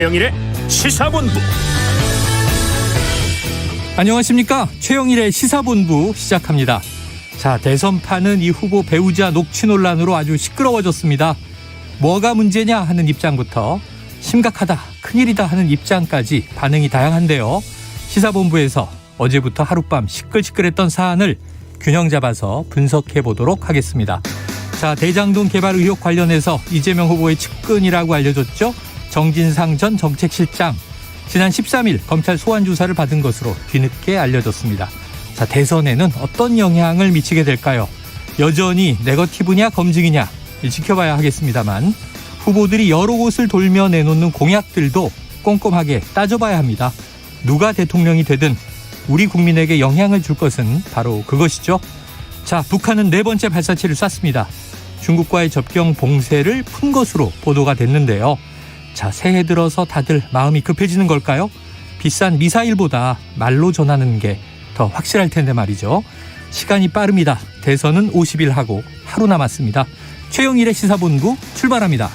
최영일의 시사본부. 안녕하십니까. 최영일의 시사본부 시작합니다. 자, 대선판은 이 후보 배우자 녹취 논란으로 아주 시끄러워졌습니다. 뭐가 문제냐 하는 입장부터 심각하다, 큰일이다 하는 입장까지 반응이 다양한데요. 시사본부에서 어제부터 하룻밤 시끌시끌했던 사안을 균형 잡아서 분석해 보도록 하겠습니다. 자, 대장동 개발 의혹 관련해서 이재명 후보의 측근이라고 알려졌죠. 정진상 전 정책실장. 지난 13일 검찰 소환 조사를 받은 것으로 뒤늦게 알려졌습니다. 자, 대선에는 어떤 영향을 미치게 될까요? 여전히 네거티브냐 검증이냐 지켜봐야 하겠습니다만 후보들이 여러 곳을 돌며 내놓는 공약들도 꼼꼼하게 따져봐야 합니다. 누가 대통령이 되든 우리 국민에게 영향을 줄 것은 바로 그것이죠. 자, 북한은 네 번째 발사체를 쐈습니다. 중국과의 접경 봉쇄를 푼 것으로 보도가 됐는데요. 자, 새해 들어서 다들 마음이 급해지는 걸까요? 비싼 미사일보다 말로 전하는 게 더 확실할 텐데 말이죠. 시간이 빠릅니다. 대선은 50일 하고 하루 남았습니다. 최영일의 시사본부 출발합니다.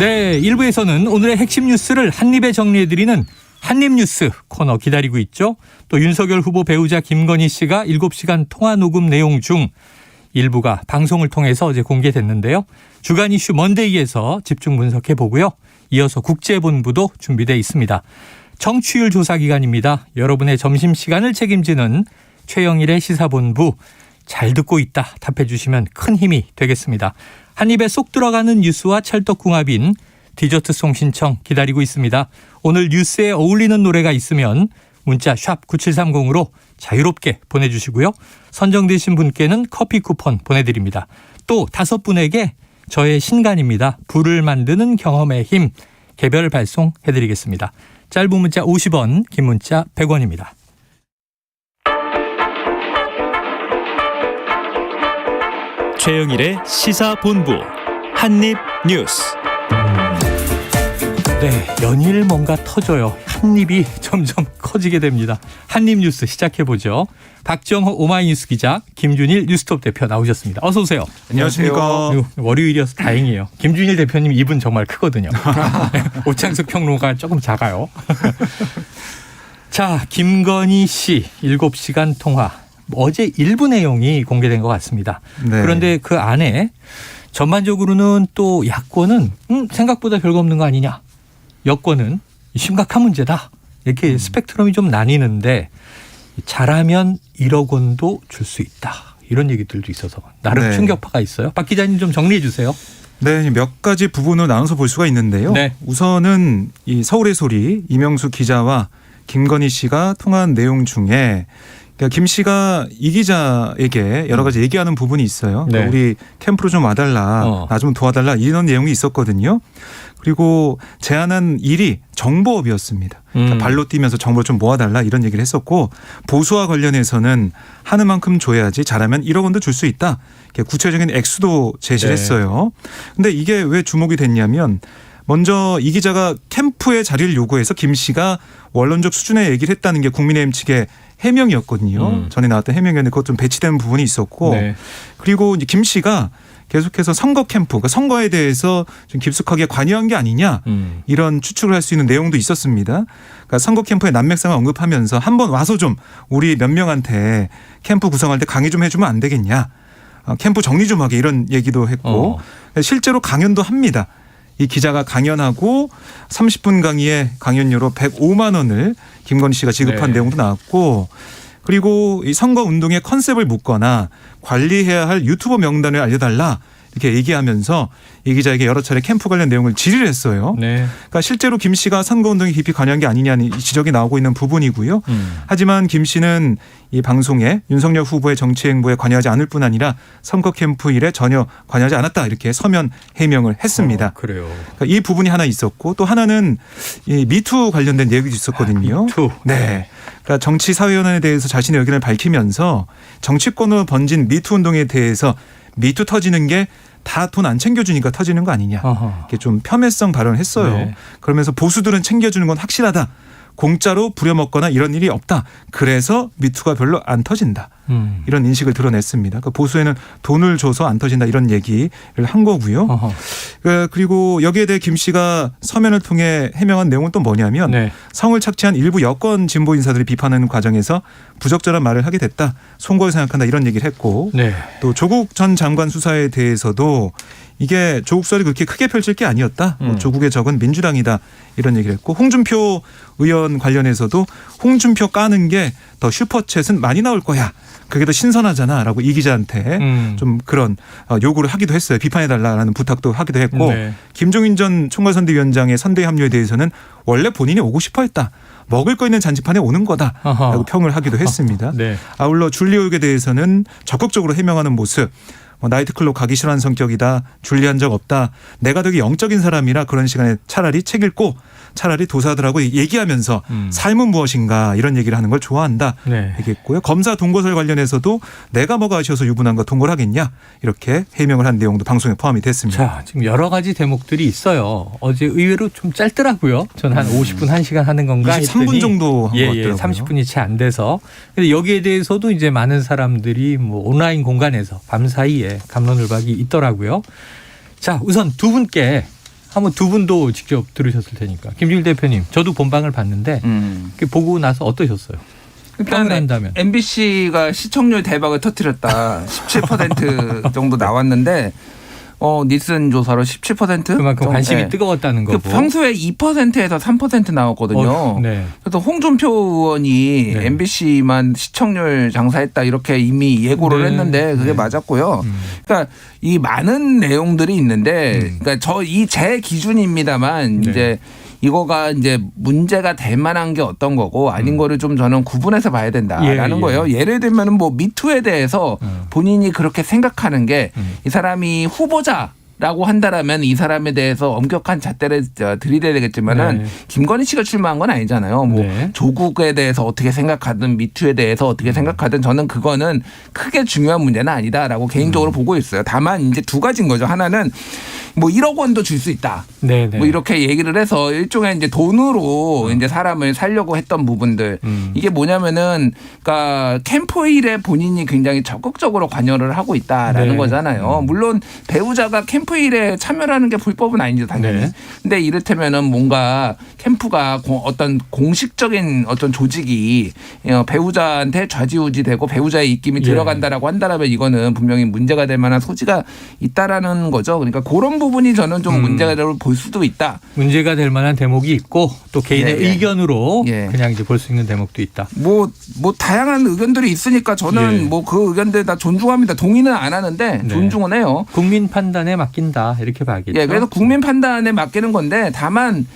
네, 1부에서는 오늘의 핵심 뉴스를 한입에 정리해드리는 한입뉴스 코너 기다리고 있죠. 또 윤석열 후보 배우자 김건희 씨가 7시간 통화 녹음 내용 중 일부가 방송을 통해서 어제 공개됐는데요. 주간 이슈 먼데이에서 집중 분석해 보고요. 이어서 국제본부도 준비되어 있습니다. 청취율 조사 기간입니다. 여러분의 점심시간을 책임지는 최영일의 시사본부, 잘 듣고 있다 답해 주시면 큰 힘이 되겠습니다. 한 입에 쏙 들어가는 뉴스와 찰떡궁합인 디저트송 신청 기다리고 있습니다. 오늘 뉴스에 어울리는 노래가 있으면 문자 샵 9730으로 자유롭게 보내주시고요. 선정되신 분께는 커피 쿠폰 보내드립니다. 또 5분에게 저의 신간입니다. 불을 만드는 경험의 힘 개별 발송해드리겠습니다. 짧은 문자 50원, 긴 문자 100원입니다. 최영일의 시사본부 한입뉴스. 네, 연일 뭔가 터져요. 한입이 점점 커지게 됩니다. 한입뉴스 시작해보죠. 박정호 오마이뉴스 기자, 김준일 뉴스톱 대표 나오셨습니다. 어서 오세요. 안녕하십니까. 월요일이어서 다행이에요. 김준일 대표님 입은 정말 크거든요. 오창석 평론가 조금 작아요. 자, 김건희 씨 7시간 통화. 어제 일부 내용이 공개된 것 같습니다. 네. 그런데 그 안에 전반적으로는 또 야권은 생각보다 별거 없는 거 아니냐. 여권은 심각한 문제다. 이렇게 스펙트럼이 좀 나뉘는데 잘하면 1억 원도 줄 수 있다. 이런 얘기들도 있어서 나름 네. 충격파가 있어요. 박 기자님 좀 정리해 주세요. 네, 몇 가지 부분으로 나눠서 볼 수가 있는데요. 네. 우선은 이 서울의 소리 이명수 기자와 김건희 씨가 통화한 내용 중에 그러니까 김 씨가 이 기자에게 여러 가지 얘기하는 부분이 있어요. 그러니까 네. 우리 캠프로 좀 와달라, 나 좀 도와달라 이런 내용이 있었거든요. 그리고 제안한 일이 정보업이었습니다. 그러니까 발로 뛰면서 정보를 좀 모아달라 이런 얘기를 했었고 보수와 관련해서는 하는 만큼 줘야지 잘하면 1억 원도 줄 수 있다. 이렇게 구체적인 액수도 제시를 네. 했어요. 근데 이게 왜 주목이 됐냐면 먼저 이 기자가 캠프의 자리를 요구해서 김 씨가 원론적 수준의 얘기를 했다는 게 국민의힘 측의 해명이었거든요. 전에 나왔던 해명이었는데 그것 좀 배치되는 부분이 있었고 네. 그리고 이제 김 씨가 계속해서 선거 캠프, 그러니까 선거에 대해서 좀 깊숙하게 관여한 게 아니냐 이런 추측을 할 수 있는 내용도 있었습니다. 그러니까 선거 캠프의 난맥상을 언급하면서 한번 와서 좀 우리 몇 명한테 캠프 구성할 때 강의 좀 해주면 안 되겠냐. 캠프 정리 좀 하게 이런 얘기도 했고 실제로 강연도 합니다. 이 기자가 강연하고 30분 강의에 강연료로 105만 원을 김건희 씨가 지급한 네. 내용도 나왔고 그리고 이 선거 운동의 컨셉을 묻거나 관리해야 할 유튜버 명단을 알려달라 이렇게 얘기하면서 이 기자에게 여러 차례 캠프 관련 내용을 질의를 했어요. 네. 그러니까 실제로 김 씨가 선거운동에 깊이 관여한 게 아니냐는 지적이 나오고 있는 부분이고요. 하지만 김 씨는 이 방송에 윤석열 후보의 정치 행보에 관여하지 않을 뿐 아니라 선거 캠프 일에 전혀 관여하지 않았다 이렇게 서면 해명을 했습니다. 그래요. 그러니까 이 부분이 하나 있었고 또 하나는 이 미투 관련된 얘기도 있었거든요. 미투. 네. 그러니까 정치사회연원에 대해서 자신의 의견을 밝히면서 정치권으로 번진 미투 운동에 대해서 미투 터지는 게 다 돈 안 챙겨주니까 터지는 거 아니냐. 이렇게 좀 폄훼성 발언을 했어요. 네. 그러면서 보수들은 챙겨주는 건 확실하다. 공짜로 부려먹거나 이런 일이 없다. 그래서 미투가 별로 안 터진다. 이런 인식을 드러냈습니다. 그 보수에는 돈을 줘서 안 터진다 이런 얘기를 한 거고요. 그리고 여기에 대해 김 씨가 서면을 통해 해명한 내용은 또 뭐냐면 네. 성을 착취한 일부 여권 진보 인사들이 비판하는 과정에서 부적절한 말을 하게 됐다. 송구하게 생각한다 이런 얘기를 했고 네. 또 조국 전 장관 수사에 대해서도 이게 조국 수사를 그렇게 크게 펼칠 게 아니었다. 조국의 적은 민주당이다. 이런 얘기를 했고 홍준표 의원 관련해서도 홍준표 까는 게 더 슈퍼챗은 많이 나올 거야. 그게 더 신선하잖아. 라고 이 기자한테 좀 그런 요구를 하기도 했어요. 비판해달라는 부탁도 하기도 했고 네. 김종인 전 총괄선대위원장의 선대위 합류에 대해서는 원래 본인이 오고 싶어 했다. 먹을 거 있는 잔치판에 오는 거다라고 평을 하기도 했습니다. 네. 아울러 줄리 의혹에 대해서는 적극적으로 해명하는 모습. 나이트클럽 가기 싫어하는 성격이다. 줄리한 적 없다. 내가 되게 영적인 사람이라 그런 시간에 차라리 책 읽고 차라리 도사들하고 얘기하면서 삶은 무엇인가 이런 얘기를 하는 걸 좋아한다. 네. 얘기했고요. 검사 동거설 관련해서도 내가 뭐가 아쉬워서 유부남과 동거를 하겠냐 이렇게 해명을 한 내용도 방송에 포함이 됐습니다. 자, 지금 여러 가지 대목들이 있어요. 어제 의외로 좀 짧더라고요. 전 한 50분, 1시간 하는 건가 23분 했더니 정도 한 것 같더라고요. 30분이 채 안 돼서. 근데 여기에 대해서도 이제 많은 사람들이 뭐 온라인 공간에서 밤사이에 갑론을박이 있더라고요. 자, 우선 두 분께 한번 두 분도 직접 들으셨을 테니까. 김준일 대표님, 저도 본방을 봤는데 보고 나서 어떠셨어요? 평을 한다면. MBC가 시청률 대박을 터뜨렸다. 17% 정도 나왔는데 닐슨 조사로 17% 그만큼 정도, 관심이 네. 뜨거웠다는 거고. 평소에 2%에서 3% 나왔거든요. 네. 그래서 홍준표 의원이 네. MBC만 시청률 장사했다 이렇게 이미 예고를 네. 했는데 그게 네. 맞았고요. 그러니까 이 많은 내용들이 있는데 그러니까 제 기준입니다만 네. 이제 이거가 이제 문제가 될 만한 게 어떤 거고 아닌 거를 좀 저는 구분해서 봐야 된다라는 거예요. 예를 들면은 뭐 미투에 대해서 본인이 그렇게 생각하는 게 이 사람이 후보자라고 한다라면 이 사람에 대해서 엄격한 잣대를 들이대야 되겠지만은 네. 김건희 씨가 출마한 건 아니잖아요. 뭐 네. 조국에 대해서 어떻게 생각하든 미투에 대해서 어떻게 생각하든 저는 그거는 크게 중요한 문제는 아니다라고 개인적으로 보고 있어요. 다만 이제 두 가지인 거죠. 하나는 뭐 1억 원도 줄 수 있다. 네네. 뭐 이렇게 얘기를 해서 일종의 이제 돈으로 이제 사람을 살려고 했던 부분들 이게 뭐냐면은 그러니까 캠프일에 본인이 굉장히 적극적으로 관여를 하고 있다라는 네. 거잖아요. 물론 배우자가 캠프일에 참여하는 게 불법은 아니죠 당연히. 네. 근데 이를테면은 뭔가 캠프가 어떤 공식적인 어떤 조직이 배우자한테 좌지우지되고 배우자의 입김이 들어간다라고 한다라면 이거는 분명히 문제가 될 만한 소지가 있다라는 거죠. 그러니까 그런 부분이 저는 좀 문제를 볼 수도 있다. 문제가 될 만한 대목이 있고 또 개인의 예, 예. 의견으로 예. 그냥 이제 볼 수 있는 대목도 있다. 뭐 다양한 의견들이 있으니까 저는 예. 뭐 그 의견들 다 존중합니다. 동의는 안 하는데 네. 존중은 해요. 국민 판단에 맡긴다 이렇게 봐야겠죠. 예, 그래서 국민 판단에 맡기는 건데 다만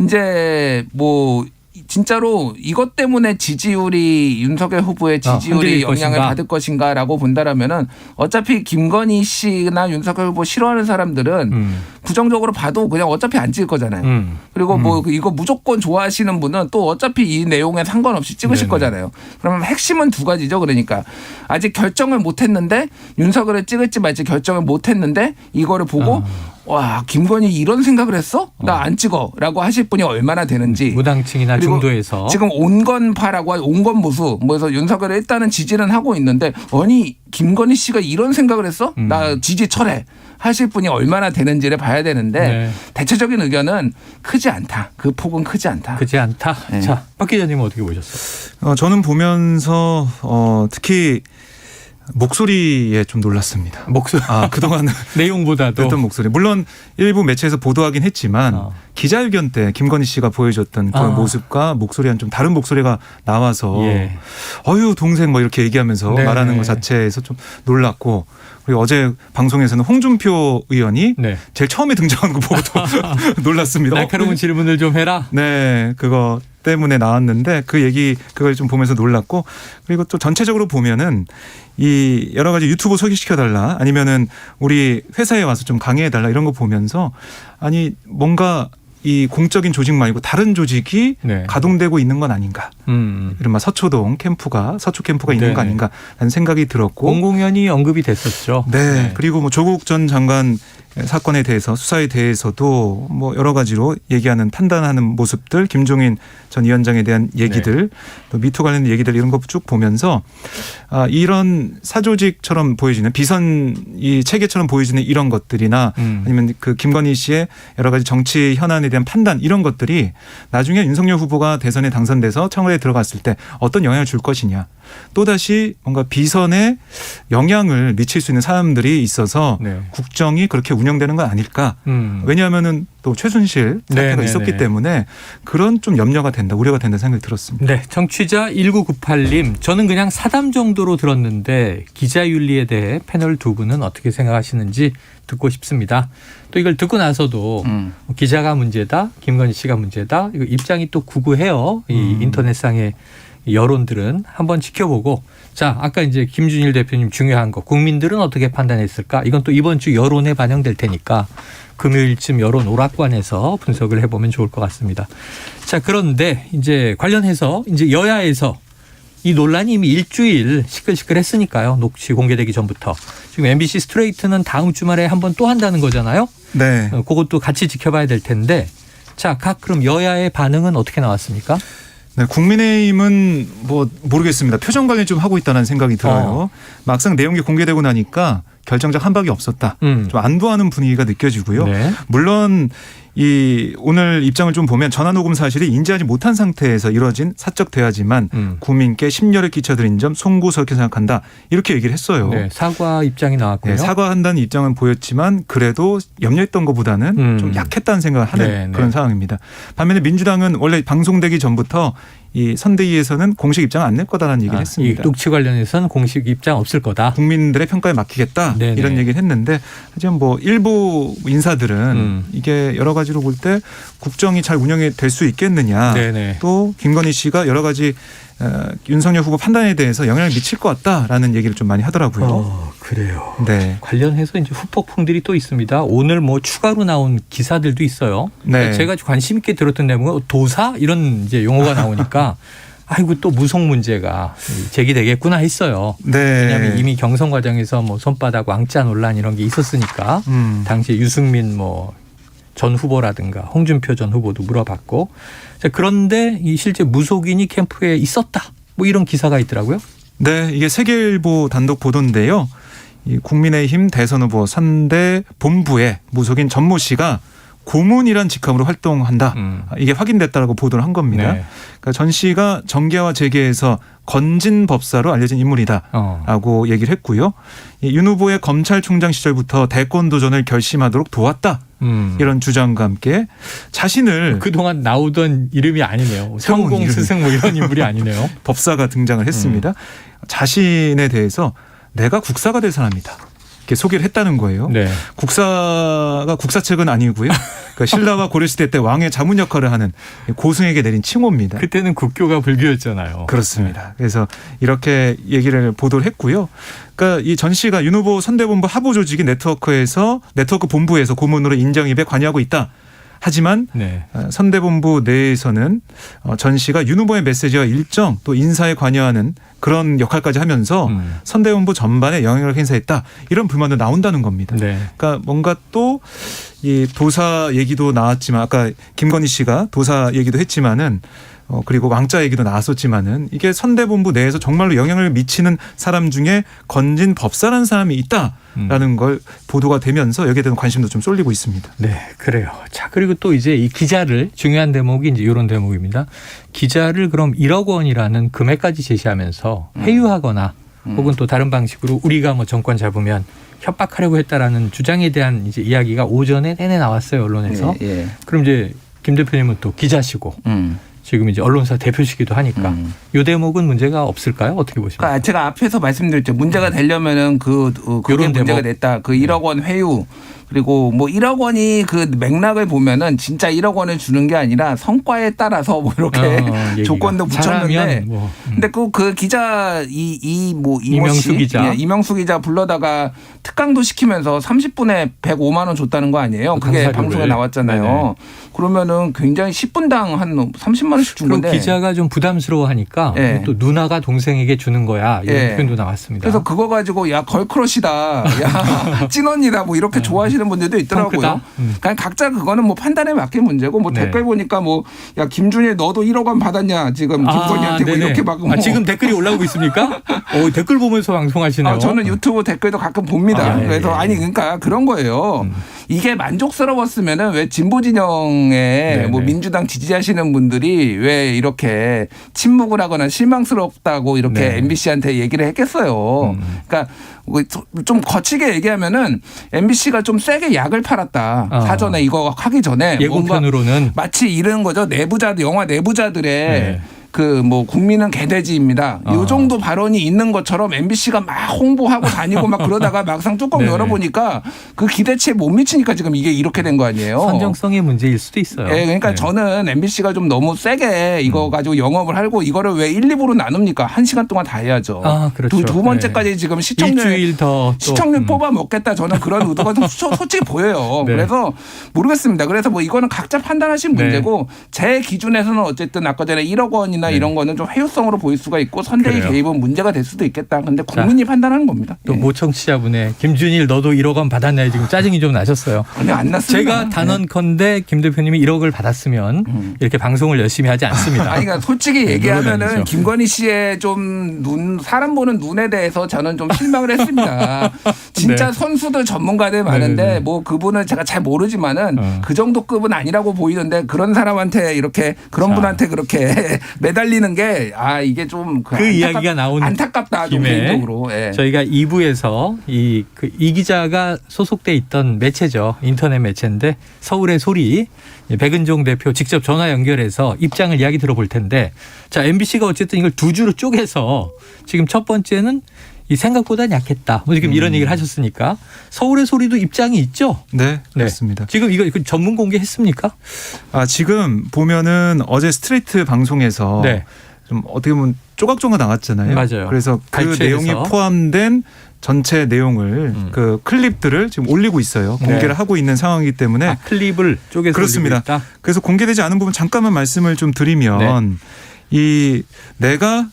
이제 뭐 진짜로 이것 때문에 지지율이 윤석열 후보의 지지율이 흔들릴 영향을 것인가? 받을 것인가라고 본다라면은 어차피 김건희 씨나 윤석열 후보 싫어하는 사람들은 부정적으로 봐도 그냥 어차피 안 찍을 거잖아요. 그리고 뭐 이거 무조건 좋아하시는 분은 또 어차피 이 내용에 상관없이 찍으실 네네. 거잖아요. 그러면 핵심은 두 가지죠. 그러니까 아직 결정을 못 했는데 윤석열을 찍을지 말지 결정을 못 했는데 이거를 보고 와 김건희 이런 생각을 했어? 나 안 찍어라고 하실 분이 얼마나 되는지. 무당층이나 그리고 중도에서 지금 온건파라고 온건보수 뭐해서 윤석열을 일단은 지지는 하고 있는데 아니 김건희 씨가 이런 생각을 했어? 나 지지 철회 하실 분이 얼마나 되는지를 봐야 되는데 네. 대체적인 의견은 크지 않다. 그 폭은 크지 않다. 그지 않다. 네. 자, 박 기자님은 어떻게 보셨어요? 저는 보면서 특히 목소리에 좀 놀랐습니다. 목소리 그동안 내용보다도 듣던 목소리. 물론 일부 매체에서 보도하긴 했지만 기자회견 때 김건희 씨가 보여줬던 그런 모습과 목소리와는 좀 다른 목소리가 나와서 예. 어유 동생 뭐 이렇게 얘기하면서 네. 말하는 것 자체에서 좀 놀랐고 그리고 어제 방송에서는 홍준표 의원이 네. 제일 처음에 등장한 거 보고도 놀랐습니다. 날카로운 질문을 좀 해라. 네, 그거 때문에 나왔는데 그걸 좀 보면서 놀랐고 그리고 또 전체적으로 보면은 이 여러 가지 유튜브 소개시켜달라 아니면은 우리 회사에 와서 좀 강의해달라 이런 거 보면서 아니 뭔가 이 공적인 조직 말고 다른 조직이 네. 가동되고 있는 건 아닌가. 이른바 서초 캠프가 있는 네네. 거 아닌가라는 생각이 들었고. 공공연히 언급이 됐었죠. 네. 그리고 뭐 조국 전 장관 사건에 대해서 수사에 대해서도 뭐 여러 가지로 얘기하는 판단하는 모습들, 김종인 전 위원장에 대한 얘기들, 또 미투 관련 얘기들 이런 거 쭉 보면서 이런 사조직처럼 보여지는 비선 이 체계처럼 보여지는 이런 것들이나 아니면 그 김건희 씨의 여러 가지 정치 현안에 대한 판단 이런 것들이 나중에 윤석열 후보가 대선에 당선돼서 청와대에 들어갔을 때 어떤 영향을 줄 것이냐. 또다시 뭔가 비선에 영향을 미칠 수 있는 사람들이 있어서 네. 국정이 그렇게 운영되는 건 아닐까. 왜냐하면은 또 최순실 사태가 네네네. 있었기 때문에 그런 좀 염려가 된다, 우려가 된다 생각이 들었습니다. 네, 청취자 1998님, 저는 그냥 사담 정도로 들었는데 기자윤리에 대해 패널 두 분은 어떻게 생각하시는지 듣고 싶습니다. 또 이걸 듣고 나서도 기자가 문제다, 김건희 씨가 문제다, 이거 입장이 또 구구해요. 이 인터넷상의 여론들은 한번 지켜보고, 자, 아까 이제 김준일 대표님 중요한 거, 국민들은 어떻게 판단했을까? 이건 또 이번 주 여론에 반영될 테니까 금요일쯤 여론 오락관에서 분석을 해보면 좋을 것 같습니다. 자, 그런데 이제 관련해서 이제 여야에서 이 논란이 이미 일주일 시끌시끌했으니까요. 녹취 공개되기 전부터. 지금 MBC 스트레이트는 다음 주말에 한번 또 한다는 거잖아요. 네. 그것도 같이 지켜봐야 될 텐데. 자, 각 그럼 여야의 반응은 어떻게 나왔습니까? 네, 국민의힘은 뭐 모르겠습니다. 표정 관리 좀 하고 있다는 생각이 들어요. 막상 내용이 공개되고 나니까 결정적 한박이 없었다. 좀 안도하는 분위기가 느껴지고요. 네. 물론 이 오늘 입장을 좀 보면 전화 녹음 사실이 인지하지 못한 상태에서 이뤄진 사적 대화지만 국민께 심려를 끼쳐드린 점 송구스럽게 생각한다. 이렇게 얘기를 했어요. 네, 사과 입장이 나왔고요. 네, 사과한다는 입장은 보였지만 그래도 염려했던 것보다는 좀 약했다는 생각을 하는 그런 상황입니다. 반면에 민주당은 원래 방송되기 전부터 이 선대위에서는 공식 입장을 안 낼 거다라는 얘기를 했습니다. 이 녹취 관련해서는 공식 입장 없을 거다. 국민들의 평가에 맡기겠다. 네네. 이런 얘기를 했는데 하지만 뭐 일부 인사들은 이게 여러 가지로 볼 때 국정이 잘 운영이 될 수 있겠느냐. 네네. 또 김건희 씨가 여러 가지 윤석열 후보 판단에 대해서 영향을 미칠 것 같다라는 얘기를 좀 많이 하더라고요. 그래요. 네. 관련해서 이제 후폭풍들이 또 있습니다. 오늘 뭐 추가로 나온 기사들도 있어요. 네. 제가 관심 있게 들었던 내용은 도사 이런 이제 용어가 나오니까 아이고 또 무속 문제가 제기되겠구나 했어요. 네. 왜냐하면 이미 경선 과정에서 뭐 손바닥 왕자 논란 이런 게 있었으니까 당시에 유승민 뭐 전 후보라든가 홍준표 전 후보도 물어봤고, 자, 그런데 이 실제 무속인이 캠프에 있었다 뭐 이런 기사가 있더라고요. 네, 이게 세계일보 단독 보도인데요. 이 국민의힘 대선 후보 선대 본부의 무속인 전모 씨가 고문이란 직함으로 활동한다. 이게 확인됐다라고 보도를 한 겁니다. 네. 그러니까 전 씨가 정계와 재계에서 건진 법사로 알려진 인물이다라고 얘기를 했고요. 윤 후보의 검찰총장 시절부터 대권 도전을 결심하도록 도왔다. 이런 주장과 함께 자신을 그동안 나오던 이름이 아니네요. 성공 이름. 스승 뭐 이런 인물이 아니네요. 법사가 등장을 했습니다. 자신에 대해서 내가 국사가 될 사람이다. 이렇게 소개를 했다는 거예요. 네. 국사가 국사책은 아니고요. 그러니까 신라와 고려시대 때 왕의 자문 역할을 하는 고승에게 내린 칭호입니다. 그때는 국교가 불교였잖아요. 그렇습니다. 그래서 이렇게 얘기를 보도를 했고요. 그러니까 이 전 씨가 윤 후보 선대본부 하부 조직인 네트워크 본부에서 고문으로 인정입에 관여하고 있다. 하지만 네. 선대본부 내에서는 전 씨가 윤 후보의 메시지와 일정 또 인사에 관여하는 그런 역할까지 하면서 선대본부 전반에 영향을 행사했다. 이런 불만도 나온다는 겁니다. 네. 그러니까 뭔가 또 이 도사 얘기도 나왔지만 아까 김건희 씨가 도사 얘기도 했지만은 그리고 왕자 얘기도 나왔었지만은 이게 선대본부 내에서 정말로 영향을 미치는 사람 중에 건진 법사라는 사람이 있다라는 걸 보도가 되면서 여기에 대한 관심도 좀 쏠리고 있습니다. 네, 그래요. 자, 그리고 또 이제 이 기자를 중요한 대목이 이제 이런 대목입니다. 기자를 그럼 1억 원이라는 금액까지 제시하면서 회유하거나 혹은 또 다른 방식으로 우리가 뭐 정권 잡으면 협박하려고 했다라는 주장에 대한 이제 이야기가 오전에 내내 나왔어요, 언론에서. 예. 그럼 이제 김 대표님은 또 기자시고 지금 이제 언론사 대표시기도 하니까 이 대목은 문제가 없을까요? 어떻게 보십니까? 그러니까 제가 앞에서 말씀드렸죠. 문제가 되려면은 그게 요런 문제가 대목. 됐다. 그 1억 원 회유 그리고 뭐 1억 원이 그 맥락을 보면은 진짜 1억 원을 주는 게 아니라 성과에 따라서 뭐 이렇게 조건도 붙였는데 뭐. 근데 그 기자 이명수 기자. 예, 이명수 기자 불러다가 특강도 시키면서 30분에 105만 원 줬다는 거 아니에요? 그게 강사료를. 방송에 나왔잖아요. 네네. 그러면은 굉장히 10분당 한 30만 원씩 준 그리고 건데 기자가 좀 부담스러워하니까 예. 또 누나가 동생에게 주는 거야 이런 예. 표현도 나왔습니다. 그래서 그거 가지고 야 걸크러시다, 야 찐언니다 뭐 이렇게 좋아하시는 분들도 있더라고요. 펑크다? 그러니까 각자 그거는 뭐 판단에 맡긴 문제고 뭐 네. 댓글 보니까 뭐 야 김준일 너도 1억 원 받았냐 지금 김건희한테 뭐 네네. 이렇게 막 뭐. 지금 댓글이 올라오고 있습니까? 댓글 보면서 방송하시네요. 저는 유튜브 댓글도 가끔 봅니다. 예, 그래서 예. 아니 그러니까 그런 거예요. 이게 만족스러웠으면은 왜 진보 진영에 네네. 뭐 민주당 지지하시는 분들이 왜 이렇게 침묵을 하거나 실망스럽다고 이렇게 네. MBC한테 얘기를 했겠어요. 그러니까 좀 거치게 얘기하면은 MBC가 좀 세게 약을 팔았다. 사전에 이거 하기 전에 예고편으로는 마치 이런 거죠. 내부자들 영화 내부자들의 네. 그 뭐 국민은 개돼지입니다. 이 정도 발언이 있는 것처럼 MBC가 막 홍보하고 다니고 막 그러다가 막상 뚜껑 네네. 열어보니까 그 기대치에 못 미치니까 지금 이게 이렇게 된 거 아니에요. 선정성의 문제일 수도 있어요. 예, 그러니까 네. 저는 MBC가 좀 너무 세게 이거 가지고 영업을 하고 이거를 왜 1, 2부로 나눕니까? 1시간 동안 다 해야죠. 그렇죠. 두 번째까지 지금 일주일 더 또. 시청률 뽑아 먹겠다. 저는 그런 의도가 좀 솔직히 보여요. 네. 그래서 모르겠습니다. 그래서 뭐 이거는 각자 판단하신 네. 문제고 제 기준에서는 어쨌든 아까 전에 1억 원이나 이런 거는 좀 회유성으로 보일 수가 있고 선대위 그래요. 개입은 문제가 될 수도 있겠다. 근데 국민이 판단하는 겁니다. 또 예. 모청취자분의 김준일 너도 1억 원 받았나요? 지금 짜증이 좀 나셨어요. 아니 안 났습니다. 제가 단언컨대 김 대표님이 1억을 받았으면 이렇게 방송을 열심히 하지 않습니다. 아니, 그러니까 솔직히 네, 얘기하면은 물어다니죠. 김건희 씨의 좀 사람 보는 눈에 대해서 저는 좀 실망을 했습니다. 진짜 네. 선수들 전문가들 많은데 네네. 뭐 그분은 제가 잘 모르지만은 그 정도 급은 아니라고 보이는데 그런 사람한테 이렇게 그런 자. 분한테 그렇게 매달리는 게 이게 좀 그 이야기가 나온 안타깝다 좀 김에 개인적으로. 예. 저희가 2부에서 이 기자가 소속돼 있던 매체죠. 인터넷 매체인데 서울의 소리 백은종 대표 직접 전화 연결해서 입장을 이야기 들어볼 텐데 자 MBC가 어쨌든 이걸 두 주로 쪼개서 지금 첫 번째는 이 생각보다 약했다. 뭐 지금 이런 얘기를 하셨으니까 서울의 소리도 입장이 있죠. 네, 그렇습니다. 지금 이거 전문 공개했습니까? 지금 보면은 어제 스트레이트 방송에서 네. 좀 어떻게 보면 조각조각 나왔잖아요. 맞아요. 그래서 그 발췌해서. 내용이 포함된 전체 내용을 그 클립들을 지금 올리고 있어요. 공개를 네. 하고 있는 상황이기 때문에 클립을 쪼개서 그렇습니다. 올리고 있다. 그래서 공개되지 않은 부분 잠깐만 말씀을 좀 드리면 이 내가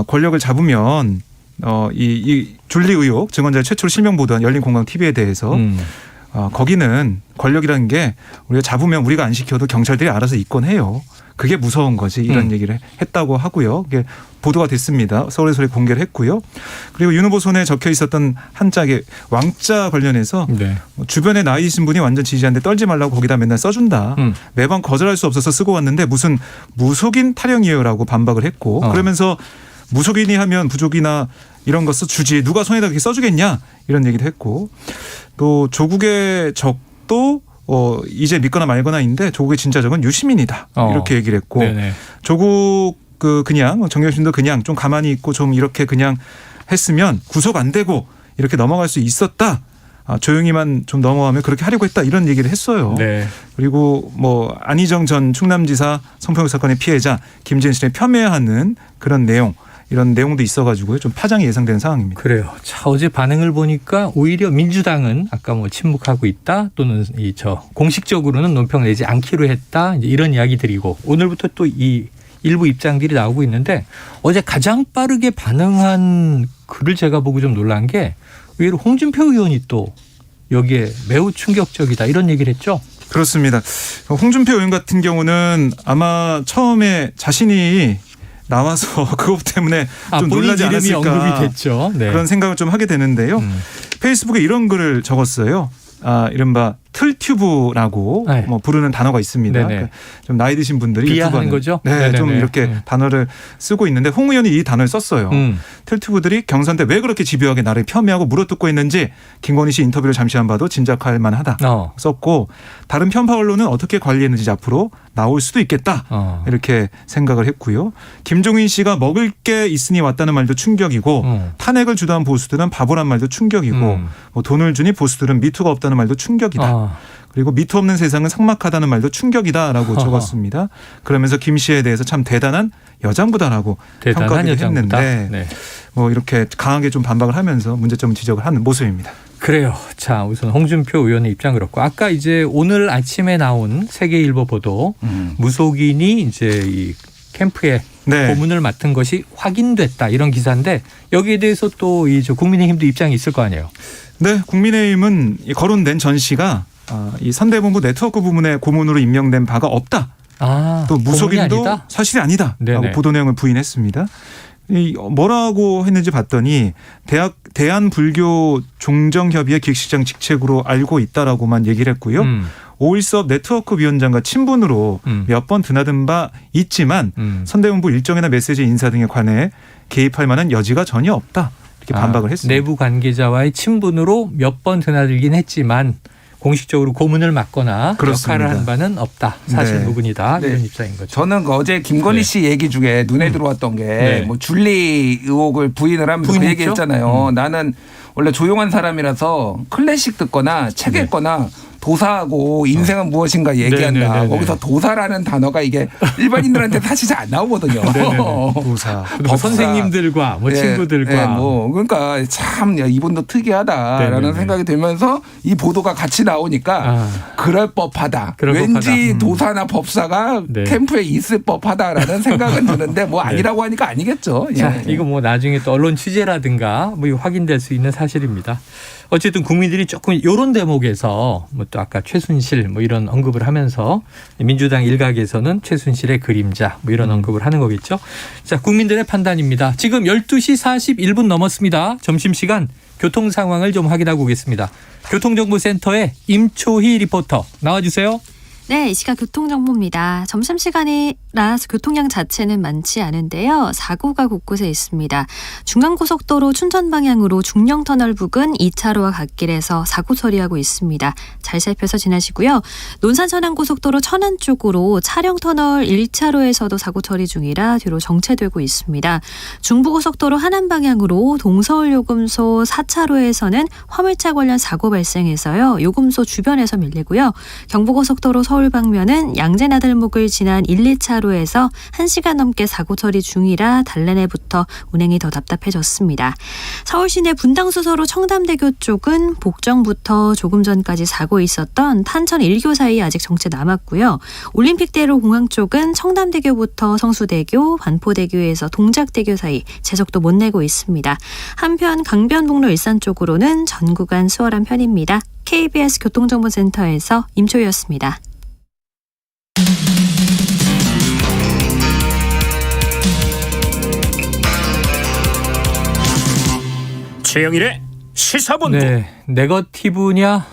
권력을 잡으면 이 줄리 의혹 증언자의 최초로 실명 보도한 열린공감 TV에 대해서 거기는 권력이라는 게 우리가 잡으면 우리가 안 시켜도 경찰들이 알아서 입건해요. 그게 무서운 거지 이런 얘기를 했다고 하고요. 이게 보도가 됐습니다. 서울의 소리 공개를 했고요. 그리고 윤 후보 손에 적혀 있었던 한 짝의 왕자 관련해서 네. 주변에 나이 드신 분이 완전 지지하는데 떨지 말라고 거기다 맨날 써준다. 매번 거절할 수 없어서 쓰고 왔는데 무슨 무속인 타령이에요라고 반박을 했고 그러면서 무속인이 하면 부족이나 이런 거 써주지 누가 손에다 그렇게 써주겠냐 이런 얘기도 했고 또 조국의 적도 이제 믿거나 말거나인데 조국의 진짜 적은 유시민이다 이렇게 얘기를 했고 네네. 조국 그냥 정경심도 그냥 좀 가만히 있고 좀 이렇게 그냥 했으면 구속 안 되고 이렇게 넘어갈 수 있었다. 조용히만 좀 넘어가면 그렇게 하려고 했다 이런 얘기를 했어요. 네. 그리고 뭐 안희정 전 충남지사 성폭력 사건의 피해자 김진실에 폄훼하는 그런 내용 이런 내용도 있어가지고요. 좀 파장이 예상되는 상황입니다. 그래요. 자, 어제 반응을 보니까 오히려 민주당은 아까 뭐 침묵하고 있다 또는 공식적으로는 논평 내지 않기로 했다 이제 이런 이야기들이고 오늘부터 또 이 일부 입장들이 나오고 있는데 어제 가장 빠르게 반응한 글을 제가 보고 좀 놀란 게 의외로 홍준표 의원이 또 여기에 매우 충격적이다 이런 얘기를 했죠. 그렇습니다. 홍준표 의원 같은 경우는 아마 처음에 자신이 나와서 그것 때문에 좀 본인 놀라지 이름이 않았을까 언급이 됐죠. 네. 그런 생각을 좀 하게 되는데요. 페이스북에 이런 글을 적었어요. 이른바 틀튜브라고 네. 뭐 부르는 단어가 있습니다. 네네. 그러니까 좀 나이 드신 분들이 비하하는 유튜브하는 거죠? 네, 네네네. 좀 이렇게 단어를 쓰고 있는데 홍 의원이 이 단어를 썼어요. 틀튜브들이 경선 때 왜 그렇게 집요하게 나를 폄훼하고 물어뜯고 있는지 김건희 씨 인터뷰를 잠시 한 봐도 짐작할 만하다. 썼고 다른 편파 언론은 어떻게 관리했는지 앞으로 나올 수도 있겠다. 이렇게 생각을 했고요. 김종인 씨가 먹을 게 있으니 왔다는 말도 충격이고 탄핵을 주도한 보수들은 바보란 말도 충격이고 뭐 돈을 주니 보수들은 미투가 없다는 말도 충격이다. 그리고 미투 없는 세상은 삭막하다는 말도 충격이다라고 적었습니다. 그러면서 김 씨에 대해서 참 대단한 여장부다라고 평가를 했는데 네. 뭐 이렇게 강하게 좀 반박을 하면서 문제점을 지적을 하는 모습입니다. 그래요. 자, 우선 홍준표 의원의 입장 그렇고 아까 이제 오늘 아침에 나온 세계일보 보도 무속인이 이제 이 캠프에 네. 고문을 맡은 것이 확인됐다 이런 기사인데 여기에 대해서 또 이 국민의힘도 입장이 있을 거 아니에요. 네, 국민의힘은 거론된 전 씨가 이 선대본부 네트워크 부문에 고문으로 임명된 바가 없다. 고문이 또 무속인도 아니다? 사실이 아니다라고 네네. 보도 내용을 부인했습니다. 뭐라고 했는지 봤더니 대한불교 종정협의회 기획실장 직책으로 알고 있다라고만 얘기를 했고요. 5.1수업 네트워크 위원장과 친분으로 몇 번 드나든 바 있지만 선대본부 일정이나 메시지 인사 등에 관해 개입할 만한 여지가 전혀 없다. 이렇게 반박을 했습니다. 내부 관계자와의 친분으로 몇 번 드나들긴 했지만 공식적으로 고문을 맡거나 그렇습니다. 역할을 한 바는 없다. 사실 네. 무근이다. 네. 이런 입장인 거죠. 저는 어제 김건희 네. 씨 얘기 중에 눈에 들어왔던 게 뭐 줄리 의혹을 부인을 하면서 그 부인했죠? 얘기했잖아요. 나는 원래 조용한 사람이라서 클래식 듣거나 책 네. 읽거나 도사하고 인생은 무엇인가 얘기한다. 네네네네. 거기서 도사라는 단어가 이게 일반인들한테 사실 잘 안 나오거든요. 도사. 뭐 선생님들과 뭐 예, 친구들과 예, 뭐 그러니까 참 야, 이분도 특이하다라는 네네네. 생각이 들면서 이 보도가 같이 나오니까 그럴 법하다. 그럴 왠지 법하다. 도사나 법사가 네. 캠프에 있을 법하다라는 생각은 드는데 뭐 아니라고 하니까 아니겠죠. 예. 자, 이거 뭐 나중에 또 언론 취재라든가 뭐 이거 확인될 수 있는 사실입니다. 어쨌든 국민들이 조금 이런 대목에서 뭐 또 아까 최순실 뭐 이런 언급을 하면서 민주당 일각에서는 최순실의 그림자 뭐 이런 언급을 하는 거겠죠. 자, 국민들의 판단입니다. 지금 12시 41분 넘었습니다. 점심시간 교통 상황을 좀 확인하고 오겠습니다. 교통정보센터의 임초희 리포터 나와주세요. 네, 이 시각 교통정보입니다. 점심시간이라 교통량 자체는 많지 않은데요. 사고가 곳곳에 있습니다. 중앙고속도로 춘천 방향으로 중령터널 부근 2차로와 갓길에서 사고 처리하고 있습니다. 잘 살펴서 지나시고요. 논산-천안고속도로 천안 쪽으로 차량터널 1차로에서도 사고 처리 중이라 뒤로 정체되고 있습니다. 중부고속도로 하남 방향으로 동서울요금소 4차로에서는 화물차 관련 사고 발생해서요. 요금소 주변에서 밀리고요. 경부고속도로 서울 방면은 양재나들목을 지난 1, 2차로에서 1시간 넘게 사고 처리 중이라 달래내부터 운행이 더 답답해졌습니다. 서울시내 분당수서로 청담대교 쪽은 복정부터 조금 전까지 사고 있었던 탄천 1교 사이 아직 정체 남았고요. 올림픽대로 공항 쪽은 청담대교부터 성수대교, 반포대교에서 동작대교 사이 제속도 못 내고 있습니다. 한편 강변북로 일산 쪽으로는 전 구간 수월한 편입니다. KBS 교통정보센터에서 임초희였습니다. 최영일의 시사본부. 네, 네거티브냐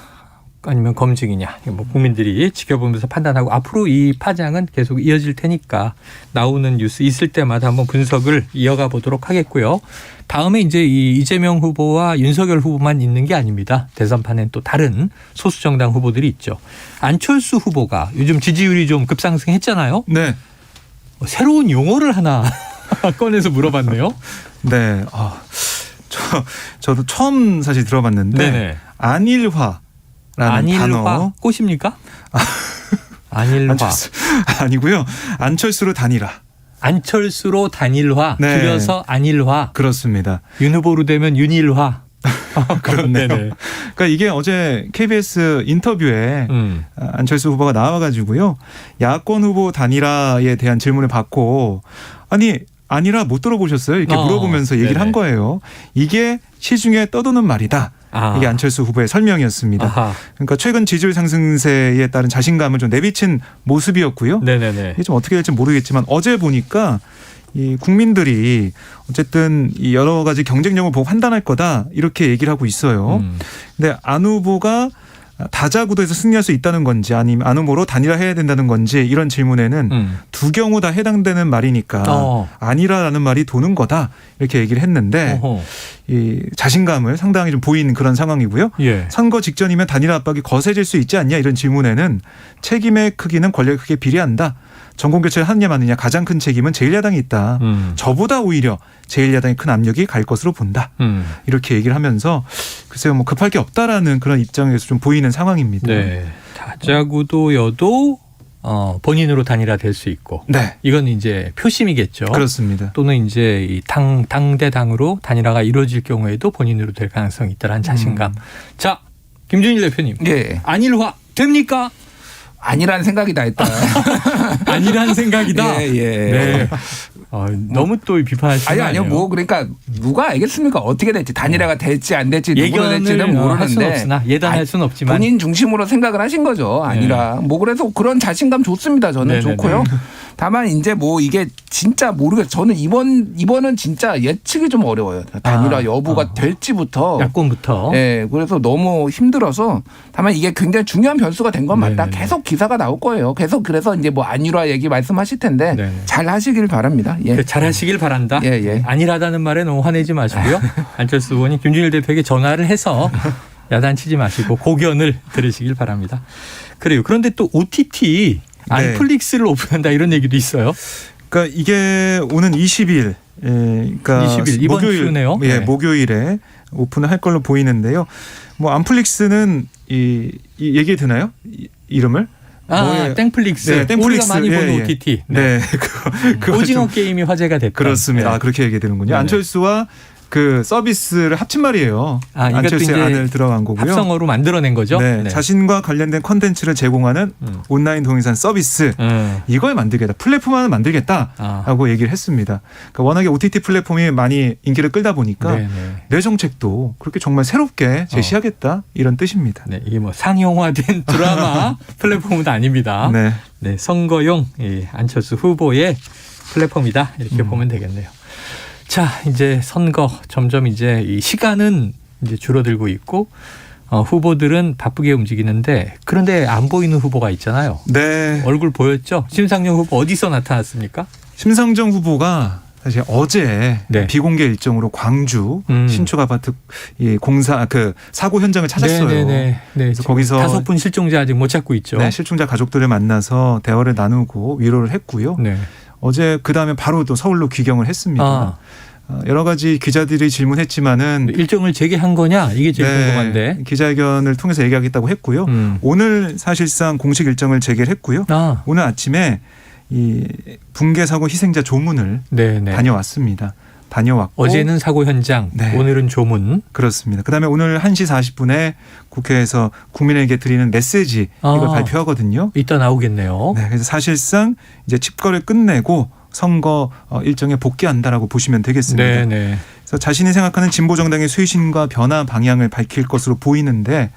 아니면 검증이냐 뭐 국민들이 지켜보면서 판단하고 앞으로 이 파장은 계속 이어질 테니까 나오는 뉴스 있을 때마다 한번 분석을 이어가 보도록 하겠고요. 다음에 이제 이 이재명 후보와 윤석열 후보만 있는 게 아닙니다. 대선판엔 또 다른 소수 정당 후보들이 있죠. 안철수 후보가 요즘 지지율이 좀 급상승했잖아요. 네. 새로운 용어를 하나 꺼내서 물어봤네요. 네. 저도 처음 사실 들어봤는데 네네. 안일화라는 안일화 단어. 꽃입니까? 안일화. 아니고요. 안철수로 단일화. 안철수로 단일화, 네. 줄여서 안일화. 그렇습니다. 윤 후보로 되면 윤일화. 그렇네요. 네네. 그러니까 이게 어제 KBS 인터뷰에 안철수 후보가 나와가지고요. 야권 후보 단일화에 대한 질문을 받고 아니 아니라 못 들어보셨어요? 이렇게 물어보면서 얘기를 네네. 한 거예요. 이게 시중에 떠도는 말이다. 이게 안철수 후보의 설명이었습니다. 아하. 그러니까 최근 지지율 상승세에 따른 자신감을 좀 내비친 모습이었고요. 네네네. 이게 좀 어떻게 될지 모르겠지만 어제 보니까 이 국민들이 어쨌든 이 여러 가지 경쟁력을 보고 판단할 거다 이렇게 얘기를 하고 있어요. 근데 안 후보가 다자구도에서 승리할 수 있다는 건지 아니면 안 후보로 단일화해야 된다는 건지 이런 질문에는 두 경우 다 해당되는 말이니까 아니라라는 말이 도는 거다 이렇게 얘기를 했는데 이 자신감을 상당히 좀 보인 그런 상황이고요. 예. 선거 직전이면 단일화 압박이 거세질 수 있지 않냐 이런 질문에는 책임의 크기는 권력에 크게 비례한다. 정권교체를 하느냐 마느냐 가장 큰 책임은 제1야당이 있다. 저보다 오히려 제1야당이 큰 압력이 갈 것으로 본다. 이렇게 얘기를 하면서 글쎄요 뭐 급할 게 없다라는 그런 입장에서 좀 보이는 상황입니다. 네. 다자구도여도 본인으로 단일화될 수 있고. 네. 이건 이제 표심이겠죠. 그렇습니다. 또는 이제 이 당대 당으로 단일화가 이루어질 경우에도 본인으로 될 가능성이 있다라는 자신감. 자, 김준일 대표님. 예. 안일화 됩니까? 아니라는 생각이 다 했다. 아니란 생각이다. 예, 예. 네. 너무 또 비판하시는 아니요. 뭐 그러니까 누가 알겠습니까? 어떻게 될지 단일화가 될지 안 될지 누구로 될지는 할 수는 모르는데 없으나 예단할 수는 없지만 본인 중심으로 생각을 하신 거죠. 아니라 뭐 그래서 그런 자신감 좋습니다. 저는 네네네. 좋고요. 다만 이제 뭐 이게 진짜 모르겠어요. 저는 이번은 진짜 예측이 좀 어려워요. 단일화 여부가 될지부터. 야권부터. 예, 그래서 너무 힘들어서 다만 이게 굉장히 중요한 변수가 된 건 맞다. 네네네. 계속 기사가 나올 거예요. 계속 그래서 이제 뭐 안일화 얘기 말씀하실 텐데 네네. 잘 하시길 바랍니다. 예. 잘 하시길 바란다. 예, 예. 아니라다는 말에 너무 화내지 마시고요. 안철수 의원이 김준일 대표에게 전화를 해서 야단치지 마시고 고견을 들으시길 바랍니다. 그래요. 그런데 또 OTT 안플릭스를 오픈한다 이런 얘기도 있어요. 그러니까 이게 오는 20일, 그러니까 20일 이번 주네요. 예, 네. 목요일에 오픈을 할 걸로 보이는데요. 뭐 안플릭스는 이 얘기 되나요? 이름을? 땡플릭스. 네, 땡플릭스. 우리가 많이 보는 예, 예. OTT. 네, 그거 오징어 좀 게임이 화제가 됐다. 그렇습니다. 아, 그렇게 얘기되는군요. 네네. 안철수와 그 서비스를 합친 말이에요. 이것도 안철수의 이제 안을 들어간 거고요. 합성어로 만들어낸 거죠. 네, 자신과 관련된 콘텐츠를 제공하는 온라인 동영상 서비스 이걸 만들겠다. 플랫폼 하나 만들겠다라고 얘기를 했습니다. 그러니까 워낙에 OTT 플랫폼이 많이 인기를 끌다 보니까 네네. 내 정책도 그렇게 정말 새롭게 제시하겠다 이런 뜻입니다. 네, 이게 뭐 상용화된 드라마 플랫폼은 아닙니다. 네. 네, 선거용 안철수 후보의 플랫폼이다 이렇게 보면 되겠네요. 자, 이제 선거 점점 이제 이 시간은 이제 줄어들고 있고 후보들은 바쁘게 움직이는데 그런데 안 보이는 후보가 있잖아요. 네. 얼굴 보였죠? 심상정 후보 어디서 나타났습니까? 심상정 후보가 사실 어제 네. 비공개 일정으로 광주 신축 아파트 공사 그 사고 현장을 찾았어요. 네네네. 그래서 거기서 5분 실종자 아직 못 찾고 있죠. 네, 실종자 가족들을 만나서 대화를 나누고 위로를 했고요. 네. 어제 그 다음에 바로 또 서울로 귀경을 했습니다. 여러 가지 기자들이 질문했지만은 일정을 재개한 거냐 이게 제일 궁금한데. 기자회견을 통해서 얘기하겠다고 했고요. 오늘 사실상 공식 일정을 재개를 했고요. 오늘 아침에 이 붕괴 사고 희생자 조문을 다녀왔습니다. 다녀왔고 어제는 사고 현장, 오늘은 조문. 그렇습니다. 그다음에 오늘 1시 40분에 국회에서 국민에게 드리는 메시지 이걸 발표하거든요. 이따 나오겠네요. 네, 그래서 사실상 이제 집거를 끝내고 선거 일정에 복귀한다라고 보시면 되겠습니다. 네네. 그래서 자신이 생각하는 진보 정당의 쇄신과 변화 방향을 밝힐 것으로 보이는데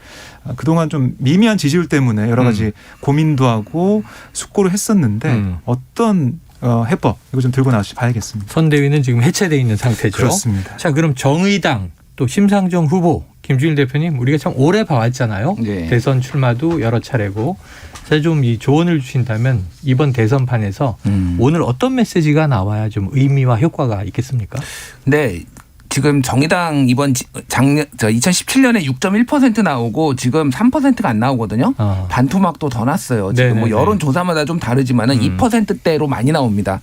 그동안 좀 미미한 지지율 때문에 여러 가지 고민도 하고 숙고를 했었는데 어떤 해법 이거 좀 들고 나와서 봐야겠습니다. 선대위는 지금 해체되어 있는 상태죠. 그렇습니다. 자, 그럼 정의당 또 심상정 후보 김준일 대표님 우리가 참 오래 봐왔잖아요. 네. 대선 출마도 여러 차례고. 자, 좀 이 조언을 주신다면 이번 대선판에서 오늘 어떤 메시지가 나와야 좀 의미와 효과가 있겠습니까? 네. 지금 정의당 이번 2017년에 6.1% 나오고 지금 3%가 안 나오거든요. 반토막도 더 났어요. 지금 뭐 여론조사마다 좀 다르지만은 2%대로 많이 나옵니다.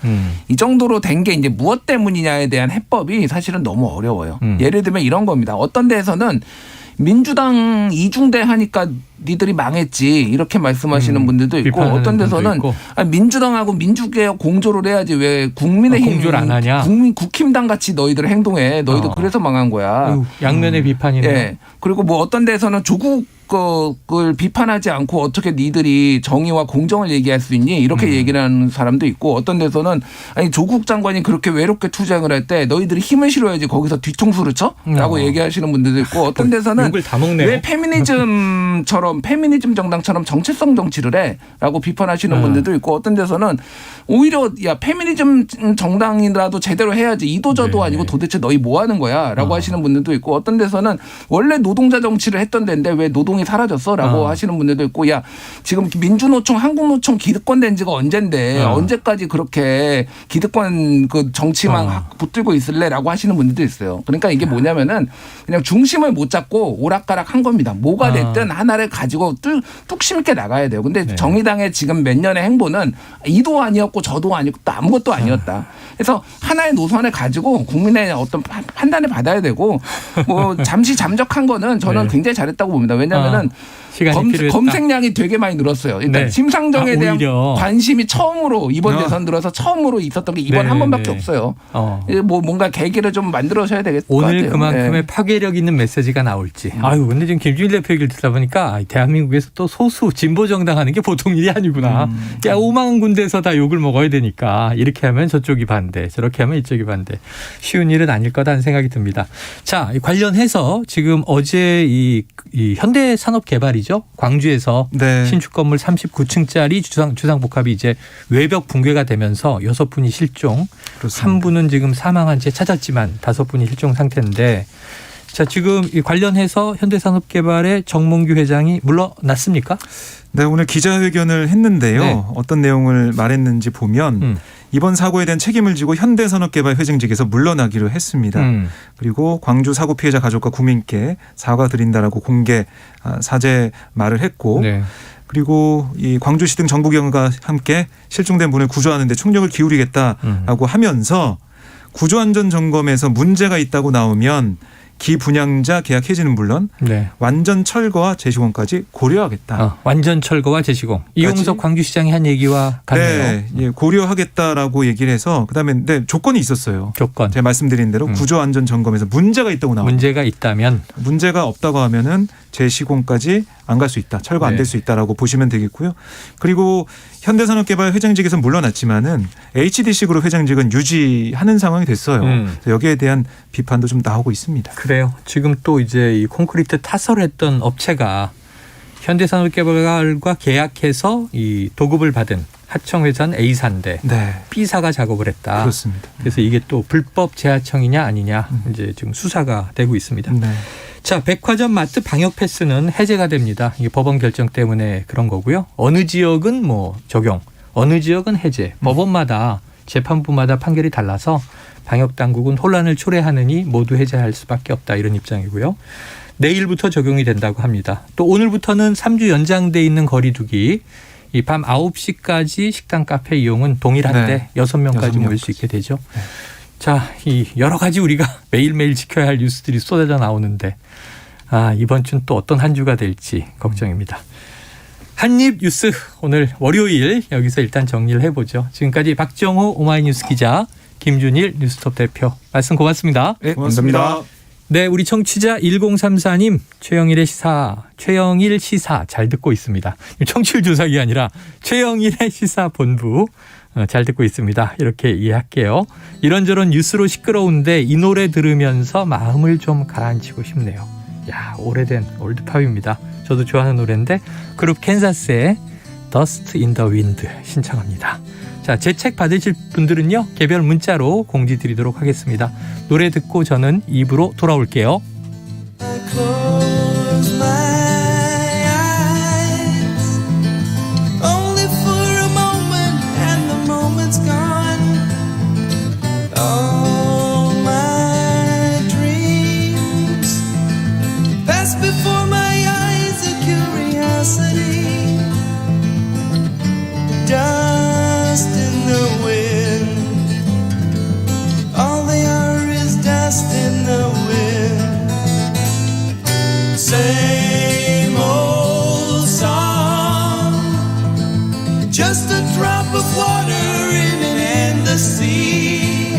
이 정도로 된 게 이제 무엇 때문이냐에 대한 해법이 사실은 너무 어려워요. 예를 들면 이런 겁니다. 어떤 데에서는 민주당 이중대 하니까 니들이 망했지 이렇게 말씀하시는 분들도 있고 어떤 데서는 민주당하고 민주개혁 공조를 해야지 왜 국민의힘 공조를 안 하냐? 국힘당 같이 너희들 행동해 너희도 그래서 망한 거야. 양면의 비판이네요. 네. 그리고 뭐 어떤 데서는 조국을 비판하지 않고 어떻게 니들이 정의와 공정을 얘기할 수 있니 이렇게 얘기를 하는 사람도 있고 어떤 데서는 아니 조국 장관이 그렇게 외롭게 투쟁을 할 때 너희들이 힘을 실어야지 거기서 뒤통수를 쳐? 라고 얘기하시는 분들도 있고 어떤 데서는 왜 페미니즘처럼 페미니즘 정당처럼 정체성 정치를 해? 라고 비판하시는 분들도 있고 어떤 데서는 오히려 야 페미니즘 정당이라도 제대로 해야지 이도저도 아니고 도대체 너희 뭐 하는 거야? 라고 하시는 분들도 있고 어떤 데서는 원래 노동자 정치를 했던 데인데 왜 노동 내용이 사라졌어라고 하시는 분들도 있고 야 지금 민주노총 한국노총 기득권 된 지가 언젠데 언제까지 그렇게 기득권 그 정치만 붙들고 있을래라고 하시는 분들도 있어요. 그러니까 이게 뭐냐면은 그냥 중심을 못 잡고 오락가락 한 겁니다. 뭐가 됐든 하나를 가지고 뚝심 있게 나가야 돼요. 근데 정의당의 지금 몇 년의 행보는 이도 아니었고 저도 아니고 또 아무것도 아니었다. 그래서 하나의 노선을 가지고 국민의 어떤 판단을 받아야 되고 뭐 잠시 잠적한 거는 저는 굉장히 잘했다고 봅니다. 왜냐하면은 검색량이 되게 많이 늘었어요. 일단 심상정에 대한 관심이 처음으로 이번 대선 들어서 처음으로 있었던 게 이번 한 번밖에 없어요. 뭐 뭔가 계기를 좀 만들어셔야 되겠을 것 같아요. 오늘 그만큼의 파괴력 있는 메시지가 나올지. 아유, 근데 지금 김준일 대표 얘기를 듣다 보니까 대한민국에서 또 소수 진보 정당 하는 게 보통 일이 아니구나. 야, 5만 군데에서 다 욕을 먹어야 되니까 이렇게 하면 저쪽이 반대, 저렇게 하면 이쪽이 반대. 쉬운 일은 아닐 거다는 생각이 듭니다. 자, 관련해서 지금 어제 이 현대산업개발이죠. 광주에서 신축 건물 39층짜리 주상복합이 이제 외벽 붕괴가 되면서 6분이 실종, 그렇습니다. 3분은 지금 사망한 채 찾았지만 5분이 실종 상태인데 자, 지금 이 관련해서 현대산업개발의 정몽규 회장이 물러났습니까? 네, 오늘 기자회견을 했는데요. 어떤 내용을 말했는지 보면 이번 사고에 대한 책임을 지고 현대산업개발 회장직에서 물러나기로 했습니다. 그리고 광주 사고 피해자 가족과 국민께 사과드린다라고 공개 사죄 말을 했고 그리고 이 광주시 등 정부경과 함께 실종된 분을 구조하는 데 총력을 기울이겠다라고 하면서 구조안전점검에서 문제가 있다고 나오면 기분양자 계약 해지는 물론 완전 철거와 재시공까지 고려하겠다. 완전 철거와 재시공. 이용석 광주시장이 한 얘기와 같네요. 네, 고려하겠다라고 얘기를 해서 그다음에 조건이 있었어요. 조건. 제가 말씀드린 대로 구조안전점검에서 문제가 있다고 나옵니다. 문제가 있다면. 문제가 없다고 하면은 재시공까지 안 갈 수 있다. 철거 안 될 수 있다라고 보시면 되겠고요. 그리고 현대산업개발 회장직에서 물러났지만은 HDC 그룹 회장직은 유지하는 상황이 됐어요. 그래서 여기에 대한 비판도 좀 나오고 있습니다. 그래요. 지금 또 이제 이 콘크리트 타설을 했던 업체가 현대산업개발과 계약해서 이 도급을 받은 하청회사는 A사인데 B사가 작업을 했다. 그렇습니다. 그래서 이게 또 불법 재하청이냐 아니냐 이제 지금 수사가 되고 있습니다. 자, 백화점 마트 방역 패스는 해제가 됩니다. 이게 법원 결정 때문에 그런 거고요. 어느 지역은 뭐 적용, 어느 지역은 해제. 법원마다 재판부마다 판결이 달라서 방역 당국은 혼란을 초래하느니 모두 해제할 수밖에 없다 이런 입장이고요. 내일부터 적용이 된다고 합니다. 또 오늘부터는 3주 연장돼 있는 거리두기. 이 밤 9시까지 식당, 카페 이용은 동일한데 6명까지 모일 수 있게 되죠. 자, 이 여러 가지 우리가 매일매일 지켜야 할 뉴스들이 쏟아져 나오는데 이번 주는 또 어떤 한 주가 될지 걱정입니다. 한입 뉴스 오늘 월요일 여기서 일단 정리를 해보죠. 지금까지 박정호 오마이뉴스 기자, 김준일 뉴스톱 대표 말씀 고맙습니다. 네, 고맙습니다. 네, 우리 청취자 1034님 최영일 시사 잘 듣고 있습니다. 청취율 조사기 아니라 최영일의 시사본부 잘 듣고 있습니다. 이렇게 이해할게요. 이런저런 뉴스로 시끄러운데 이 노래 들으면서 마음을 좀 가라앉히고 싶네요. 야, 오래된 올드팝입니다. 저도 좋아하는 노래인데 그룹 캔사스의 Dust in the Wind 신청합니다. 자, 제 책 받으실 분들은요 개별 문자로 공지 드리도록 하겠습니다. 노래 듣고 저는 2부로 돌아올게요. Just a drop of water in an endless sea.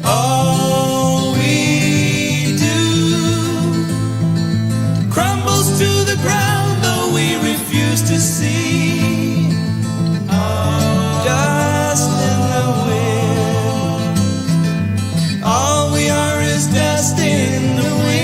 All we do crumbles to the ground, though we refuse to see. Dust in the wind. All we are is dust in the wind.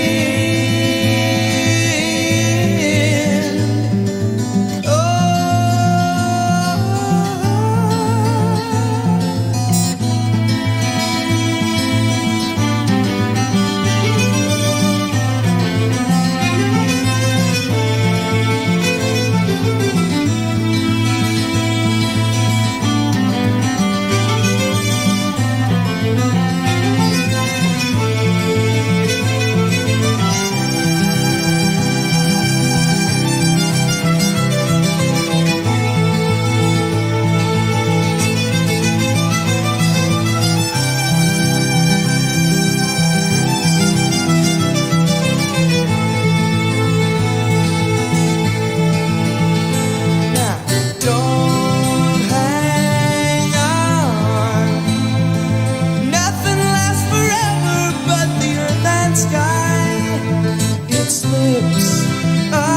slips away,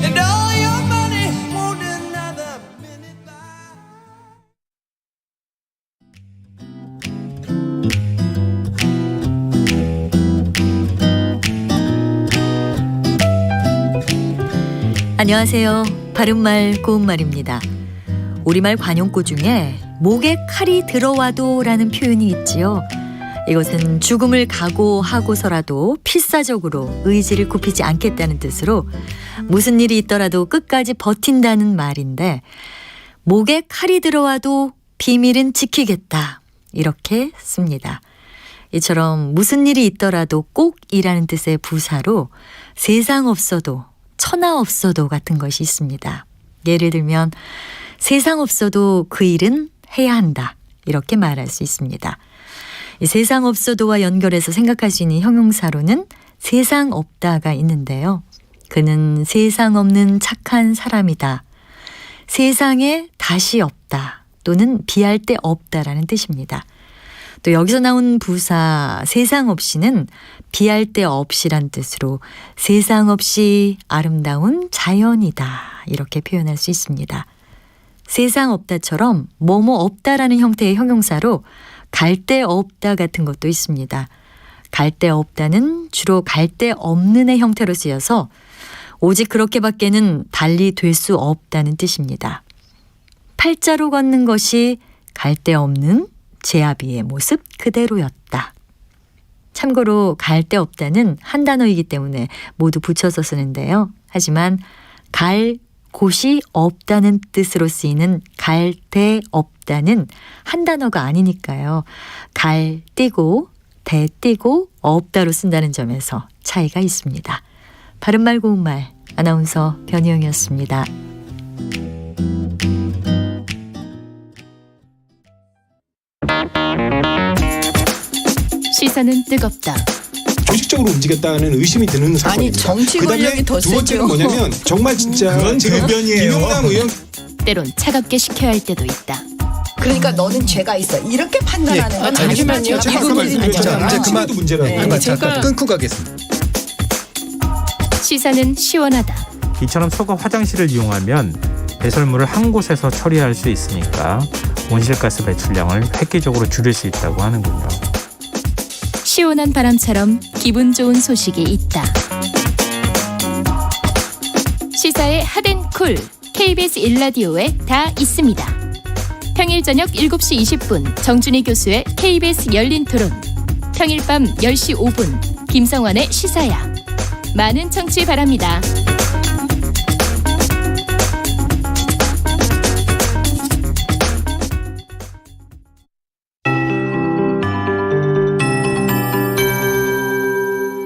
and all your money won't another minute buy. 안녕하세요. 바른말 고운말입니다. 우리말 관용구 중에 목에 칼이 들어와도 라는 표현이 있지요. 이것은 죽음을 각오하고서라도 필사적으로 의지를 굽히지 않겠다는 뜻으로 무슨 일이 있더라도 끝까지 버틴다는 말인데, 목에 칼이 들어와도 비밀은 지키겠다 이렇게 씁니다. 이처럼 무슨 일이 있더라도 꼭이라는 뜻의 부사로 세상 없어도 천하 없어도 같은 것이 있습니다. 예를 들면 세상 없어도 그 일은 해야 한다 이렇게 말할 수 있습니다. 이 세상 없어도와 연결해서 생각할 수 있는 형용사로는 세상 없다가 있는데요. 그는 세상 없는 착한 사람이다. 세상에 다시 없다 또는 비할 데 없다라는 뜻입니다. 또 여기서 나온 부사 세상 없이는 비할 데 없이란 뜻으로 세상 없이 아름다운 자연이다 이렇게 표현할 수 있습니다. 세상 없다처럼 뭐뭐 없다라는 형태의 형용사로 갈 데 없다 같은 것도 있습니다. 갈 데 없다는 주로 갈 데 없는의 형태로 쓰여서 오직 그렇게밖에는 달리 될 수 없다는 뜻입니다. 팔자로 걷는 것이 갈 데 없는 제아비의 모습 그대로였다. 참고로 갈 데 없다는 한 단어이기 때문에 모두 붙여서 쓰는데요. 하지만 갈 곳이 없다는 뜻으로 쓰이는 갈 데 없다는 한 단어가 아니니까요. 갈 띄고 대 띄고 없다로 쓴다는 점에서 차이가 있습니다. 바른말 고운말 아나운서 변희영이었습니다. 시선은 뜨겁다. 조직적으로 움직였다는 의심이 드는 사건입니다. 아니 정치 권력이 더 두 번째는 세죠. 뭐냐면 정말 진짜 지금 김영남 의원 때론 차갑게 식혀야 할 때도 있다. 그러니까 너는 죄가 있어 이렇게 판단하는 건 잠시만요. 아니죠. 제가 아까 말씀드렸잖아요. 지금도 문제라고. 제가 끊고 가겠습니다. 시선은 시원하다. 이처럼 소가 화장실을 이용하면 배설물을 한 곳에서 처리할 수 있으니까 온실가스 배출량을 획기적으로 줄일 수 있다고 하는군요. 시원한 바람처럼 기분 좋은 소식이 있다. 시사의 핫앤쿨 KBS 1라디오에 다 있습니다. 평일 저녁 7시 20분 정준희 교수의 KBS 열린 토론, 평일 밤 10시 5분 김성환의 시사야. 많은 청취 바랍니다.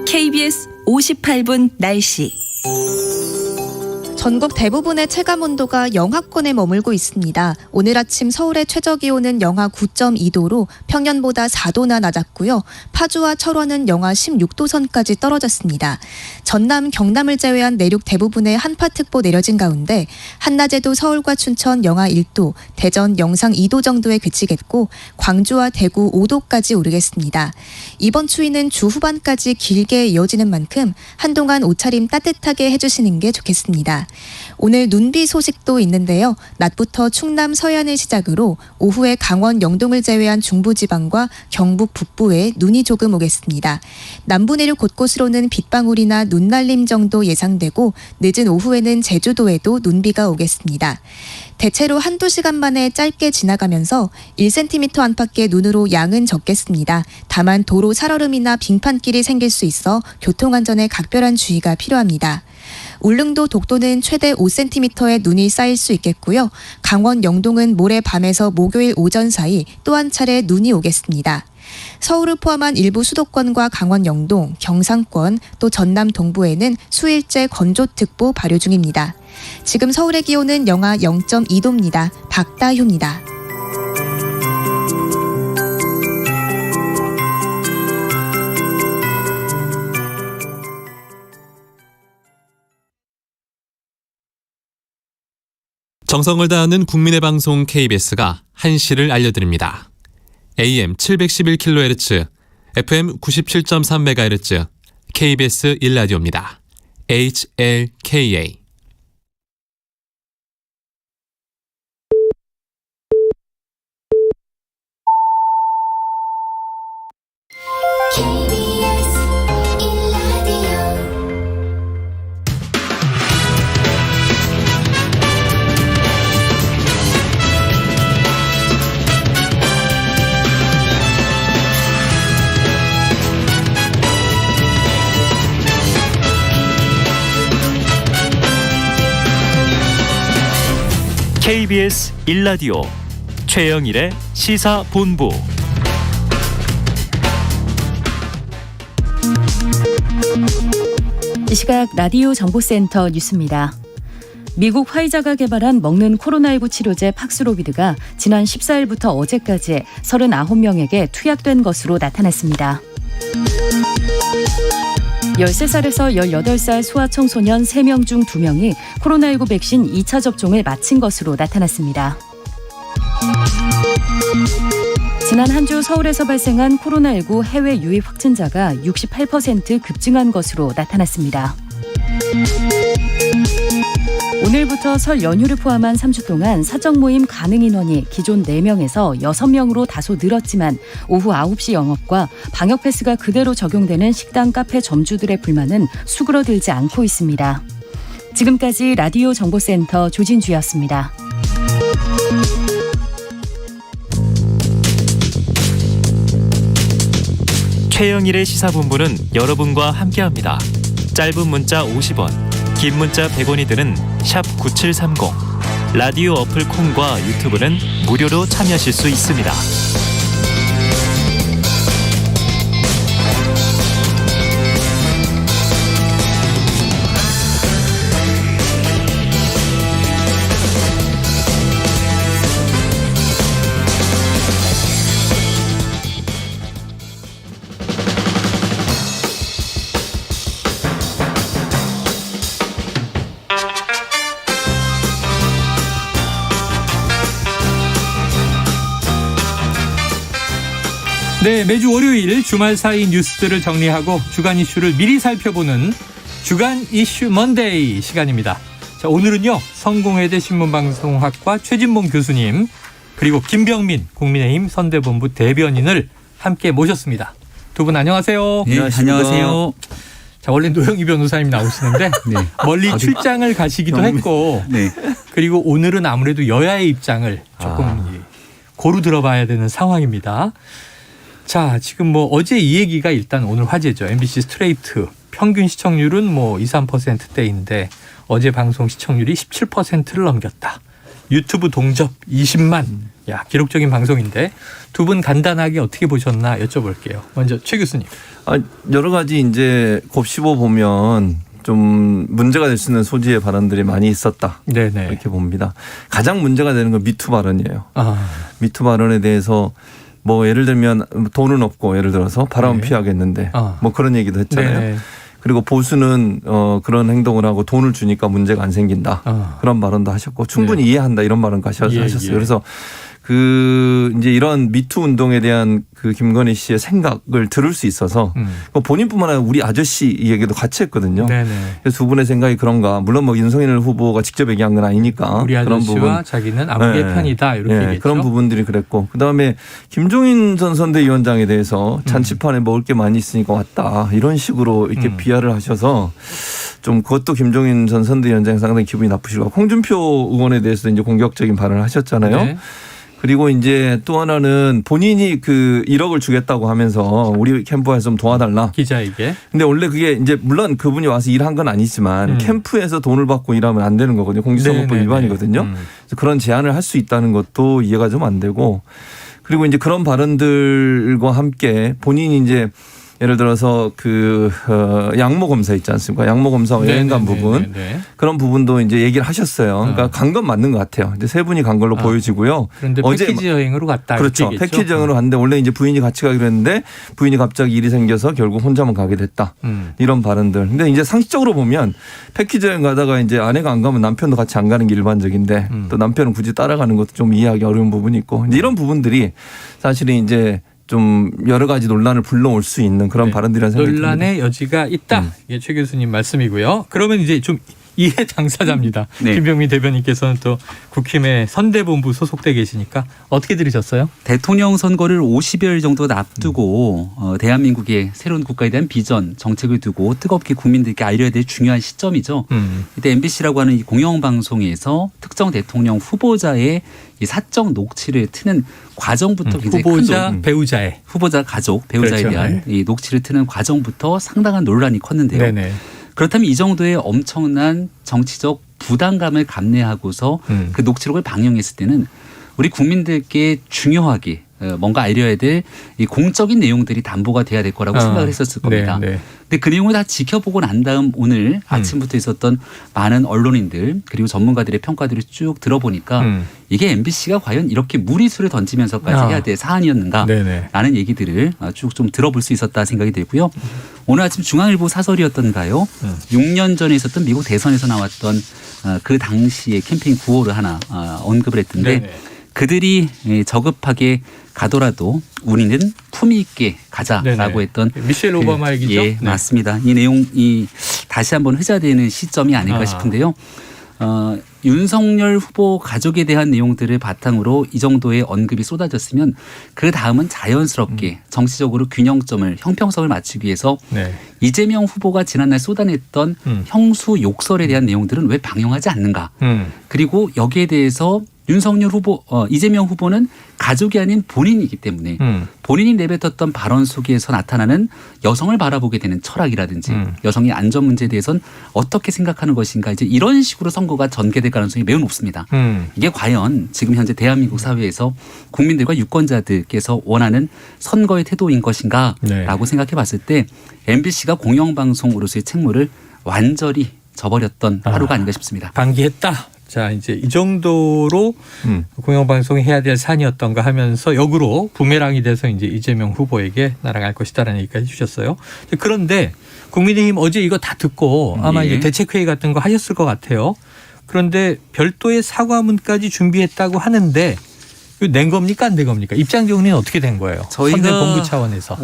KBS 58분 날씨. 전국 대부분의 체감온도가 영하권에 머물고 있습니다. 오늘 아침 서울의 최저기온은 영하 9.2도로 평년보다 4도나 낮았고요. 파주와 철원은 영하 16도 선까지 떨어졌습니다. 전남, 경남을 제외한 내륙 대부분에 한파특보 내려진 가운데 한낮에도 서울과 춘천 영하 1도, 대전, 영상 2도 정도에 그치겠고 광주와 대구 5도까지 오르겠습니다. 이번 추위는 주 후반까지 길게 이어지는 만큼 한동안 옷차림 따뜻하게 해주시는 게 좋겠습니다. 오늘 눈비 소식도 있는데요. 낮부터 충남 서해안을 시작으로 오후에 강원 영동을 제외한 중부지방과 경북 북부에 눈이 조금 오겠습니다. 남부 내륙 곳곳으로는 빗방울이나 눈날림 정도 예상되고 늦은 오후에는 제주도에도 눈비가 오겠습니다. 대체로 한두 시간 만에 짧게 지나가면서 1cm 안팎의 눈으로 양은 적겠습니다. 다만 도로 살얼음이나 빙판길이 생길 수 있어 교통안전에 각별한 주의가 필요합니다. 울릉도 독도는 최대 5cm의 눈이 쌓일 수 있겠고요. 강원 영동은 모레 밤에서 목요일 오전 사이 또 한 차례 눈이 오겠습니다. 서울을 포함한 일부 수도권과 강원 영동, 경상권, 또 전남 동부에는 수일째 건조특보 발효 중입니다. 지금 서울의 기온은 영하 0.2도입니다. 박다효입니다. 정성을 다하는 국민의 방송 KBS가 한시를 알려드립니다. AM 711kHz, FM 97.3MHz KBS 1라디오입니다. HLKA. KBS 1라디오 최영일의 시사본부. 이 시각 라디오 정보센터 뉴스입니다. 미국 화이자가 개발한 먹는 코로나19 치료제 팍스로비드가 지난 14일부터 어제까지 39명에게 투약된 것으로 나타났습니다. 13살에서 18살 소아청소년 3명 중 2명이 코로나19 백신 2차 접종을 마친 것으로 나타났습니다. 지난 한 주 서울에서 발생한 코로나19 해외 유입 확진자가 68% 급증한 것으로 나타났습니다. 오늘부터 설 연휴를 포함한 3주 동안 사적 모임 가능 인원이 기존 4명에서 6명으로 다소 늘었지만 오후 9시 영업과 방역 패스가 그대로 적용되는 식당, 카페 점주들의 불만은 수그러들지 않고 있습니다. 지금까지 라디오 정보센터 조진주였습니다. 최영일의 시사본부는 여러분과 함께합니다. 짧은 문자 50원, 긴 문자 100원이 드는 샵 9730. 라디오 어플 콩과 유튜브는 무료로 참여하실 수 있습니다. 네, 매주 월요일 주말 사이 뉴스들을 정리하고 주간 이슈를 미리 살펴보는 주간 이슈 먼데이 시간입니다. 자, 오늘은요, 성공회대 신문방송학과 최진봉 교수님 그리고 김병민 국민의힘 선대본부 대변인을 함께 모셨습니다. 두 분 안녕하세요. 네, 안녕하세요. 자, 원래 노영희 변호사님 나오시는데 네. 멀리 출장을 가시기도 했고 네. 그리고 오늘은 아무래도 여야의 입장을 조금 고루 들어봐야 되는 상황입니다. 자, 지금 뭐 어제 이 얘기가 일단 오늘 화제죠. MBC 스트레이트 평균 시청률은 뭐 2, 3%대인데 어제 방송 시청률이 17%를 넘겼다. 유튜브 동접 20만. 야, 기록적인 방송인데 두 분 간단하게 어떻게 보셨나 여쭤볼게요. 먼저 최 교수님. 여러 가지 이제 곱씹어 보면 좀 문제가 될 수 있는 소지의 발언들이 많이 있었다. 네네. 이렇게 봅니다. 가장 문제가 되는 건 미투 발언이에요. 미투 발언에 대해서 뭐 예를 들면 돈은 없고 예를 들어서 바람은 피하겠는데 뭐 그런 얘기도 했잖아요. 네네. 그리고 보수는 그런 행동을 하고 돈을 주니까 문제가 안 생긴다. 그런 발언도 하셨고 충분히 이해한다 이런 발언까지 하셨어요. 그래서 이제 이런 미투 운동에 대한 그 김건희 씨의 생각을 들을 수 있어서 본인뿐만 아니라 우리 아저씨 얘기도 같이 했거든요. 네네. 그래서 두 분의 생각이 그런가. 물론 뭐 윤석열 후보가 직접 얘기한 건 아니니까. 우리 아저씨와 그런 부분. 자기는 아무개 편이다 이렇게 얘기했죠. 그런 부분들이 그랬고. 그다음에 김종인 전 선대위원장에 대해서 잔치판에 먹을 게 많이 있으니까 왔다. 이런 식으로 이렇게 비하를 하셔서 좀 그것도 김종인 전 선대위원장 상당히 기분이 나쁘시고 홍준표 의원에 대해서도 이제 공격적인 발언을 하셨잖아요. 네. 그리고 이제 또 하나는 본인이 그 1억을 주겠다고 하면서 우리 캠프에서 좀 도와달라. 기자에게. 근데 원래 그게 이제 물론 그분이 와서 일한 건 아니지만 캠프에서 돈을 받고 일하면 안 되는 거거든요. 공직선거법 위반이거든요. 그래서 그런 제안을 할 수 있다는 것도 이해가 좀 안 되고 그리고 이제 그런 발언들과 함께 본인이 이제 예를 들어서 그 양모 검사 있지 않습니까? 양모 검사와 여행 간 부분 그런 부분도 이제 얘기를 하셨어요. 그러니까 간 건 맞는 것 같아요. 이제 세 분이 간 걸로 보여지고요. 그런데 패키지 여행으로 갔다. 그렇죠. 패키지 여행으로 갔는데 원래 이제 부인이 같이 가기로 했는데 부인이 갑자기 일이 생겨서 결국 혼자만 가게 됐다. 이런 발언들. 근데 이제 상식적으로 보면 패키지 여행 가다가 이제 아내가 안 가면 남편도 같이 안 가는 게 일반적인데 또 남편은 굳이 따라가는 것도 좀 이해하기 어려운 부분이 있고 이제 이런 부분들이 사실은 이제 좀 여러 가지 논란을 불러올 수 있는 그런 발언들이라는 생각이 듭니다. 논란의 여지가 있다. 이게 최 교수님 말씀이고요. 그러면 이제 좀 이해 당사자입니다. 네. 김병민 대변인께서는 또 국힘의 선대본부 소속돼 계시니까 어떻게 들으셨어요? 대통령 선거를 50여일 정도 앞두고 대한민국의 새로운 국가에 대한 비전, 정책을 두고 뜨겁게 국민들께 알려야 될 중요한 시점이죠. 이때 MBC라고 하는 이 공영방송에서 특정 대통령 후보자의 이 사적 녹취를 트는 과정부터 굉장히 후보자, 큰 배우자의. 후보자 가족, 배우자에 그렇죠. 대한 이 녹취를 트는 과정부터 상당한 논란이 컸는데요. 네네. 그렇다면 이 정도의 엄청난 정치적 부담감을 감내하고서 그 녹취록을 방영했을 때는 우리 국민들께 중요하게 뭔가 알려야 될 이 공적인 내용들이 담보가 돼야 될 거라고 생각을 했었을 겁니다. 네, 네. 근데 그 내용을 다 지켜보고 난 다음 오늘 아침부터 있었던 많은 언론인들 그리고 전문가들의 평가들을 쭉 들어보니까 이게 MBC가 과연 이렇게 무리수를 던지면서까지 해야 될 사안이었는가라는 얘기들을 쭉 좀 들어볼 수 있었다 생각이 들고요. 오늘 아침 중앙일보 사설이었던가요. 6년 전에 있었던 미국 대선에서 나왔던 그 당시의 캠페인 구호를 하나 언급을 했던데 네네. 그들이 저급하게 가더라도 우리는 품위 있게 가자라고 네네. 했던 미셸 오바마 얘기죠? 예, 네. 맞습니다. 이 내용이 다시 한번 회자되는 시점이 아닐까 싶은데요. 윤석열 후보 가족에 대한 내용들을 바탕으로 이 정도의 언급이 쏟아졌으면 그 다음은 자연스럽게 정치적으로 균형점을 형평성을 맞추기 위해서 네. 이재명 후보가 지난날 쏟아냈던 형수 욕설에 대한 내용들은 왜 방영하지 않는가. 그리고 여기에 대해서 윤석열 후보, 이재명 후보는 가족이 아닌 본인이기 때문에 본인이 내뱉었던 발언 속에서 나타나는 여성을 바라보게 되는 철학이라든지 여성의 안전 문제에 대해서는 어떻게 생각하는 것인가 이제 이런 식으로 선거가 전개될 가능성이 매우 높습니다. 이게 과연 지금 현재 대한민국 사회에서 국민들과 유권자들께서 원하는 선거의 태도인 것인가라고 생각해 봤을 때 MBC가 공영방송으로서의 책무를 완전히 저버렸던 하루가 아닌가 싶습니다. 방기했다. 자, 이제 이 정도로 공영방송이 해야 될 사안이었던가 하면서 역으로 부메랑이 돼서 이제 이재명 후보에게 날아갈 것이다라는 얘기까지 해주셨어요. 그런데 국민의힘 어제 이거 다 듣고 아마 예. 이제 대책회의 같은 거 하셨을 것 같아요. 그런데 별도의 사과문까지 준비했다고 하는데 이거 낸 겁니까 안 된 겁니까? 입장 정리는 어떻게 된 거예요? 저희가 선대본부 차원에서.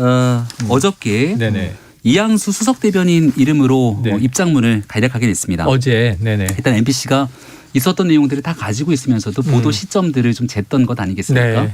어저께 네네. 이양수 수석 대변인 이름으로 네. 입장문을 간략하게 냈습니다. 어제. 네네. 일단 MBC가 있었던 내용들을 다 가지고 있으면서도 보도 시점들을 좀 쟀던 것 아니겠습니까? 네.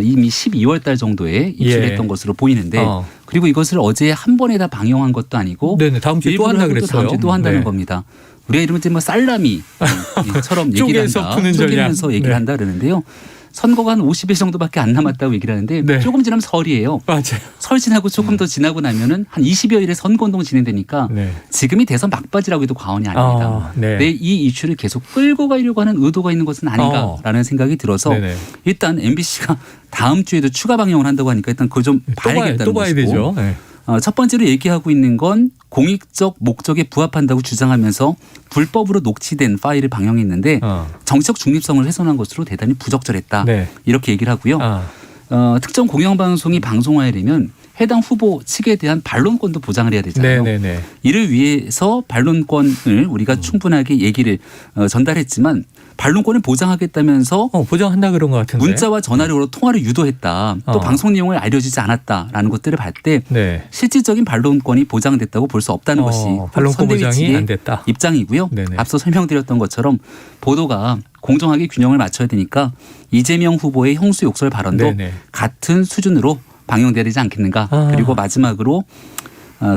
이미 12월 달 정도에 입수했던 예. 것으로 보이는데 어. 그리고 이것을 어제 한 번에 다 방영한 것도 아니고 네네. 다음 주에 또 일부를 한다 하고 또 그랬어요. 다음 주에 또 한다는 네. 겁니다. 우리가 이러면 이제 뭐 살라미처럼 얘기를 쪼개서 한다. 푸는 쪼개면서 전략. 얘기를 네. 한다 그러는데요. 선거가 한 50일 정도밖에 안 남았다고 얘기를 하는데 네. 조금 지나면 설이에요. 맞아요. 설 지나고 조금 더 지나고 나면은 한 20여 일의 선거운동 진행되니까 네. 지금이 대선 막바지라고 해도 과언이 아닙니다. 네. 네, 이 이슈를 계속 끌고 가려고 하는 의도가 있는 것은 아닌가라는 생각이 들어서 네네. 일단 MBC가 다음 주에도 추가 방영을 한다고 하니까 일단 그걸 좀 봐야겠다는 또 봐야 것이고 되죠. 네. 첫 번째로 얘기하고 있는 건 공익적 목적에 부합한다고 주장하면서 불법으로 녹취된 파일을 방영했는데 정치적 중립성을 훼손한 것으로 대단히 부적절했다. 네. 이렇게 얘기를 하고요. 특정 공영방송이 방송하려면 해당 후보 측에 대한 반론권도 보장을 해야 되잖아요. 네네네. 이를 위해서 반론권을 우리가 충분하게 얘기를 전달했지만 반론권을 보장하겠다면서 보장한다 그런 것 같은데 문자와 전화로 통화를 유도했다. 또 방송 내용을 알려주지 않았다라는 것들을 볼 때 네. 실질적인 반론권이 보장됐다고 볼 수 없다는 것이 반론권 선대위 보장이 측의 안 됐다. 입장이고요. 네네. 앞서 설명드렸던 것처럼 보도가 공정하게 균형을 맞춰야 되니까 이재명 후보의 형수 욕설 발언도 네네. 같은 수준으로 방영돼야 되지 않겠는가. 그리고 마지막으로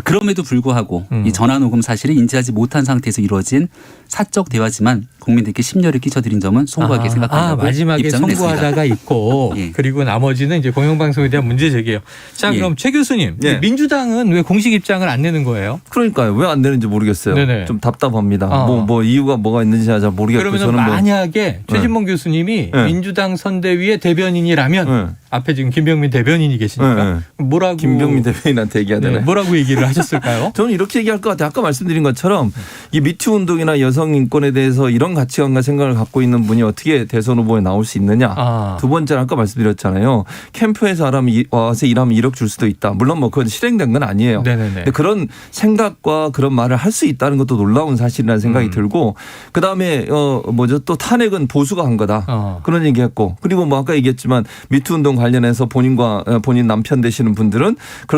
그럼에도 불구하고 이 전화 녹음 사실을 인지하지 못한 상태에서 이루어진 사적 대화지만 국민들께 심려를 끼쳐드린 점은 송구하게 생각한다고 마지막에 입장을 송구하다가 냈습니다. 있고 예. 그리고 나머지는 이제 공영방송에 대한 문제 제기예요. 자, 그럼 최 교수님, 예. 민주당은 왜 공식 입장을 안 내는 거예요? 그러니까요. 왜 안 되는지 모르겠어요. 네네. 좀 답답합니다. 어. 뭐 이유가 뭐가 있는지 잘 모르겠고 그러면 저는 뭐 만약에 최진봉 교수님이 네. 민주당 선대위의 대변인이라면 네. 앞에 지금 김병민 대변인이 계시니까 뭐라고 김병민 대변인한테 얘기해야 되나요? 뭐라고 얘기를 하셨을까요? 저는 이렇게 얘기할 것 같아요. 아까 말씀드린 것처럼 이 미투 운동이나 여성 인권에 대해서 이런 가치관과 생각을 갖고 있는 분이 어떻게 대선 후보에 나올 수 있느냐. 두 번째는 아까 말씀드렸잖아요. 캠프에서 와서 일하면 1억 줄 수도 있다. 물론 뭐 그건 실행된 건 아니에요. 네네네. 근데 그런 생각과 그런 말을 할 수 있다는 것도 놀라운 사실이라는 생각이 들고 그다음에 또 탄핵은 보수가 한 거다. 그런 얘기했고 그리고 뭐 아까 얘기했지만 미투 운동 관련해서 본인 남편 되시는 분들은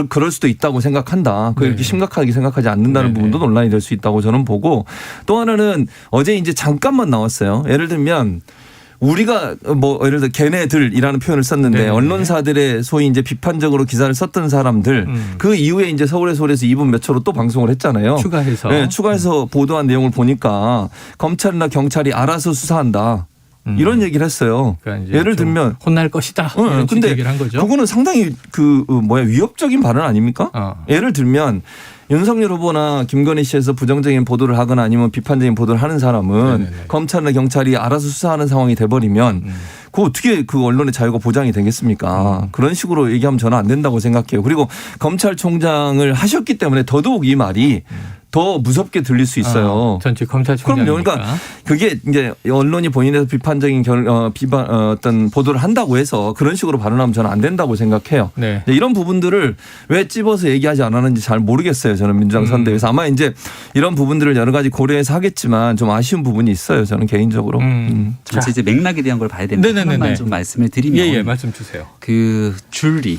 그럴 수도 있다고 생각한다. 그렇게 심각하게 생각하지 않는다는 부분도 논란이 될 수 있다고 저는 보고 또 하나는 어제 이제 잠깐만 나왔어요. 예를 들면 우리가 뭐 예를 들어 걔네들이라는 표현을 썼는데 언론사들의 소위 이제 비판적으로 기사를 썼던 사람들 그 이후에 이제 서울의 소리에서 2분 몇 초로 또 방송을 했잖아요. 추가해서. 네, 추가해서 보도한 내용을 보니까 검찰이나 경찰이 알아서 수사한다. 이런 얘기를 했어요. 그러니까 예를 들면 혼날 것이다. 이런 얘기를 한 거죠. 그거는 상당히 위협적인 발언 아닙니까? 예를 들면 윤석열 후보나 김건희 씨에서 부정적인 보도를 하거나 아니면 비판적인 보도를 하는 사람은 검찰이나 경찰이 알아서 수사하는 상황이 돼버리면 그 어떻게 그 언론의 자유가 보장이 되겠습니까? 그런 식으로 얘기하면 저는 안 된다고 생각해요. 그리고 검찰총장을 하셨기 때문에 더더욱 이 말이 더 무섭게 들릴 수 있어요. 전체 검찰총장이니까. 그럼요. 그러니까 그게 이제 언론이 본인에서 비판적인 어떤 보도를 한다고 해서 그런 식으로 발언하면 저는 안 된다고 생각해요. 네. 이런 부분들을 왜 찝어서 얘기하지 않았는지 잘 모르겠어요. 저는 민주당 선대위에서 아마 이제 이런 부분들을 여러 가지 고려해서 하겠지만 좀 아쉬운 부분이 있어요. 저는 개인적으로. 전체 이제 맥락에 대한 걸 봐야 됩니다. 하나만 좀 말씀을 드리면, 말씀 주세요. 그 줄리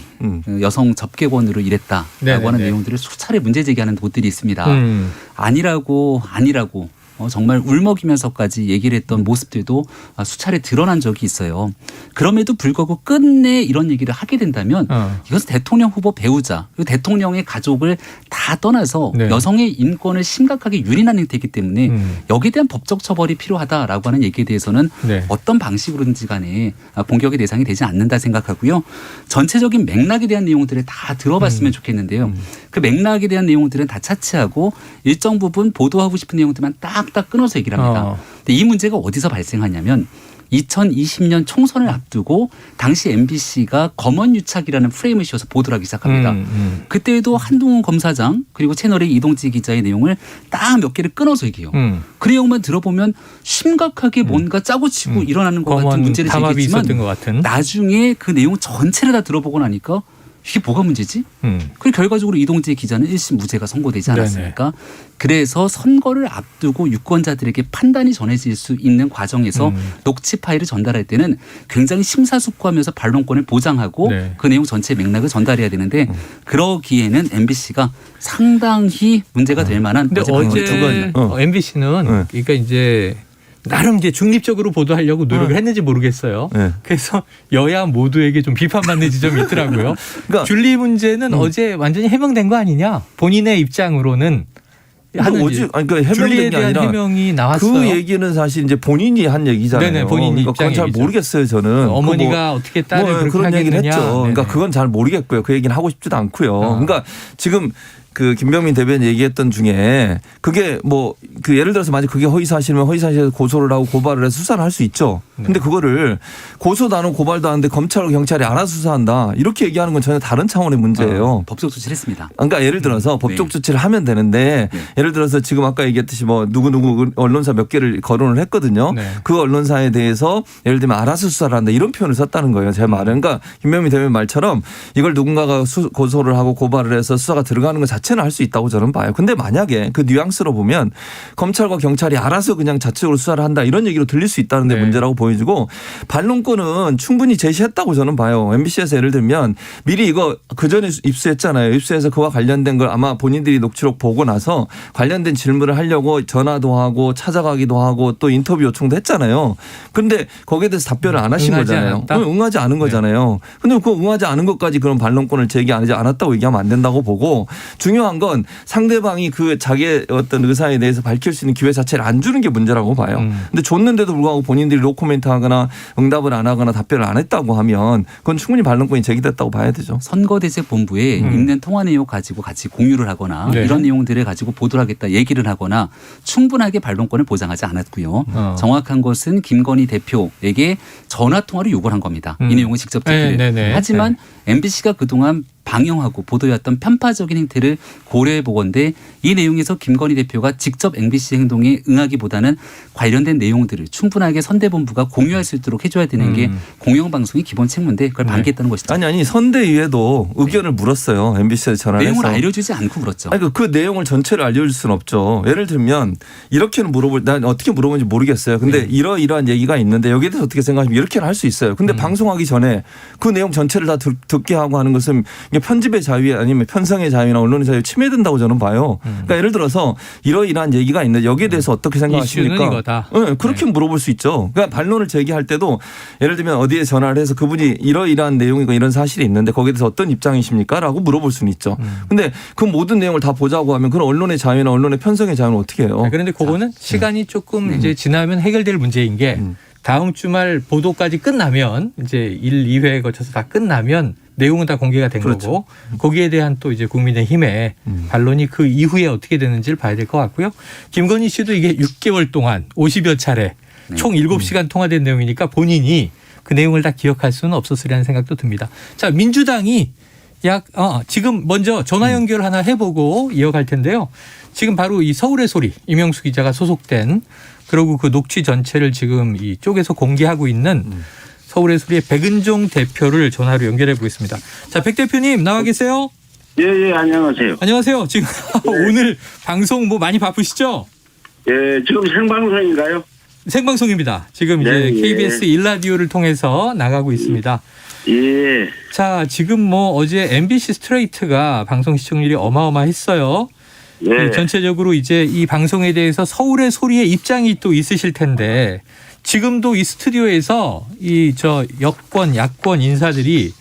여성 접객원으로 일했다라고 하는 내용들을 수차례 문제 제기하는 곳들이 있습니다. 아니라고 정말 울먹이면서까지 얘기를 했던 모습들도 수차례 드러난 적이 있어요. 그럼에도 불구하고 끝내 이런 얘기를 하게 된다면 이것은 대통령 후보 배우자 그리고 대통령의 가족을 다 떠나서 여성의 인권을 심각하게 유린하는 행태이기 때문에 여기에 대한 법적 처벌이 필요하다라고 하는 얘기에 대해서는 어떤 방식으로든지 간에 공격의 대상이 되지 않는다 생각하고요. 전체적인 맥락에 대한 내용들을 다 들어봤으면 좋겠는데요. 그 맥락에 대한 내용들은 다 차치하고 일정 부분 보도하고 싶은 내용들만 딱딱 끊어서 얘기를 합니다. 근데 이 문제가 어디서 발생하냐면 2020년 총선을 앞두고 당시 MBC가 검언유착이라는 프레임을 씌워서 보도를 하기 시작합니다. 그때에도 한동훈 검사장 그리고 채널의 이동지 기자의 내용을 딱 몇 개를 끊어서 얘기해요. 그 내용만 들어보면 심각하게 뭔가 짜고 치고 일어나는 것 같은 문제를 제기했지만 나중에 그 내용 전체를 다 들어보고 나니까 이게 뭐가 문제지? 그리고 결과적으로 이동재 기자는 1심 무죄가 선고되지 않았습니까? 그래서 선거를 앞두고 유권자들에게 판단이 전해질 수 있는 과정에서 녹취 파일을 전달할 때는 굉장히 심사숙고하면서 반론권을 보장하고 그 내용 전체 맥락을 전달해야 되는데 그러기에는 MBC가 상당히 문제가 될 만한 근데 어제 MBC는 그러니까 이제 나름 이제 중립적으로 보도하려고 노력을 했는지 모르겠어요. 그래서 여야 모두에게 좀 비판받는 지점이 있더라고요. 그러니까 줄리 문제는 어제 완전히 해명된 거 아니냐? 본인의 입장으로는 그러니까 해명된 게 아니라 해명이 나왔어요. 그 얘기는 사실 이제 본인이 한 얘기잖아요. 네네, 본인 그러니까 그건 잘 모르겠어요. 저는 어머니가 어떻게 딸을 그렇게 그런 얘기를 하겠느냐. 했죠. 그러니까 그건 잘 모르겠고요. 그 얘기는 하고 싶지도 않고요. 그러니까 지금 그 김병민 대변인 얘기했던 중에 그게 그 예를 들어서 만약 그게 허위사실이면 허위사실에서 고소를 하고 고발을 해서 수사를 할 수 있죠. 근데 그거를 고소도 안 하고 고발도 안 하는데 검찰과 경찰이 알아서 수사한다. 이렇게 얘기하는 건 전혀 다른 차원의 문제예요. 법적 조치를 했습니다. 그러니까 예를 들어서 법적 조치를 하면 되는데 예를 들어서 지금 아까 얘기했듯이 누구 언론사 몇 개를 거론을 했거든요. 그 언론사에 대해서 예를 들면 알아서 수사를 한다. 이런 표현을 썼다는 거예요. 제 말은. 그러니까 김병민 대변인 말처럼 이걸 누군가가 고소를 하고 고발을 해서 수사가 들어가는 것 자체는 할 수 있다고 저는 봐요. 근데 만약에 그 뉘앙스로 보면 검찰과 경찰이 알아서 그냥 자체적으로 수사를 한다 이런 얘기로 들릴 수 있다는 데 문제라고 보여지고 반론권은 충분히 제시했다고 저는 봐요. MBC에서 예를 들면 미리 이거 그전에 입수했잖아요. 입수해서 그와 관련된 걸 아마 본인들이 녹취록 보고 나서 관련된 질문을 하려고 전화도 하고 찾아가기도 하고 또 인터뷰 요청도 했잖아요. 그런데 거기에 대해서 답변을 안 하신 거잖아요. 응하지 않은 거잖아요. 근데 그 응하지 않은 것까지 그런 반론권을 제기하지 않았다고 얘기하면 안 된다고 보고 중요한 건 상대방이 그 자기의 어떤 의사에 대해서 밝힐 수 있는 기회 자체를 안 주는 게 문제라고 봐요. 근데 줬는데도 불구하고 본인들이 노코멘트 하거나 응답을 안 하거나 답변을 안 했다고 하면 그건 충분히 반론권이 제기됐다고 봐야 되죠. 선거대책본부에 있는 통화 내용 가지고 같이 공유를 하거나 이런 내용들을 가지고 보도를 하겠다 얘기를 하거나 충분하게 반론권을 보장하지 않았고요. 정확한 것은 김건희 대표에게 전화통화를 요구를 한 겁니다. 이 내용을 직접 듣기를. 하지만 MBC가 그동안 방영하고 보도해왔던 편파적인 행태를 고려해 보건대 이 내용에서 김건희 대표가 직접 MBC 행동에 응하기보다는 관련된 내용들을 충분하게 선대본부가 공유할 수 있도록 해줘야 되는 게 공영방송의 기본 책무인데 그걸 방기했다는 것이죠. 아니 선대위에도 의견을 물었어요. MBC에 전화해서. 내용을 알려주지 않고 물었죠. 아니 그 내용을 전체를 알려줄 수는 없죠. 예를 들면 이렇게는 난 어떻게 물어보는지 모르겠어요. 근데 이러이러한 얘기가 있는데 여기에 대해서 어떻게 생각하시면 이렇게는 할 수 있어요. 근데 방송하기 전에 그 내용 전체를 다 듣게 하고 하는 것은 이게 편집의 자유 아니면 편성의 자유나 언론의 자유 침해된다고 저는 봐요. 그러니까 예를 들어서 이러이러한 얘기가 있는데 여기에 대해서 어떻게 생각하십니까? 이슈는 이거다. 네, 그렇게 물어볼 수 있죠. 그러니까 반론을 제기할 때도 예를 들면 어디에 전화를 해서 그분이 이러이러한 내용이고 이런 사실이 있는데 거기에 대해서 어떤 입장이십니까? 라고 물어볼 수는 있죠. 근데 그 모든 내용을 다 보자고 하면 그런 언론의 자유나 언론의 편성의 자유는 어떻게 해요? 그런데 그거는 시간이 조금 이제 지나면 해결될 문제인 게 다음 주말 보도까지 끝나면 이제 1, 2회에 거쳐서 다 끝나면 내용은 다 공개가 된 거고 거기에 대한 또 이제 국민의힘의 반론이 그 이후에 어떻게 되는지를 봐야 될 것 같고요. 김건희 씨도 이게 6개월 동안 50여 차례 총 7시간 통화된 내용이니까 본인이 그 내용을 다 기억할 수는 없었으리라는 생각도 듭니다. 자, 민주당이 지금 먼저 전화 연결 하나 해보고 이어갈 텐데요. 지금 바로 이 서울의 소리 이명수 기자가 소속된 그리고 그 녹취 전체를 지금 이쪽에서 공개하고 있는 서울의 소리의 백은종 대표를 전화로 연결해 보겠습니다. 자, 백 대표님 나와 계세요? 예, 안녕하세요. 안녕하세요. 지금 오늘 방송 뭐 많이 바쁘시죠? 예, 지금 생방송인가요? 생방송입니다. 지금 이제 KBS 1라디오를 통해서 나가고 있습니다. 예. 자, 지금 뭐 어제 MBC 스트레이트가 방송 시청률이 어마어마했어요. 네. 전체적으로 이제 이 방송에 대해서 서울의 소리의 입장이 또 있으실 텐데 지금도 이 스튜디오에서 여권, 야권 인사들이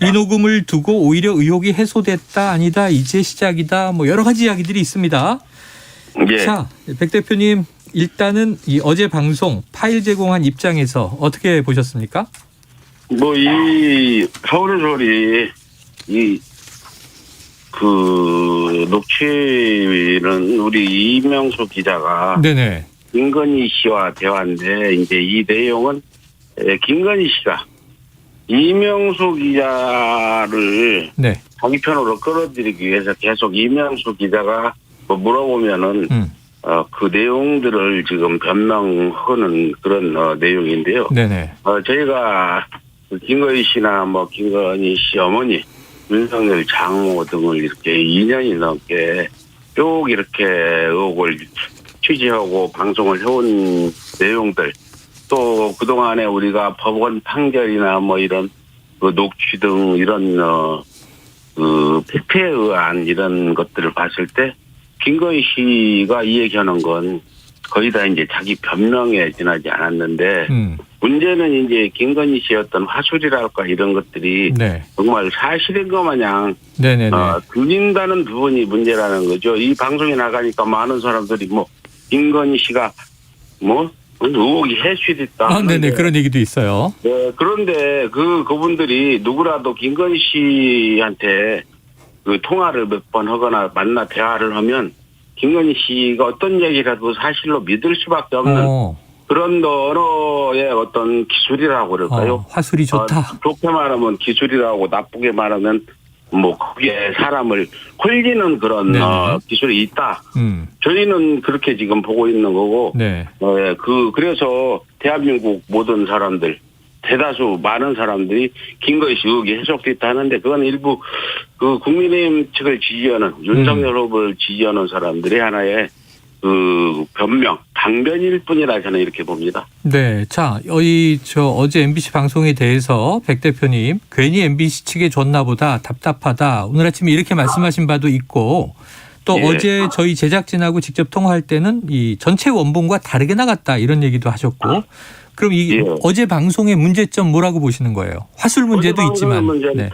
이 녹음을 두고 오히려 의혹이 해소됐다 아니다 이제 시작이다 뭐 여러 가지 이야기들이 있습니다. 예. 자, 백 대표님 일단은 이 어제 방송 파일 제공한 입장에서 어떻게 보셨습니까? 뭐 이 서울의 소리 그 녹취는 우리 이명수 기자가 네네. 김건희 씨와 대화인데 이제 이 내용은 김건희 씨가 이명수 기자를 자기 편으로 끌어들이기 위해서 계속 이명수 기자가 뭐 물어보면은 그 내용들을 지금 변명하는 그런 내용인데요. 네네. 저희가 김건희 씨나 뭐 김건희 씨 어머니 윤석열 장모 등을 이렇게 2년이 넘게 쭉 이렇게 의혹을 취재하고 방송을 해온 내용들 또 그동안에 우리가 법원 판결이나 뭐 이런 그 녹취 등 이런 그 팩트에 의한 이런 것들을 봤을 때 김건희 씨가 이 얘기하는 건 거의 다 이제 자기 변명에 지나지 않았는데 문제는 이제 김건희 씨의 어떤 화술이랄까 이런 것들이 정말 사실인 것 마냥 들린다는 부분이 문제라는 거죠. 이 방송에 나가니까 많은 사람들이 뭐 김건희 씨가 뭐 의혹이 해소됐다. 네네 그런 얘기도 있어요. 네, 그런데 그분들이 누구라도 김건희 씨한테 그 통화를 몇 번 하거나 만나 대화를 하면 김건희 씨가 어떤 얘기라도 사실로 믿을 수밖에 없는 그런 언어의 어떤 기술이라고 그럴까요? 화술이 좋다. 좋게 말하면 기술이라고 나쁘게 말하면 뭐 그게 사람을 홀리는 그런 기술이 있다. 저희는 그렇게 지금 보고 있는 거고. 그래서 대한민국 모든 사람들 대다수 많은 사람들이 김건희 씨 의혹이 해소됐다 하는데 그건 일부 그 국민의힘 측을 지지하는 윤석열 후보를 지지하는 사람들의 하나의 그 변명, 강변일 뿐이라 저는 이렇게 봅니다. 네, 자, 어제 MBC 방송에 대해서 백 대표님 괜히 MBC 측에 줬나 보다 답답하다. 오늘 아침에 이렇게 말씀하신 바도 있고 또 어제 저희 제작진하고 직접 통화할 때는 이 전체 원본과 다르게 나갔다 이런 얘기도 하셨고 그럼 어제 방송의 문제점 뭐라고 보시는 거예요? 화술 문제도 있지만. 문제는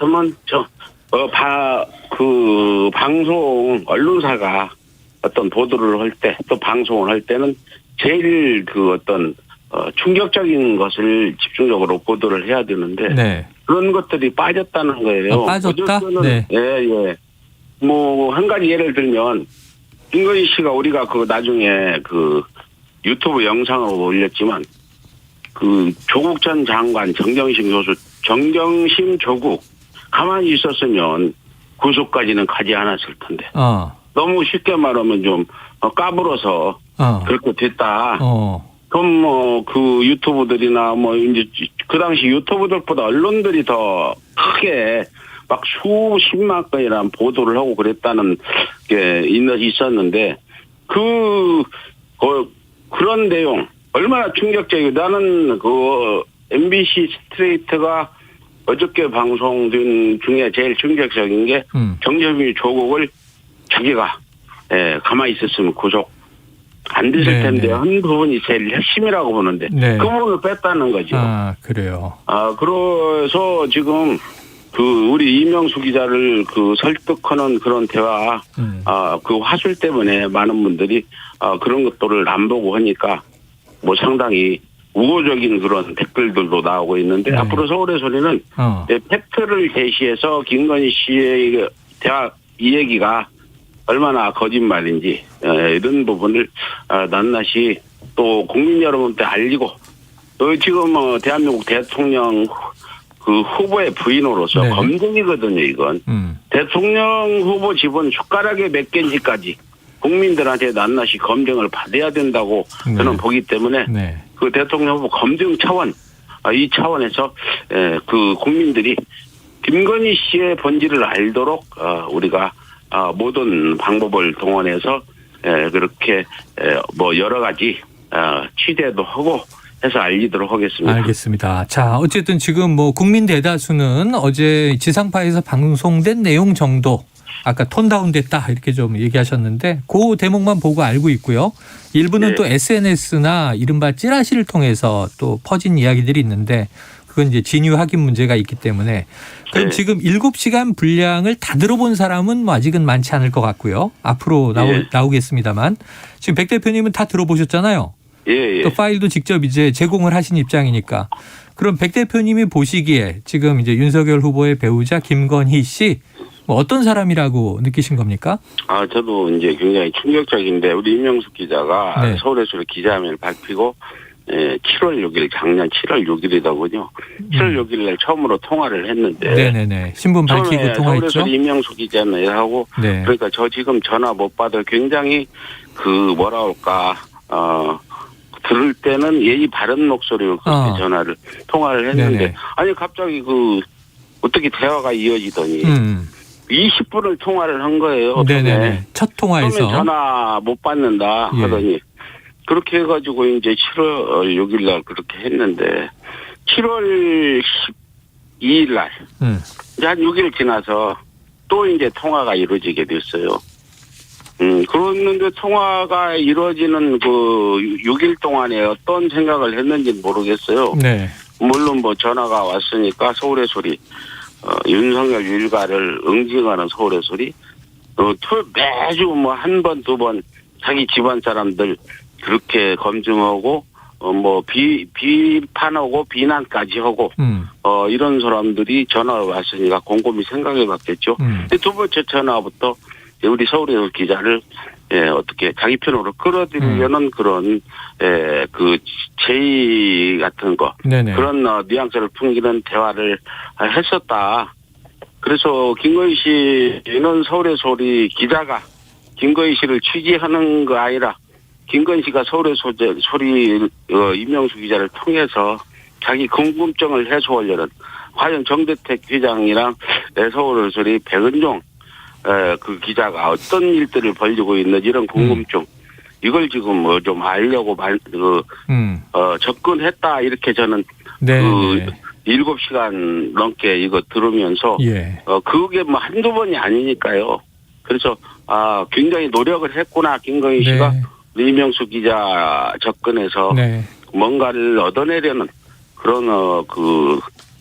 그 방송 언론사가 어떤 보도를 할 때 또 방송을 할 때는 제일 그 어떤 충격적인 것을 집중적으로 보도를 해야 되는데 그런 것들이 빠졌다는 거예요. 빠졌다? 네. 예. 뭐 한 가지 예를 들면 김건희 씨가 우리가 그 나중에 그 유튜브 영상을 올렸지만 그 조국 전 장관 정경심 조국 가만히 있었으면 구속까지는 가지 않았을 텐데. 너무 쉽게 말하면 좀 까불어서 그렇게 됐다. 그럼 뭐 그 유튜브들이나 뭐 이제 그 당시 유튜브들보다 언론들이 더 크게 막 수십만 건이란 보도를 하고 그랬다는 게 있었는데 그런 내용 얼마나 충격적이고 나는 그 MBC 스트레이트가 어저께 방송된 중에 제일 충격적인 게 정재미 조국을 자기가 가만히 있었으면 구속 안 됐을 텐데 한 부분이 제일 핵심이라고 보는데 그 부분을 뺐다는 거죠. 아, 그래요. 그래서 지금 우리 이명수 기자를 설득하는 그런 대화, 그 화술 때문에 많은 분들이 그런 것들을 안 보고 하니까 뭐 상당히 우호적인 그런 댓글들도 나오고 있는데 앞으로 서울의 소리는 팩트를 제시해서 김건희 씨의 대화 이 얘기가 얼마나 거짓말인지 이런 부분을 낱낱이 또 국민 여러분한테 알리고 또 지금 대한민국 대통령 그 후보의 부인으로서 검증이거든요. 이건 대통령 후보 집은 숟가락에 몇 개인지까지 국민들한테 낱낱이 검증을 받아야 된다고 저는 보기 때문에 그 대통령 후보 검증 차원 이 차원에서 그 국민들이 김건희 씨의 본질을 알도록 우리가 모든 방법을 동원해서 그렇게 뭐 여러 가지 취재도 하고 해서 알리도록 하겠습니다. 알겠습니다. 자, 어쨌든 지금 뭐 국민 대다수는 어제 지상파에서 방송된 내용 정도 아까 톤다운 됐다 이렇게 좀 얘기하셨는데 그 대목만 보고 알고 있고요. 일부는 또 SNS나 이른바 찌라시를 통해서 또 퍼진 이야기들이 있는데 그건 이제 진위 확인 문제가 있기 때문에 그럼 지금 7시간 분량을 다 들어본 사람은 뭐 아직은 많지 않을 것 같고요. 앞으로 나오겠습니다만 지금 백 대표님은 다 들어보셨잖아요. 또 파일도 직접 이제 제공을 하신 입장이니까 그럼 백 대표님이 보시기에 지금 이제 윤석열 후보의 배우자 김건희 씨 뭐 어떤 사람이라고 느끼신 겁니까? 저도 이제 굉장히 충격적인데 우리 임명숙 기자가 서울의 소리 기자회견을 밝히고 7월 6일 작년 7월 6일이더군요. 7월 6일 날 처음으로 통화를 했는데 네네네. 신분 밝히고 통화했죠. 서울의 소리 임명숙 기자는 하고 그러니까 저 지금 전화 못 받아 굉장히 뭐라 할까 들을 때는 예의 바른 목소리로 그렇게 통화를 했는데 아니 갑자기 어떻게 대화가 이어지더니 20분을 통화를 한 거예요. 네네네. 첫 통화에서 처음에 전화 못 받는다 하더니 그렇게 해가지고 이제 7월 6일 날 그렇게 했는데 7월 12일 날 이제 한 6일 지나서 또 이제 통화가 이루어지게 됐어요. 그랬는데 통화가 이루어지는 그 6일 동안에 어떤 생각을 했는지 모르겠어요. 물론 뭐 전화가 왔으니까 서울의 소리 윤석열 일가를 응징하는 서울의 소리 매주 뭐 한 번 두 번 자기 집안 사람들 그렇게 검증하고 뭐 비판하고 비난까지 하고 이런 사람들이 전화가 왔으니까 곰곰이 생각해 봤겠죠. 근데 두 번째 전화부터 우리 서울의 기자를 어떻게 자기 편으로 끌어들이려는 그런 그 제의 같은 거 그런 뉘앙스를 풍기는 대화를 했었다. 그래서 김건희 씨는 서울의 소리 기자가 김건희 씨를 취재하는 거 아니라 김건희 씨가 서울의 소리 임명수 기자를 통해서 자기 궁금증을 해소하려는 과연 정대택 회장이랑 서울의 소리 백은종 그 기자가 어떤 일들을 벌이고 있는지 이런 궁금증 이걸 지금 뭐 좀 알려고 접근했다 이렇게 저는 7시간 넘게 이거 들으면서 그게 뭐 한두 번이 아니니까요. 그래서 굉장히 노력을 했구나 김건희 씨가 이명수 기자 접근해서 뭔가를 얻어내려는 그런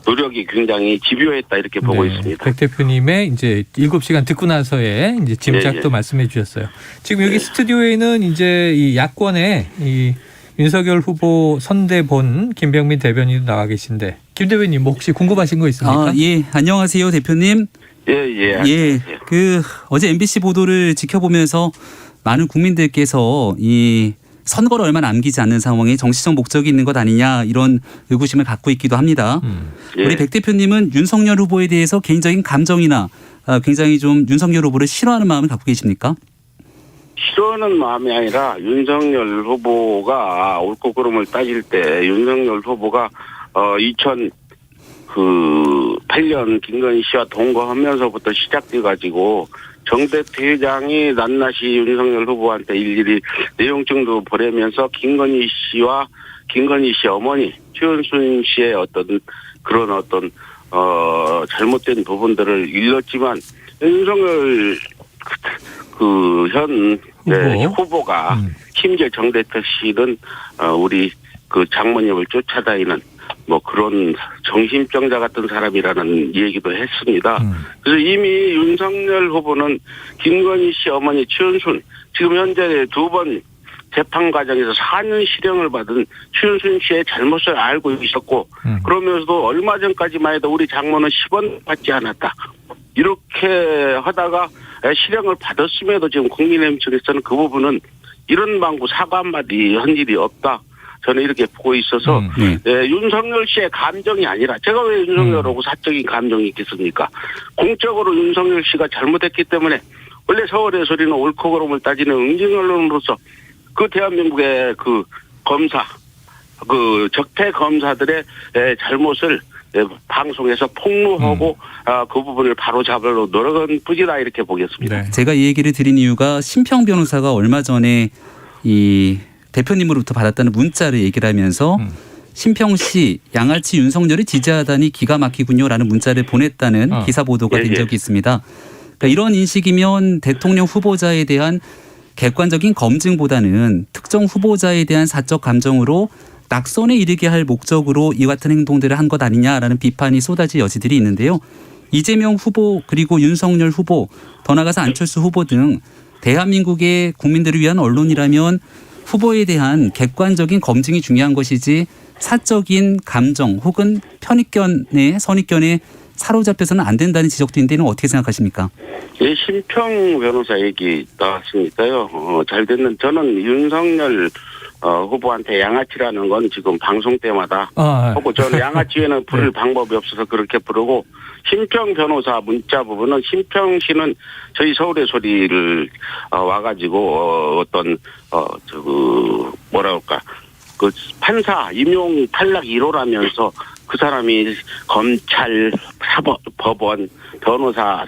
노력이 굉장히 집요했다 이렇게 보고 있습니다. 백 대표님의 이제 7시간 듣고 나서의 이제 짐작도 말씀해 주셨어요. 지금 여기 스튜디오에는 이제 이 야권의 이 윤석열 후보 선대본 김병민 대변인도 나와 계신데 김 대변인 뭐 혹시 궁금하신 거 있습니까? 안녕하세요 대표님. 어제 MBC 보도를 지켜보면서 많은 국민들께서 이 선거를 얼마 남기지 않는 상황에 정치적 목적이 있는 것 아니냐 이런 의구심을 갖고 있기도 합니다. 우리 백 대표님은 윤석열 후보에 대해서 개인적인 감정이나 굉장히 좀 윤석열 후보를 싫어하는 마음을 갖고 계십니까? 싫어하는 마음이 아니라 윤석열 후보가 옳고 그름을 따질 때 윤석열 후보가 2008년 김건희 씨와 동거하면서부터 시작돼가지고 정대태 회장이 낱낱이 윤석열 후보한테 일일이 내용증도 보내면서 김건희 씨 어머니 최은순 씨의 그런 잘못된 부분들을 일렀지만 윤석열 현 후보가 심지어 정대태 씨는 우리 장모님을 쫓아다니는 그런 정신병자 같은 사람이라는 얘기도 했습니다. 그래서 이미 윤석열 후보는 김건희 씨 어머니 최은순 지금 현재 2번 재판 과정에서 4년 실형을 받은 최은순 씨의 잘못을 알고 있었고 그러면서도 얼마 전까지만 해도 우리 장모는 10원 받지 않았다. 이렇게 하다가 실형을 받았음에도 지금 국민의힘 측에서는 그 부분은 이런 방구 사과 한마디 한 일이 없다. 저는 이렇게 보고 있어서 윤석열 씨의 감정이 아니라 제가 왜 윤석열하고 사적인 감정이 있겠습니까? 공적으로 윤석열 씨가 잘못했기 때문에 원래 서울의 소리는 옳고 그름을 따지는 응징 언론으로서 대한민국의 검사 적폐 검사들의 잘못을 방송에서 폭로하고 그 부분을 바로잡으려 노력은 뿐이다 이렇게 보겠습니다. 제가 이 얘기를 드린 이유가 심평 변호사가 얼마 전에 이 대표님으로부터 받았다는 문자를 얘기를 하면서 심평 씨 양아치 윤석열이 지지하다니 기가 막히군요라는 문자를 보냈다는 기사 보도가 된 적이 있습니다. 그러니까 이런 인식이면 대통령 후보자에 대한 객관적인 검증보다는 특정 후보자에 대한 사적 감정으로 낙선에 이르게 할 목적으로 이 같은 행동들을 한 것 아니냐라는 비판이 쏟아질 여지들이 있는데요. 이재명 후보 그리고 윤석열 후보 더 나아가서 안철수 후보 등 대한민국의 국민들을 위한 언론이라면 후보에 대한 객관적인 검증이 중요한 것이지 사적인 감정 혹은 선입견에 사로잡혀서는 안 된다는 지적도 있는데는 어떻게 생각하십니까? 예, 심평 변호사 얘기 나왔으니까요. 잘 됐는 저는 윤석열 후보한테 양아치라는 건 지금 방송 때마다 하고 저는 양아치에는 부를 방법이 없어서 그렇게 부르고 심평 변호사 문자 부분은 심평 씨는 저희 서울의 소리를 와가지고 판사 임용 탈락 1호라면서 그 사람이 검찰, 법원, 변호사,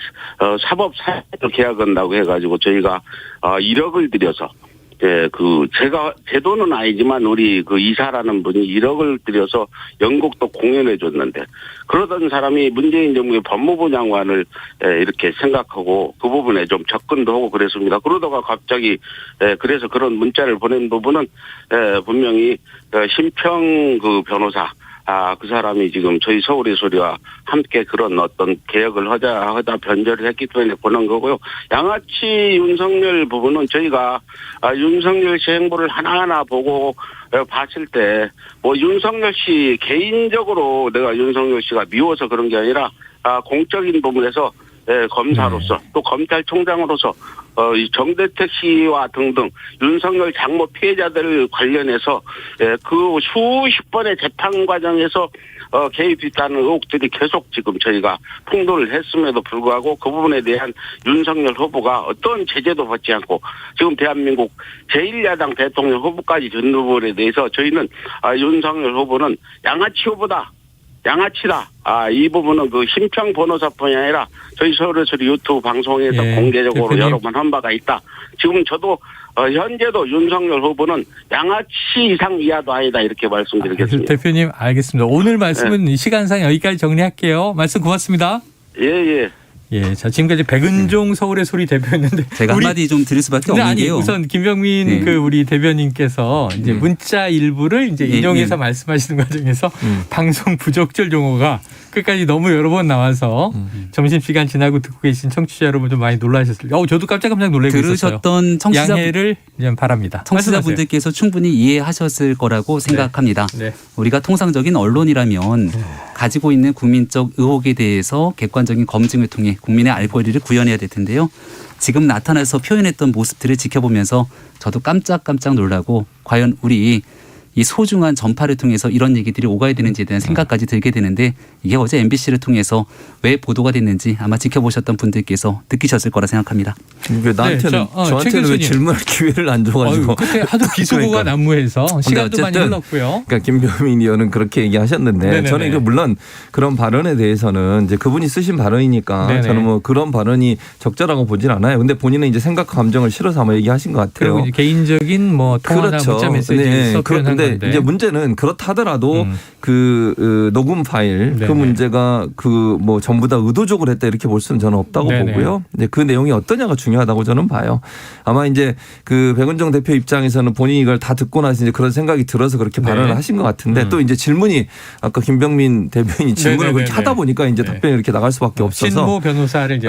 사법사를 계약한다고 해가지고 저희가 1억을 들여서 제가 제 돈은 아니지만 우리 이사라는 분이 1억을 들여서 연극도 공연해 줬는데 그러던 사람이 문재인 정부의 법무부 장관을 이렇게 생각하고 그 부분에 좀 접근도 하고 그랬습니다. 그러다가 갑자기 그래서 그런 문자를 보낸 부분은 분명히 심평 변호사 그 사람이 지금 저희 서울의 소리와 함께 그런 개혁을 하다 변절을 했기 때문에 보는 거고요. 양아치 윤석열 부분은 저희가 윤석열 씨 행보를 하나하나 보고 봤을 때 윤석열 씨 개인적으로 내가 윤석열 씨가 미워서 그런 게 아니라 공적인 부분에서 검사로서 또 검찰총장으로서 정대택 씨와 등등 윤석열 장모 피해자들 관련해서 그 수십 번의 재판 과정에서 개입했다는 의혹들이 계속 지금 저희가 폭로를 했음에도 불구하고 그 부분에 대한 윤석열 후보가 어떤 제재도 받지 않고 지금 대한민국 제1야당 대통령 후보까지 된 부분에 대해서 저희는 윤석열 후보는 양아치 후보다. 양아치다. 이 부분은 심평 변호사뿐이 아니라 저희 서울의 소리 유튜브 방송에서 공개적으로 대표님. 여러 번 한 바가 있다. 지금 저도 현재도 윤석열 후보는 양아치 이상 이하도 아니다 이렇게 말씀드리겠습니다. 대표님 알겠습니다. 오늘 말씀은 시간상 여기까지 정리할게요. 말씀 고맙습니다. 예. 자 지금까지 백은종 서울의 소리 대표였는데 제가 한마디 좀 드릴 수밖에 없는 게요. 우선 김병민 우리 대변인께서 이제 문자 일부를 이제 인용해서 말씀하시는 과정에서 방송 부적절 용어가 끝까지 너무 여러 번 나와서 점심시간 지나고 듣고 계신 청취자 여러분도 많이 놀라셨을 거예요. 저도 깜짝 놀라고 있었어요. 들으셨던 양해를 바랍니다. 청취자분들께서 충분히 이해하셨을 거라고 생각합니다. 우리가 통상적인 언론이라면 가지고 있는 국민적 의혹에 대해서 객관적인 검증을 통해 국민의 알 권리를 구현해야 될 텐데요. 지금 나타나서 표현했던 모습들을 지켜보면서 저도 깜짝 놀라고 과연 우리 이 소중한 전파를 통해서 이런 얘기들이 오가야 되는지에 대한 생각까지 들게 되는데 이게 어제 MBC를 통해서 왜 보도가 됐는지 아마 지켜보셨던 분들께서 느끼셨을 거라 생각합니다. 나한테는 저한테는 왜 질문할 기회를 안 줘가지고 그때 하도 비속어가 난무해서 시간도 많이 흘렀고요. 그러니까 김병민 의원은 그렇게 얘기하셨는데 네네네. 저는 물론 그런 발언에 대해서는 이제 그분이 쓰신 발언이니까 네네. 저는 뭐 그런 발언이 적절하고 보진 않아요. 근데 본인은 이제 생각과 감정을 실어서 아마 얘기하신 것 같아요. 그리고 이제 개인적인 뭐 통화나 그렇죠. 문자 메시지에서 표현한 근데 건데 이제 문제는 그렇다 하더라도 그 녹음 파일 그 문제가 그 뭐 전부 다 의도적으로 했다 이렇게 볼 수는 저는 없다고 네네. 보고요. 이제 그 내용이 어떠냐가 중요하다고 저는 봐요. 아마 이제 그 백은정 대표 입장에서는 본인이 이걸 다 듣고 나서 이제 그런 생각이 들어서 그렇게 발언을 네. 하신 것 같은데 또 이제 질문이 아까 김병민 대변인이 질문을 네네네네. 그렇게 하다 보니까 이제 답변이 이렇게 나갈 수밖에 없어서 신모 변호사를 이제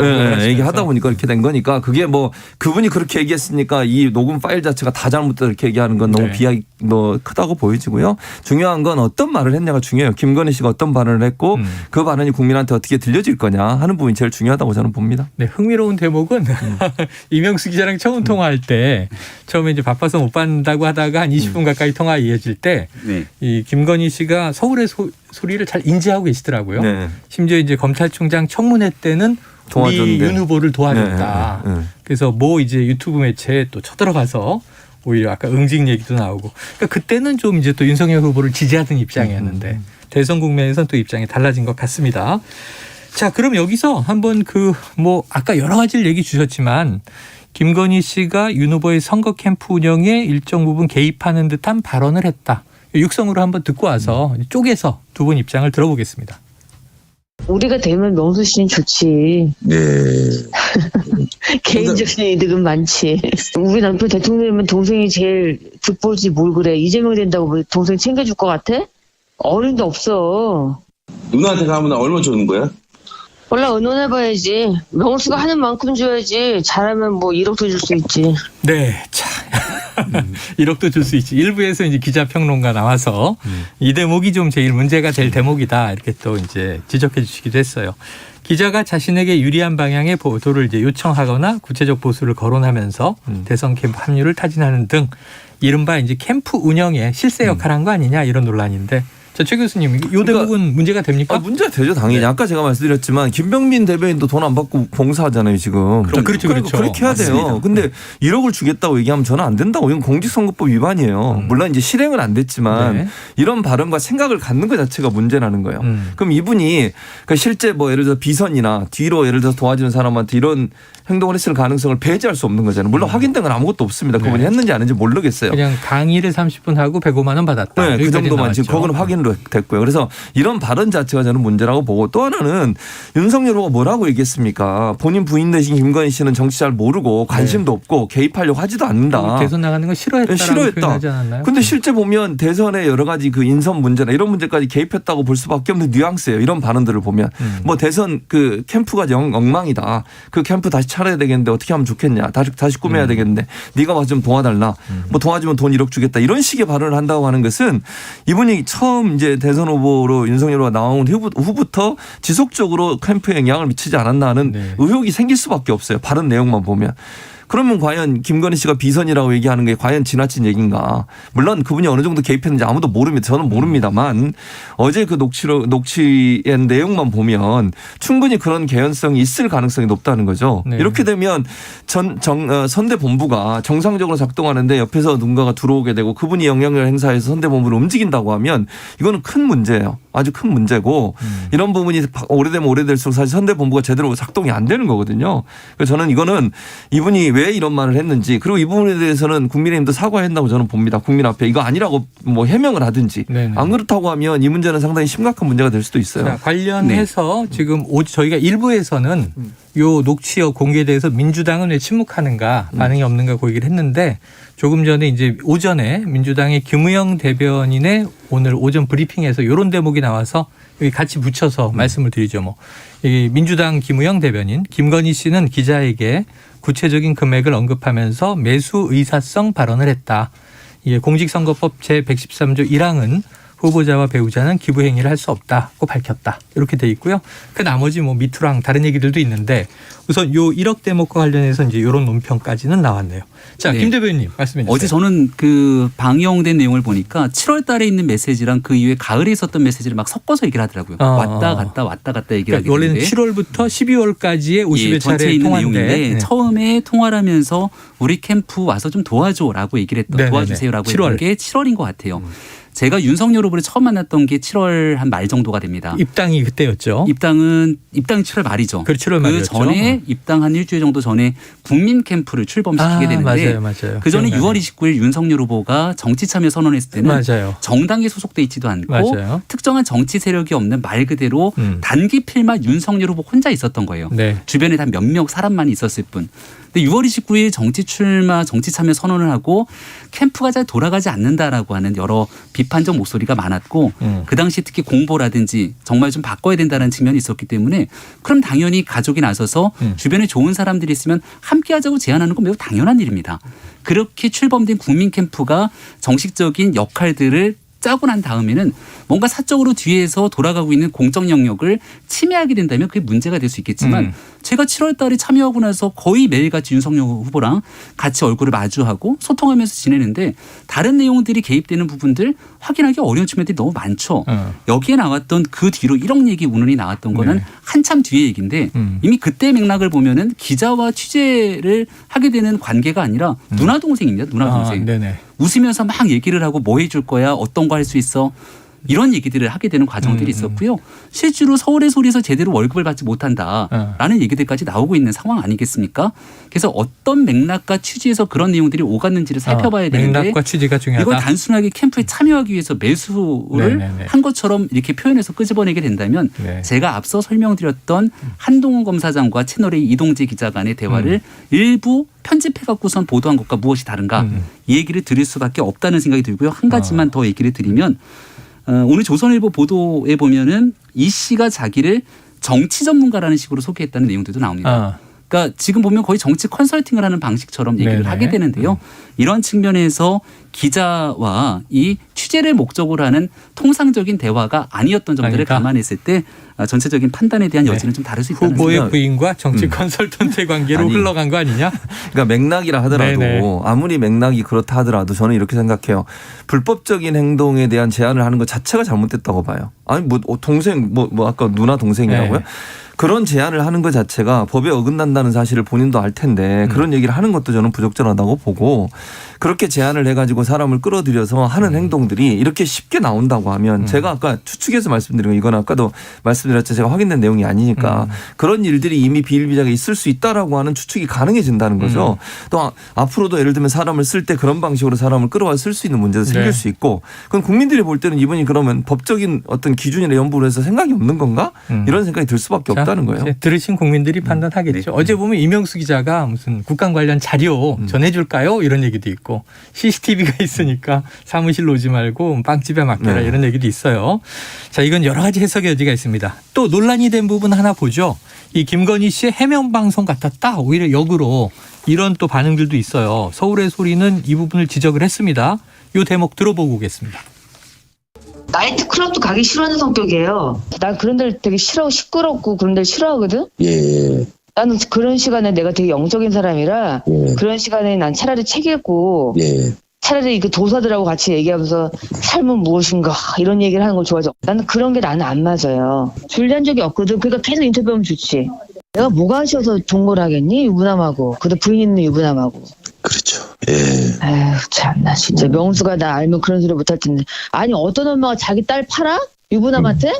얘기하다 보니까 이렇게 된 거니까 그게 뭐 그분이 그렇게 얘기했으니까 이 녹음 파일 자체가 다 잘못됐다 이렇게 얘기하는 건 너무 비하기 뭐 크다고 보여지고요. 중요한 건 어떤 말을 했냐가 중요해요. 김건희 씨가 어떤 발언을 했고 그 발언이 국민한테 어떻게 들려질 거냐 하는 부분이 제일 중요하다고 저는 봅니다. 네, 흥미로운 대목은 이명수 기자랑 처음 통화할 때 처음에 이제 바빠서 못 받는다고 하다가 한 20분 가까이 통화 이어질 때 이 김건희 씨가 서울의 소리를 잘 인지하고 계시더라고요. 네. 심지어 이제 검찰총장 청문회 때는 우리 도와줬는데. 윤 후보를 도와줬다. 그래서 뭐 이제 유튜브 매체에 또 쳐들어가서 오히려 아까 응징 얘기도 나오고. 그러니까 그때는 좀 이제 또 윤석열 후보를 지지하던 입장이었는데 대선 국면에서는 또 입장이 달라진 것 같습니다. 자, 그럼 여기서 한번 그 뭐 아까 여러 가지를 얘기 주셨지만 김건희 씨가 윤 후보의 선거 캠프 운영에 일정 부분 개입하는 듯한 발언을 했다. 육성으로 한번 듣고 와서 쪼개서 두 분 입장을 들어보겠습니다. 우리가 되면 명수 씨는 좋지. 네. 개인적인 이득은 많지. 우리 남편 대통령이면 동생이 제일 득볼지 뭘 그래. 이재명 된다고 동생 챙겨줄 것 같아? 어른도 없어. 누나한테 가면 얼마 주는 거야? 원래 의논해봐야지. 명수가 하는 만큼 줘야지. 잘하면 뭐 1억도 줄 수 있지. 네, 자. 1억도 줄 수 있지. 일부에서 이제 기자평론가 나와서 이 대목이 좀 제일 문제가 될 대목이다. 이렇게 또 이제 지적해 주시기도 했어요. 기자가 자신에게 유리한 방향의 보도를 이제 요청하거나 구체적 보수를 거론하면서 대선 캠프 합류를 타진하는 등 이른바 이제 캠프 운영에 실세 역할을 한 거 아니냐 이런 논란인데 최 교수님, 이 대목은 문제가 됩니까? 문제가 되죠, 당연히. 아까 제가 말씀드렸지만 김병민 대변인도 돈 안 받고 봉사하잖아요, 지금. 그렇죠. 그렇게 해야 돼요. 근데 1억을 주겠다고 얘기하면 저는 안 된다고. 이건 공직선거법 위반이에요. 물론 이제 실행은 안 됐지만 이런 발언과 생각을 갖는 것 자체가 문제라는 거예요. 그럼 이분이 그러니까 실제 뭐 예를 들어서 비선이나 뒤로 예를 들어서 도와주는 사람한테 이런 행동을 했을 가능성을 배제할 수 없는 거잖아요. 물론 확인된 건 아무것도 없습니다. 그분이 했는지 안 했는지 모르겠어요. 그냥 강의를 30분 하고 105만 원 받았다. 네, 그 정도만 지금 그거는 확인도 됐고요. 그래서 이런 발언 자체가 저는 문제라고 보고 또 하나는 윤석열 후보가 뭐라고 얘기했습니까? 본인 부인 되신 김건희 씨는 정치 잘 모르고 관심도 없고 개입하려고 하지도 않는다. 대선 나가는 거 싫어했다라고 표현하지 않았나요? 근데 실제 보면 대선의 여러 가지 그 인선 문제나 이런 문제까지 개입했다고 볼 수밖에 없는 뉘앙스예요. 이런 발언들을 보면 뭐 대선 그 캠프가 엉망이다. 그 캠프 다시 차려야 되겠는데 어떻게 하면 좋겠냐. 다시 꾸며야 되겠는데 네가 와서 좀 도와달라. 뭐 도와주면 돈 1억 주겠다. 이런 식의 발언을 한다고 하는 것은 이분이 처음 이제 대선 후보로 윤석열 후보가 나온 후부터 지속적으로 캠프에 영향을 미치지 않았나 하는 의혹이 생길 수밖에 없어요. 발언 내용만 보면. 그러면 과연 김건희 씨가 비선이라고 얘기하는 게 과연 지나친 얘기인가. 물론 그분이 어느 정도 개입했는지 아무도 모릅니다. 저는 모릅니다만 어제 그 녹취의 내용만 보면 충분히 그런 개연성이 있을 가능성이 높다는 거죠. 이렇게 되면 선대본부가 정상적으로 작동하는데 옆에서 누군가가 들어오게 되고 그분이 영향력을 행사해서 선대본부를 움직인다고 하면 이거는 큰 문제예요. 아주 큰 문제고 이런 부분이 오래되면 오래될수록 사실 선대본부가 제대로 작동이 안 되는 거거든요. 그래서 저는 이거는 이분이 왜 이런 말을 했는지 그리고 이 부분에 대해서는 국민의힘도 사과한다고 저는 봅니다. 국민 앞에 이거 아니라고 뭐 해명을 하든지 안 그렇다고 하면 이 문제는 상당히 심각한 문제가 될 수도 있어요. 자, 관련해서 지금 저희가 일부에서는 요 녹취 공개에 대해서 민주당은 왜 침묵하는가 반응이 없는가 그 얘기를 했는데 조금 전에 이제 오전에 민주당의 김우영 대변인의 오늘 오전 브리핑에서 이런 대목이 나와서 여기 같이 붙여서 말씀을 드리죠. 뭐 이 민주당 김우영 대변인 김건희 씨는 기자에게 구체적인 금액을 언급하면서 매수 의사성 발언을 했다. 이게 공직선거법 제113조 1항은 후보자와 배우자는 기부 행위를 할 수 없다고 밝혔다. 이렇게 돼 있고요. 그 나머지 뭐 미투랑 다른 얘기들도 있는데 우선 요 1억 대목과 관련해서 이제 이런 논평까지는 나왔네요. 자, 김 대변인님 말씀해 주세요. 어제 저는 그 방영된 내용을 보니까 7월 달에 있는 메시지랑 그 이후에 가을에 있었던 메시지를 막 섞어서 얘기를 하더라고요. 왔다 갔다 얘기를 하게 되는데. 원래는 7월부터 12월까지의 50여 차례 있는 통화인데 내용인데 처음에 통화를 하면서 우리 캠프 와서 좀 도와줘라고 얘기를 했던 도와주세요라고 했던 게 7월인 것 같아요. 제가 윤석열 후보를 처음 만났던 게 7월 한 말 정도가 됩니다. 입당이 그때였죠. 입당이 7월 말이죠. 그 7월 말이었죠. 그 전에 입당 한 일주일 정도 전에 국민 캠프를 출범시키게 되는데 맞아요. 그 전에 6월 29일 윤석열 후보가 정치 참여 선언했을 때는 정당에 소속돼 있지도 않고 특정한 정치 세력이 없는 말 그대로 단기 필마 윤석열 후보 혼자 있었던 거예요. 주변에 단 몇 명 사람만 있었을 뿐. 근데 6월 29일 정치 출마, 정치 참여 선언을 하고 캠프가 잘 돌아가지 않는다라고 하는 여러 비판적 목소리가 많았고 그 당시 특히 공보라든지 정말 좀 바꿔야 된다는 측면이 있었기 때문에 그럼 당연히 가족이 나서서 주변에 좋은 사람들이 있으면 함께하자고 제안하는 건 매우 당연한 일입니다. 그렇게 출범된 국민 캠프가 정식적인 역할들을 짜고 난 다음에는 뭔가 사적으로 뒤에서 돌아가고 있는 공적 영역을 침해하게 된다면 그게 문제가 될 수 있겠지만 제가 7월 달에 참여하고 나서 거의 매일같이 윤석열 후보랑 같이 얼굴을 마주하고 소통하면서 지내는데 다른 내용들이 개입되는 부분들 확인하기 어려운 측면들이 너무 많죠. 여기에 나왔던 그 뒤로 1억 얘기 운운이 나왔던 거는 한참 뒤의 얘기인데 이미 그때 맥락을 보면은 기자와 취재를 하게 되는 관계가 아니라 누나 동생입니다. 누나 동생. 웃으면서 막 얘기를 하고 뭐 해줄 거야 어떤 거 할 수 있어 이런 얘기들을 하게 되는 과정들이 있었고요. 실제로 서울의 소리에서 제대로 월급을 받지 못한다라는 얘기들까지 나오고 있는 상황 아니겠습니까? 그래서 어떤 맥락과 취지에서 그런 내용들이 오갔는지를 살펴봐야 되는데 맥락과 취지가 중요하다. 이걸 단순하게 캠프에 참여하기 위해서 매수를 한 것처럼 이렇게 표현해서 끄집어내게 된다면 제가 앞서 설명드렸던 한동훈 검사장과 채널A 이동재 기자 간의 대화를 일부 편집해 갖고선 보도한 것과 무엇이 다른가 이 얘기를 드릴 수밖에 없다는 생각이 들고요. 한 가지만 더 얘기를 드리면 오늘 조선일보 보도에 보면은 이 씨가 자기를 정치 전문가라는 식으로 소개했다는 내용들도 나옵니다. 그러니까 지금 보면 거의 정치 컨설팅을 하는 방식처럼 얘기를 하게 되는데요. 이런 측면에서 기자와 이 취재를 목적으로 하는 통상적인 대화가 아니었던 점들을 감안했을 때 전체적인 판단에 대한 여지는 좀 다를 수 있다는 후보의 생각. 부인과 정치 컨설턴트의 관계로 흘러간 거 아니냐? 그러니까 맥락이라 하더라도 아무리 맥락이 그렇다 하더라도 저는 이렇게 생각해요. 불법적인 행동에 대한 제안을 하는 것 자체가 잘못됐다고 봐요. 아니 뭐 동생 뭐 아까 누나 동생이라고요? 그런 제안을 하는 것 자체가 법에 어긋난다는 사실을 본인도 알 텐데 그런 얘기를 하는 것도 저는 부적절하다고 보고 그렇게 제안을 해가지고 사람을 끌어들여서 하는 행동들이 이렇게 쉽게 나온다고 하면 제가 아까 추측해서 말씀드린 거 이건 아까도 말씀드렸죠. 제가 확인된 내용이 아니니까 그런 일들이 이미 비일비재하게 있을 수 있다라고 하는 추측이 가능해진다는 거죠. 또 앞으로도 예를 들면 사람을 쓸 때 그런 방식으로 사람을 끌어와 쓸 수 있는 문제도 생길 수 있고 그건 국민들이 볼 때는 이분이 그러면 법적인 어떤 기준이나 연부를 해서 생각이 없는 건가? 이런 생각이 들 수밖에 없다는 거예요. 들으신 국민들이 판단하겠죠. 어제 보면 이명수 기자가 무슨 국감 관련 자료 전해줄까요? 이런 얘기도 있고 CCTV가 있으니까 사무실로 오지 말고 빵집에 맡겨라 이런 얘기도 있어요. 자, 이건 여러 가지 해석의 여지가 있습니다. 또 논란이 된 부분 하나 보죠. 이 김건희 씨의 해명 방송 같았다. 오히려 역으로 이런 또 반응들도 있어요. 서울의 소리는 이 부분을 지적을 했습니다. 이 대목 들어보고 오겠습니다. 나이트 클럽도 가기 싫어하는 성격이에요. 난 그런 데를 되게 싫어하고 시끄럽고 그런 데를 싫어하거든. 나는 그런 시간에 내가 되게 영적인 사람이라 그런 시간에 난 차라리 책 읽고 차라리 그 도사들하고 같이 얘기하면서 삶은 무엇인가 이런 얘기를 하는 걸 좋아하죠. 나는 그런 게 나는 안 맞아요. 줄리한 적이 없거든. 그러니까 계속 인터뷰하면 좋지. 내가 뭐가 아쉬워서 동거하겠니? 유부남하고. 근데 부인 있는 유부남하고. 그렇죠. 에휴 참나 진짜 명수가 나 알면 그런 소리 못할 텐데. 아니 어떤 엄마가 자기 딸 팔아? 유부남한테?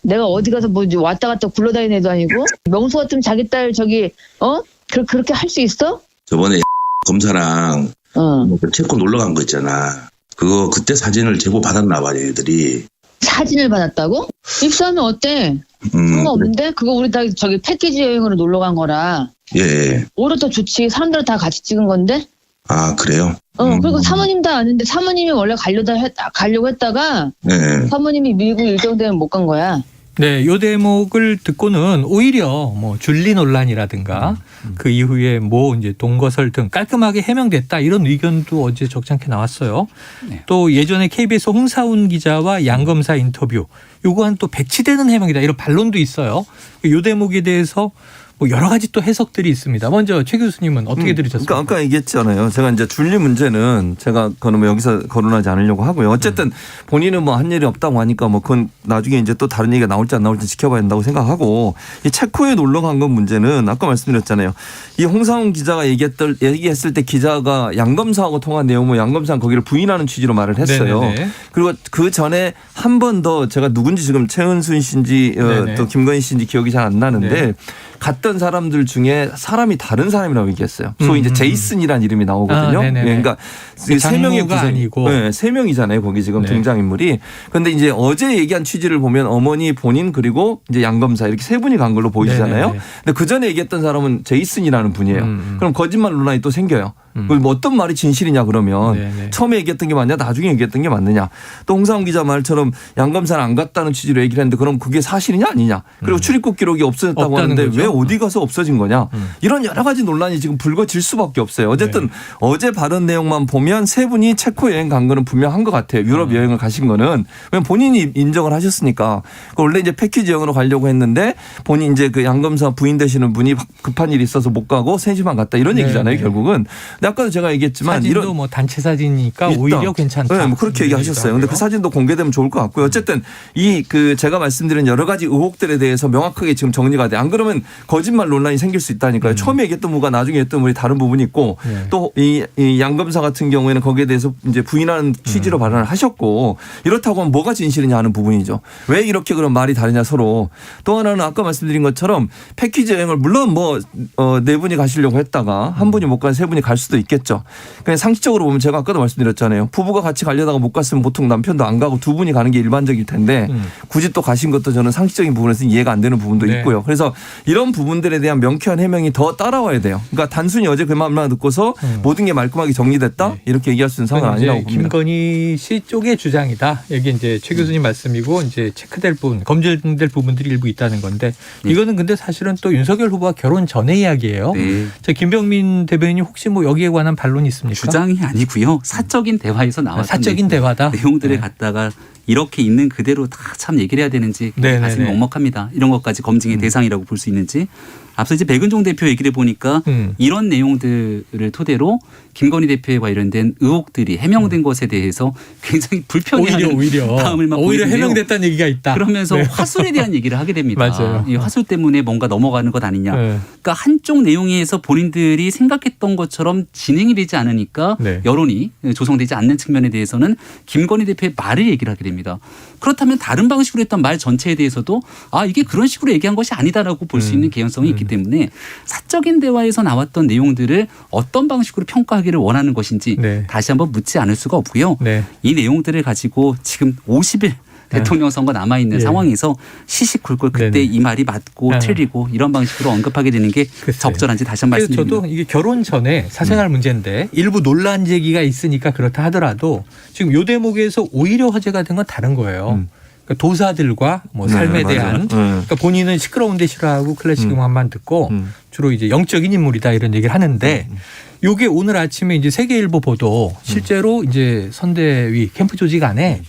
내가 어디 가서 뭐 왔다 갔다 굴러다니는 애도 아니고 명수 같으면 자기 딸 저기 그렇게 할 수 있어? 저번에 검사랑 체코 놀러 간 거 있잖아. 그거 그때 사진을 제보 받았나 봐 얘들이. 사진을 받았다고? 입수하면 어때? 상관없는데? 그거 우리 다 저기 패키지 여행으로 놀러 간 거라. 오히려 더 좋지. 사람들은 다 같이 찍은 건데. 아 그래요? 그리고 사모님 다 아는데 사모님이 원래 가려고 했다가 사모님이 미국 일정 때문에 못 간 거야. 네, 요 대목을 듣고는 오히려 뭐 줄리 논란이라든가 그 이후에 뭐 이제 동거설 등 깔끔하게 해명됐다 이런 의견도 어제 적잖게 나왔어요. 또 예전에 KBS 홍사훈 기자와 양 검사 인터뷰 요거는 또 배치되는 해명이다 이런 반론도 있어요. 요 대목에 대해서 뭐 여러 가지 또 해석들이 있습니다. 먼저 최 교수님은 어떻게 들으셨습니까? 그러니까 아까 얘기했잖아요. 제가 이제 줄리 문제는 제가 그건 뭐 여기서 거론하지 않으려고 하고요. 어쨌든 본인은 뭐 한 일이 없다고 하니까 뭐 그건 나중에 이제 또 다른 얘기가 나올지 안 나올지 지켜봐야 된다고 생각하고 이 체코에 놀러 간 건 문제는 아까 말씀드렸잖아요. 이 홍상훈 기자가 얘기했을 때 기자가 양 검사하고 통한 내용 뭐 양 검사는 거기를 부인하는 취지로 말을 했어요. 네네네. 그리고 그 전에 한 번 더 제가 누군지 지금 최은순 씨인지 또 김건희 씨인지 기억이 잘 안 나는데 네. 갔던 사람들 중에 사람이 다른 사람이라고 얘기했어요. 소위 이제 제이슨이라는 이름이 나오거든요. 그러니까 세 명의 구성이 네, 세 명이잖아요. 거기 지금 네. 등장인물이. 그런데 이제 어제 얘기한 취지를 보면 어머니 본인 그리고 이제 양 검사 이렇게 세 분이 간 걸로 보이잖아요. 네네네. 근데 그 전에 얘기했던 사람은 제이슨이라는 분이에요. 그럼 거짓말 논란이 또 생겨요. 뭐 어떤 말이 진실이냐 그러면 네네. 처음에 얘기했던 게 맞냐 나중에 얘기했던 게 맞느냐. 또 홍상훈 기자 말처럼 양 검사는 안 갔다는 취지로 얘기를 했는데 그럼 그게 사실이냐 아니냐. 그리고 출입국 기록이 없어졌다고 하는데 거죠? 왜 어디 가서 없어진 거냐. 이런 여러 가지 논란이 지금 불거질 수밖에 없어요. 어쨌든 네. 어제 발언 내용만 보면 세 분이 체코 여행 간 거는 분명한 것 같아요. 유럽 여행을 가신 거는. 왜냐면 본인이 인정을 하셨으니까. 원래 이제 패키지 여행으로 가려고 했는데 본인 이제 그 양 검사 부인 되시는 분이 급한 일이 있어서 못 가고 3시만 갔다 이런 얘기잖아요. 결국은. 아까도 제가 얘기했지만 사진도 이런 뭐 단체 사진이니까 오히려 괜찮다. 네, 뭐 그렇게 얘기하셨어요. 그런데 그 사진도 공개되면 좋을 것 같고요. 어쨌든 이 그 제가 말씀드린 여러 가지 의혹들에 대해서 명확하게 지금 정리가 돼. 안 그러면 거짓말 논란이 생길 수 있다니까요. 처음에 얘기했던 부분과 나중에 했던 부분이 다른 부분이 있고 네. 또 이 양 검사 같은 경우에는 거기에 대해서 이제 부인하는 취지로 발언을 하셨고 이렇다고 하면 뭐가 진실이냐 하는 부분이죠. 왜 이렇게 그런 말이 다르냐 서로. 또 하나는 아까 말씀드린 것처럼 패키지 여행을 물론 뭐 네 분이 가시려고 했다가 한 분이 못 가서 세 분이 갈 수도 있겠죠. 그냥 상식적으로 보면 제가 아까도 말씀드렸잖아요. 부부가 같이 가려다가 못 갔으면 보통 남편도 안 가고 두 분이 가는 게 일반적일 텐데 굳이 또 가신 것도 저는 상식적인 부분에서 이해가 안 되는 부분도 네. 있고요. 그래서 이런 부분들에 대한 명쾌한 해명이 더 따라와야 돼요. 그러니까 단순히 어제 그 말만 듣고서 모든 게 말끔하게 정리됐다 네. 이렇게 얘기할 수 있는 상황은 아니라고 봅니다. 김건희 씨 쪽의 주장이다. 여기 이제 최 교수님 말씀이고 이제 체크될 부분, 검증될 부분들이 일부 있다는 건데 이거는 근데 사실은 또 윤석열 후보가 결혼 전의 이야기예요. 네. 저 김병민 대변인이 혹시 뭐 여기에 관한 반론이 있습니까? 주장이 아니고요. 사적인 대화에서 나왔던 사적인 대화다. 내용들을 갖다가 이렇게 있는 그대로 다 참 얘기를 해야 되는지 가슴이 먹먹합니다. 이런 것까지 검증의 대상이라고 볼 수 있는지. 앞서 이제 백은종 대표 얘기를 보니까 이런 내용들을 토대로 김건희 대표에 관련된 의혹들이 해명된 것에 대해서 굉장히 불편해하는 마음을 막 오히려 해명됐다는 얘기가 있다. 그러면서 네. 화술에 대한 얘기를 하게 됩니다. 맞아요. 이 화술 때문에 뭔가 넘어가는 것 아니냐. 네. 그러니까 한쪽 내용에서 본인들이 생각했던 것처럼 진행이 되지 않으니까 네. 여론이 조성되지 않는 측면에 대해서는 김건희 대표의 말을 얘기를 하게 됩니다. 그렇다면 다른 방식으로 했던 말 전체에 대해서도 이게 그런 식으로 얘기한 것이 아니다라고 볼 수 있는 개연성이 있기 때문에 사적인 대화에서 나왔던 내용들을 어떤 방식으로 평가하기를 원하는 것인지 네. 다시 한번 묻지 않을 수가 없고요. 네. 이 내용들을 가지고 지금 50일 대통령 선거 남아있는 상황에서 시시콜콜 그때 네네. 이 말이 맞고 틀리고 이런 방식으로 언급하게 되는 게 적절한지 다시 한번 말씀드립니다. 저도 이게 결혼 전에 사생활 문제인데 일부 논란 제기가 있으니까 그렇다 하더라도 지금 이 대목에서 오히려 화제가 된 건 다른 거예요. 그러니까 도사들과 뭐 삶에 대한 그러니까 본인은 시끄러운 데 싫어하고 클래식 음악만 듣고 주로 이제 영적인 인물이다 이런 얘기를 하는데 요게 오늘 아침에 이제 세계일보 보도 실제로 이제 선대위 캠프 조직 안에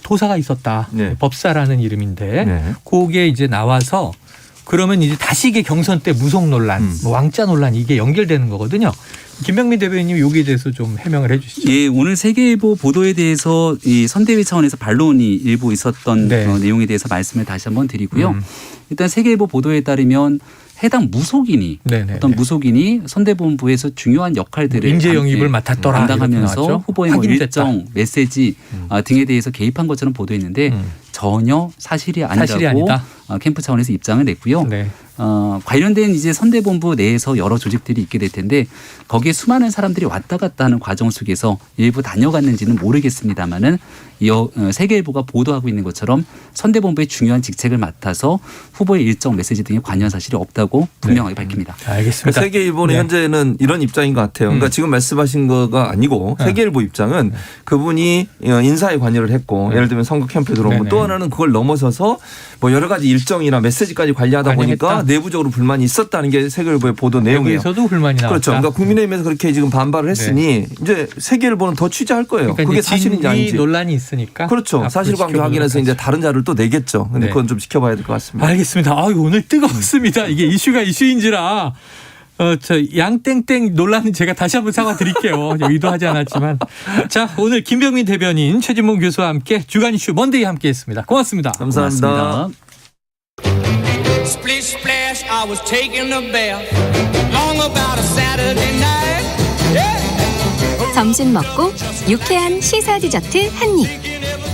도사가 있었다. 네. 법사라는 이름인데 네. 그게 이제 나와서 그러면 이제 다시 이게 경선 때 무속 논란, 뭐 왕자 논란 이게 연결되는 거거든요. 김병민 대변인님 여기에 대해서 좀 해명을 해 주시죠. 예, 오늘 세계일보 보도에 대해서 이 선대위 차원에서 반론이 일부 있었던 네. 내용에 대해서 말씀을 다시 한번 드리고요. 일단 세계일보 보도에 따르면 해당 무속인이 어떤 무속인이 선대본부에서 중요한 역할들을 인재 영입을 맡았더라 담당하면서 후보의 뭐 일정 메시지 등에 대해서 개입한 것처럼 보도했는데 전혀 사실이 아니라고 캠프 차원에서 입장을 냈고요. 네. 관련된 이제 선대본부 내에서 여러 조직들이 있게 될 텐데 거기에 수많은 사람들이 왔다 갔다 하는 과정 속에서 일부 다녀갔는지는 모르겠습니다만은 세계일보가 보도하고 있는 것처럼 선대본부의 중요한 직책을 맡아서 후보의 일정 메시지 등에 관여한 사실이 없다고 분명하게 밝힙니다. 알겠습니다. 그러니까 세계일보는 현재는 이런 입장인 것 같아요. 그러니까 지금 말씀하신 거가 아니고 세계일보 입장은 그분이 인사에 관여를 했고 예를 들면 선거 캠프에 들어오고 또 하나는 그걸 넘어서서 뭐 여러 가지 일정이나 메시지까지 관리하다 보니까 내부적으로 불만이 있었다는 게 세계일보의 보도 내용이에요. 여기서도 불만이 나왔다. 그렇죠. 그러니까 국민의힘에서 그렇게 지금 반발을 했으니 이제 세계일보는 더 취재할 거예요. 그러니까 그게 사실인지 아닌지. 논란이 있으니까. 그렇죠. 사실관계 확인해서 이제 다른 자료를 또 내겠죠. 근데 그건 좀 지켜봐야 될 것 같습니다. 알겠습니다. 오늘 뜨거웠습니다. 이게 이슈가 이슈인지라. 저 양땡땡 논란은 제가 다시 한번 사과드릴게요. 의도하지 않았지만. 자, 오늘 김병민 대변인, 최진봉 교수와 함께 주간 이슈 먼데이 함께했습니다. 고맙습니다. 감사합니다. Splish splash, I was taking a bath. Long about a Saturday night. 점심 먹고 유쾌한 시사 디저트 한 입.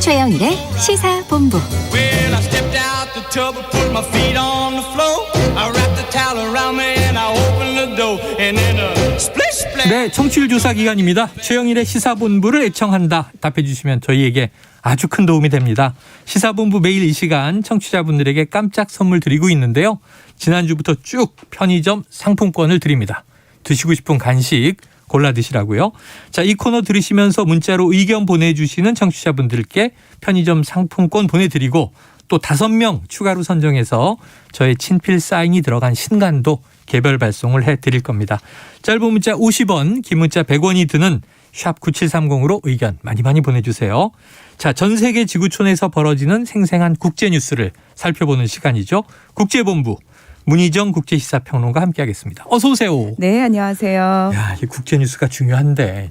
최영일의 시사본부. Well, I stepped out the tub and put my feet on the floor. I wrapped the towel around me and I opened the door. And then a splish splash. 네, 청취율 조사 기간입니다. 최영일의 시사본부를 애청한다. 답해 주시면 저희에게 아주 큰 도움이 됩니다. 시사본부 매일 이 시간 청취자분들에게 깜짝 선물 드리고 있는데요. 지난주부터 쭉 편의점 상품권을 드립니다. 드시고 싶은 간식 골라 드시라고요. 자, 이 코너 들으시면서 문자로 의견 보내주시는 청취자분들께 편의점 상품권 보내드리고 또 5명 추가로 선정해서 저의 친필 사인이 들어간 신간도 개별 발송을 해드릴 겁니다. 짧은 문자 50원, 긴 문자 100원이 드는 샵 9730으로 의견 많이 보내주세요. 자, 전 세계 지구촌에서 벌어지는 생생한 국제 뉴스를 살펴보는 시간이죠. 국제본부. 문희정 국제시사평론가 함께하겠습니다. 어서 오세요. 네, 안녕하세요. 야, 이 국제 뉴스가 중요한데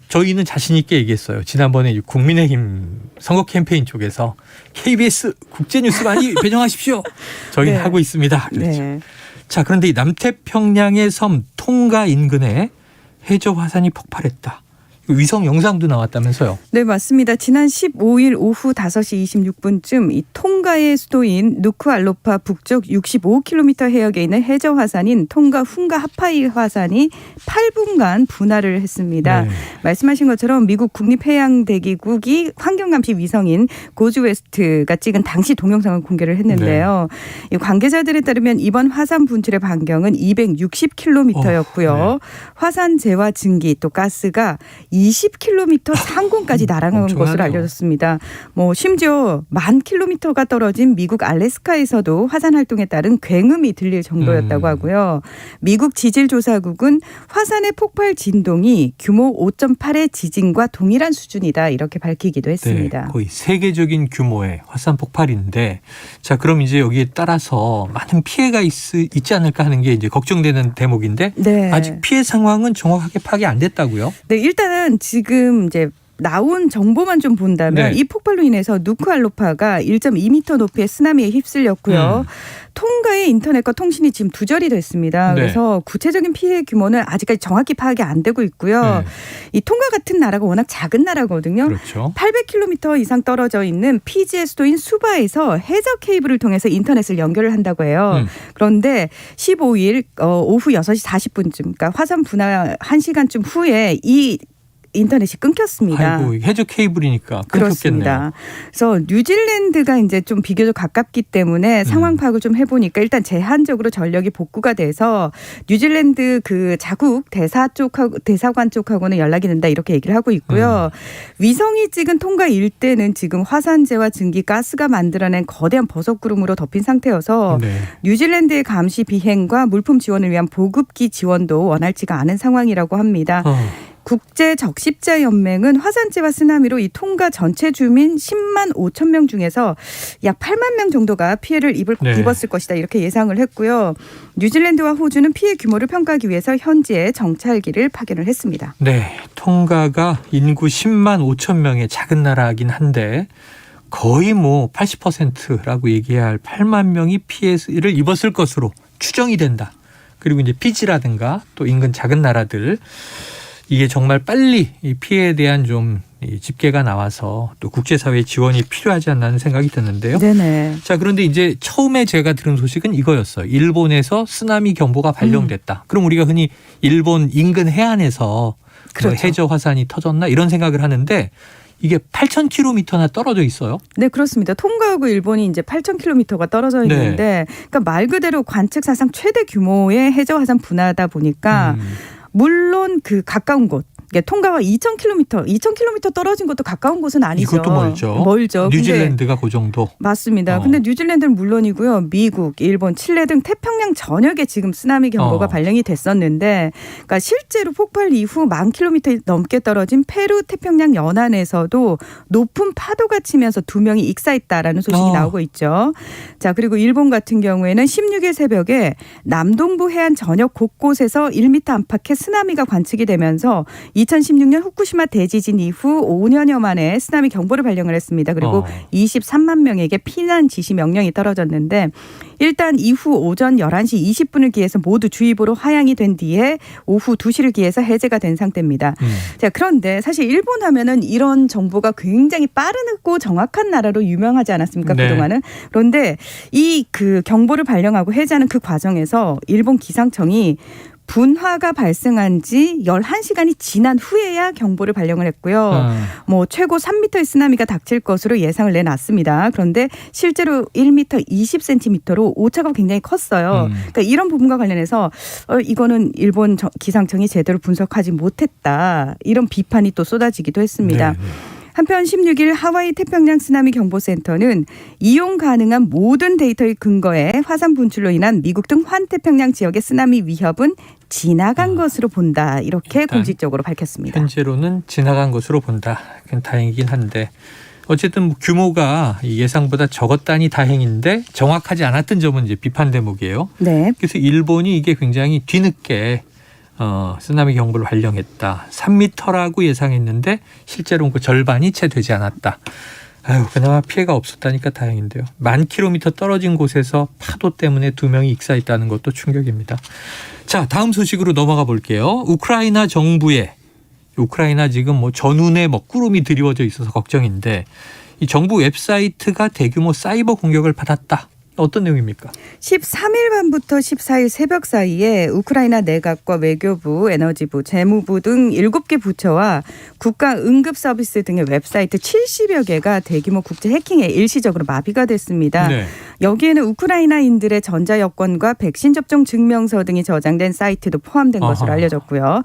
저희는 자신 있게 얘기했어요. 지난번에 국민의힘 선거 캠페인 쪽에서 KBS 국제 뉴스 많이 배정하십시오. 저희는 하고 있습니다. 그렇죠. 네. 자, 그런데 이 남태평양의 섬 통가 인근에 해저 화산이 폭발했다. 위성 영상도 나왔다면서요? 네, 맞습니다. 지난 15일 오후 5시 26분쯤 이 통가의 수도인 누쿠알로파 북쪽 65km 해역에 있는 해저 화산인 통가 훈가 하파이 화산이 8분간 분화를 했습니다. 네. 말씀하신 것처럼 미국 국립해양대기국이 환경감시 위성인 고즈웨스트가 찍은 당시 동영상을 공개를 했는데요. 네. 이 관계자들에 따르면 이번 화산 분출의 반경은 260km였고요. 네. 화산재와 증기 또 가스가 20km 상공까지 날아간 것으로 알려졌습니다. 심지어 10,000km가 떨어진 미국 알래스카에서도 화산 활동에 따른 굉음이 들릴 정도였다고 하고요. 미국 지질조사국은 화산의 폭발 진동이 규모 5.8의 지진과 동일한 수준이다 이렇게 밝히기도 했습니다. 네, 거의 세계적인 규모의 화산 폭발인데, 자, 그럼 이제 여기에 따라서 많은 피해가 있지 않을까 하는 게 이제 걱정되는 대목인데, 네. 아직 피해 상황은 정확하게 파악이 안 됐다고요? 네, 일단 지금 이제 나온 정보만 좀 본다면 이 폭발로 인해서 누쿠알로파가 1.2m 높이의 쓰나미에 휩쓸렸고요. 통가의 인터넷과 통신이 지금 두절이 됐습니다. 그래서 구체적인 피해 규모는 아직까지 정확히 파악이 안 되고 있고요. 이 통가 같은 나라가 워낙 작은 나라거든요. 그렇죠. 800km 이상 떨어져 있는 피지의 수도인 수바에서 해저 케이블을 통해서 인터넷을 연결을 한다고 해요. 그런데 15일 오후 6시 40분쯤 그러니까 화산 분화 1시간쯤 후에 이 인터넷이 끊겼습니다. 아이고, 해저 케이블이니까 끊겼겠네요. 그렇습니다. 그래서 뉴질랜드가 이제 좀 비교적 가깝기 때문에 상황 파악을 좀 해보니까 일단 제한적으로 전력이 복구가 돼서 뉴질랜드 그 자국 대사관 쪽하고는 연락이 된다 이렇게 얘기를 하고 있고요. 위성이 찍은 통가 일대는 지금 화산재와 증기, 가스가 만들어낸 거대한 버섯구름으로 덮인 상태여서 뉴질랜드의 감시 비행과 물품 지원을 위한 보급기 지원도 원활치가 않은 상황이라고 합니다. 국제적십자연맹은 화산재와 쓰나미로 이 통가 전체 주민 10만 5천 명 중에서 약 8만 명 정도가 피해를 입었을 것이다 이렇게 예상을 했고요. 뉴질랜드와 호주는 피해 규모를 평가하기 위해서 현지에 정찰기를 파견을 했습니다. 네, 통가가 인구 10만 5천 명의 작은 나라이긴 한데 거의 80%라고 얘기해야 할 8만 명이 피해를 입었을 것으로 추정이 된다. 그리고 이제 피지라든가 또 인근 작은 나라들 이게 정말 빨리 이 피해에 대한 좀 집계가 나와서 또 국제사회의 지원이 필요하지 않나 하는 생각이 드는데요. 네네. 자, 그런데 이제 처음에 제가 들은 소식은 이거였어요. 일본에서 쓰나미 경보가 발령됐다. 그럼 우리가 흔히 일본 인근 해안에서 그렇죠. 해저 화산이 터졌나 이런 생각을 하는데 이게 8,000km나 떨어져 있어요. 네, 그렇습니다. 통가하고 일본이 이제 8,000km가 떨어져 있는데 그러니까 말 그대로 관측 사상 최대 규모의 해저 화산 분화다 보니까 물론 그 가까운 곳 통가와 2,000km 떨어진 것도 가까운 곳은 아니죠. 이것도 멀죠. 멀죠. 뉴질랜드가 그 정도. 맞습니다. 근데 뉴질랜드는 물론이고요. 미국, 일본, 칠레 등 태평양 전역에 지금 쓰나미 경보가 발령이 됐었는데 그러니까 실제로 폭발 이후 10,000km 넘게 떨어진 페루 태평양 연안에서도 높은 파도가 치면서 2명이 익사했다라는 소식이 나오고 있죠. 자, 그리고 일본 같은 경우에는 16일 새벽에 남동부 해안 전역 곳곳에서 1m 안팎의 쓰나미가 관측이 되면서 2016년 후쿠시마 대지진 이후 5년여 만에 쓰나미 경보를 발령을 했습니다. 그리고 23만 명에게 피난 지시 명령이 떨어졌는데 일단 이후 오전 11시 20분을 기해서 모두 주의보로 하향이 된 뒤에 오후 2시를 기해서 해제가 된 상태입니다. 자, 그런데 사실 일본 하면은 이런 정보가 굉장히 빠르고 정확한 나라로 유명하지 않았습니까? 네. 그동안은. 그런데 이 그 경보를 발령하고 해제하는 그 과정에서 일본 기상청이 분화가 발생한 지 11시간이 지난 후에야 경보를 발령을 했고요. 뭐 최고 3m의 쓰나미가 닥칠 것으로 예상을 내놨습니다. 그런데 실제로 1m 20cm로 오차가 굉장히 컸어요. 그러니까 이런 부분과 관련해서 이거는 일본 기상청이 제대로 분석하지 못했다. 이런 비판이 또 쏟아지기도 했습니다. 네. 한편 16일 하와이 태평양 쓰나미 경보센터는 이용 가능한 모든 데이터의 근거에 화산 분출로 인한 미국 등 환태평양 지역의 쓰나미 위협은 지나간 것으로 본다. 이렇게 공식적으로 밝혔습니다. 현재로는 지나간 것으로 본다. 그건 다행이긴 한데 어쨌든 규모가 예상보다 적었다니 다행인데 정확하지 않았던 점은 이제 비판 대목이에요. 네. 그래서 일본이 이게 굉장히 뒤늦게 쓰나미 경보를 발령했다. 3m라고 예상했는데 실제로는 그 절반이 채 되지 않았다. 아유, 그나마 피해가 없었다니까 다행인데요. 10,000km 떨어진 곳에서 파도 때문에 2명이 익사했다는 것도 충격입니다. 자, 다음 소식으로 넘어가 볼게요. 우크라이나 지금 뭐 전운에 먹구름이 드리워져 있어서 걱정인데 이 정부 웹사이트가 대규모 사이버 공격을 받았다. 어떤 내용입니까? 13일 밤부터 14일 새벽 사이에 우크라이나 내각과 외교부, 에너지부, 재무부 등 7개 부처와 국가응급서비스 등의 웹사이트 70여 개가 대규모 국제 해킹에 일시적으로 마비가 됐습니다. 네. 여기에는 우크라이나인들의 전자여권과 백신 접종 증명서 등이 저장된 사이트도 포함된 것으로 알려졌고요.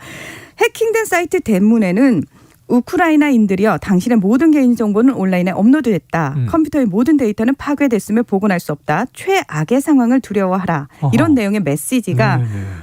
해킹된 사이트 대문에는 우크라이나인들이여 당신의 모든 개인정보는 온라인에 업로드됐다. 컴퓨터의 모든 데이터는 파괴됐으며 복원할 수 없다. 최악의 상황을 두려워하라. 이런 내용의 메시지가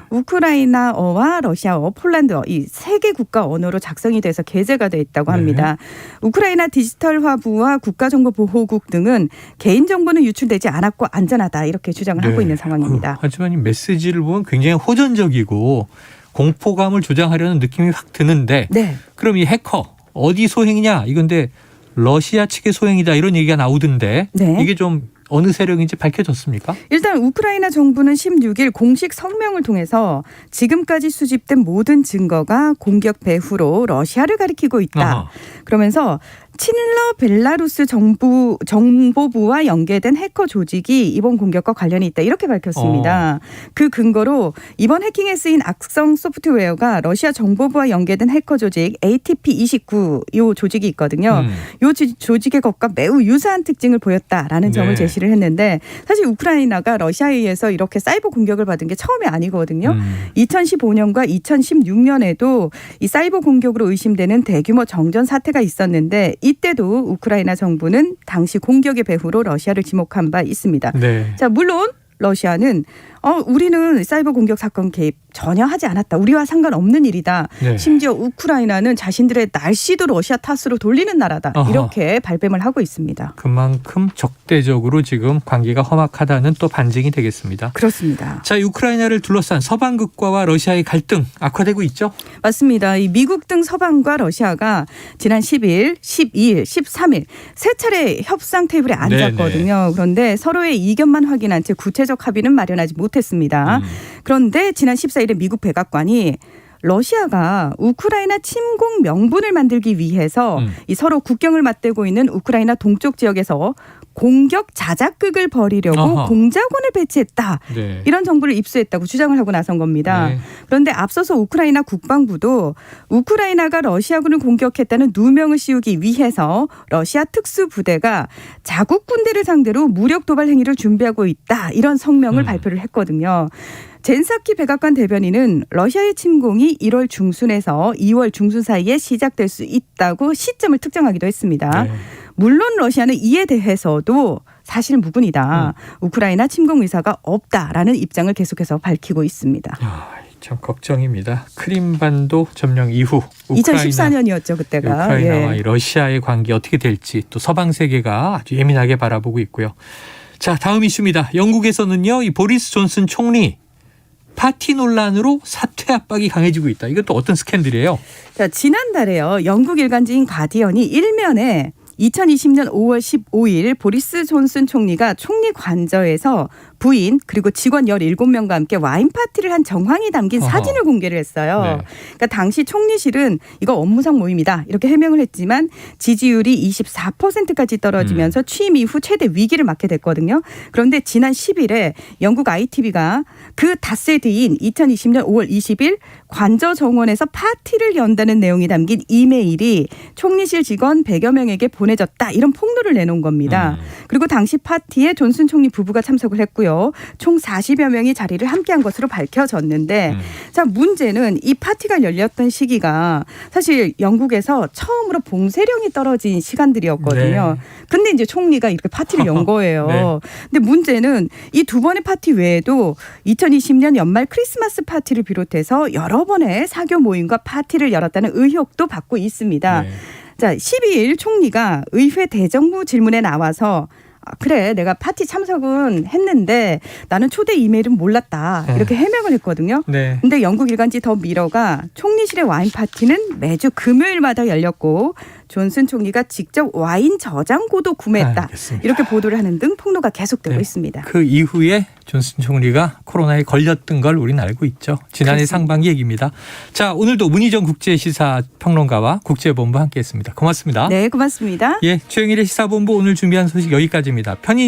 우크라이나어와 러시아어, 폴란드어 이 3개 국가 언어로 작성이 돼서 게재가 돼 있다고 합니다. 우크라이나 디지털화부와 국가정보보호국 등은 개인정보는 유출되지 않았고 안전하다. 이렇게 주장을 하고 있는 상황입니다. 하지만 이 메시지를 보면 굉장히 호전적이고 공포감을 조장하려는 느낌이 확 드는데 그럼 이 해커 어디 소행이냐 이건데 러시아 측의 소행이다 이런 얘기가 나오던데 이게 좀 어느 세력인지 밝혀졌습니까? 일단 우크라이나 정부는 16일 공식 성명을 통해서 지금까지 수집된 모든 증거가 공격 배후로 러시아를 가리키고 있다. 그러면서 친러 벨라루스 정보부와 연계된 해커 조직이 이번 공격과 관련이 있다 이렇게 밝혔습니다. 그 근거로 이번 해킹에 쓰인 악성 소프트웨어가 러시아 정보부와 연계된 해커 조직 ATP29 이 조직이 있거든요. 이 조직의 것과 매우 유사한 특징을 보였다라는 점을 제시를 했는데 사실 우크라이나가 러시아에 의해서 이렇게 사이버 공격을 받은 게 처음이 아니거든요. 2015년과 2016년에도 이 사이버 공격으로 의심되는 대규모 정전 사태가 있었는데 이때도 우크라이나 정부는 당시 공격의 배후로 러시아를 지목한 바 있습니다. 자, 물론 러시아는 우리는 사이버 공격 사건 개입 전혀 하지 않았다. 우리와 상관없는 일이다. 심지어 우크라이나는 자신들의 날씨도 러시아 탓으로 돌리는 나라다. 이렇게 발뺌을 하고 있습니다. 그만큼 적대적으로 지금 관계가 험악하다는 또 반증이 되겠습니다. 그렇습니다. 자, 우크라이나를 둘러싼 서방국가와 러시아의 갈등 악화되고 있죠? 맞습니다. 이 미국 등 서방과 러시아가 지난 10일, 12일, 13일 세 차례 협상 테이블에 앉았거든요. 그런데 서로의 이견만 확인한 채 구체적 합의는 마련하지 못했습니다. 그런데 지난 14일에 미국 백악관이 러시아가 우크라이나 침공 명분을 만들기 위해서 이 서로 국경을 맞대고 있는 우크라이나 동쪽 지역에서 공격 자작극을 벌이려고 공작원을 배치했다. 이런 정보를 입수했다고 주장을 하고 나선 겁니다. 그런데 앞서서 우크라이나 국방부도 우크라이나가 러시아군을 공격했다는 누명을 씌우기 위해서 러시아 특수부대가 자국 군대를 상대로 무력 도발 행위를 준비하고 있다. 이런 성명을 발표를 했거든요. 젠사키 백악관 대변인은 러시아의 침공이 1월 중순에서 2월 중순 사이에 시작될 수 있다고 시점을 특정하기도 했습니다. 네. 물론 러시아는 이에 대해서도 사실 무근이다. 우크라이나 침공 의사가 없다라는 입장을 계속해서 밝히고 있습니다. 참 걱정입니다. 크림반도 점령 이후 2014년이었죠 그때가. 우크라이나와 예. 러시아의 관계 어떻게 될지 또 서방 세계가 아주 예민하게 바라보고 있고요. 자, 다음 이슈입니다. 영국에서는요, 이 보리스 존슨 총리 파티 논란으로 사퇴 압박이 강해지고 있다. 이것도 어떤 스캔들이에요? 자, 지난달에요. 영국 일간지인 가디언이 일면에 2020년 5월 15일 보리스 존슨 총리가 총리 관저에서 부인 그리고 직원 17명과 함께 와인 파티를 한 정황이 담긴 사진을 공개를 했어요. 네. 그러니까 당시 총리실은 이거 업무상 모임이다 이렇게 해명을 했지만 지지율이 24%까지 떨어지면서 취임 이후 최대 위기를 맞게 됐거든요. 그런데 지난 10일에 영국 ITV가 그 닷새 뒤인 2020년 5월 20일 관저 정원에서 파티를 연다는 내용이 담긴 이메일이 총리실 직원 100여 명에게 보내졌다 이런 폭로를 내놓은 겁니다. 그리고 당시 파티에 존슨 총리 부부가 참석을 했고요. 총 40여 명이 자리를 함께한 것으로 밝혀졌는데 자, 문제는 이 파티가 열렸던 시기가 사실 영국에서 처음으로 봉쇄령이 떨어진 시간들이었거든요. 네. 근데 이제 총리가 이렇게 파티를 연 거예요. 네. 근데 문제는 이 두 번의 파티 외에도 2020년 연말 크리스마스 파티를 비롯해서 여러 번의 사교 모임과 파티를 열었다는 의혹도 받고 있습니다. 네. 자, 12일 총리가 의회 대정부 질문에 나와서 그래 내가 파티 참석은 했는데 나는 초대 이메일은 몰랐다 이렇게 해명을 했거든요. 네. 근데 영국 일간지 더 미러가 총리실의 와인 파티는 매주 금요일마다 열렸고 존슨 총리가 직접 와인 저장고도 구매했다. 알겠습니다. 이렇게 보도를 하는 등 폭로가 계속되고 네. 있습니다. 그 이후에 존슨 총리가 코로나에 걸렸던 걸 우리는 알고 있죠. 지난해 그렇습니다. 상반기 얘기입니다. 자, 오늘도 문희정 국제시사평론가와 국제본부 함께했습니다. 고맙습니다. 네, 고맙습니다. 예, 최영일의 시사본부 오늘 준비한 소식 여기까지입니다. 편의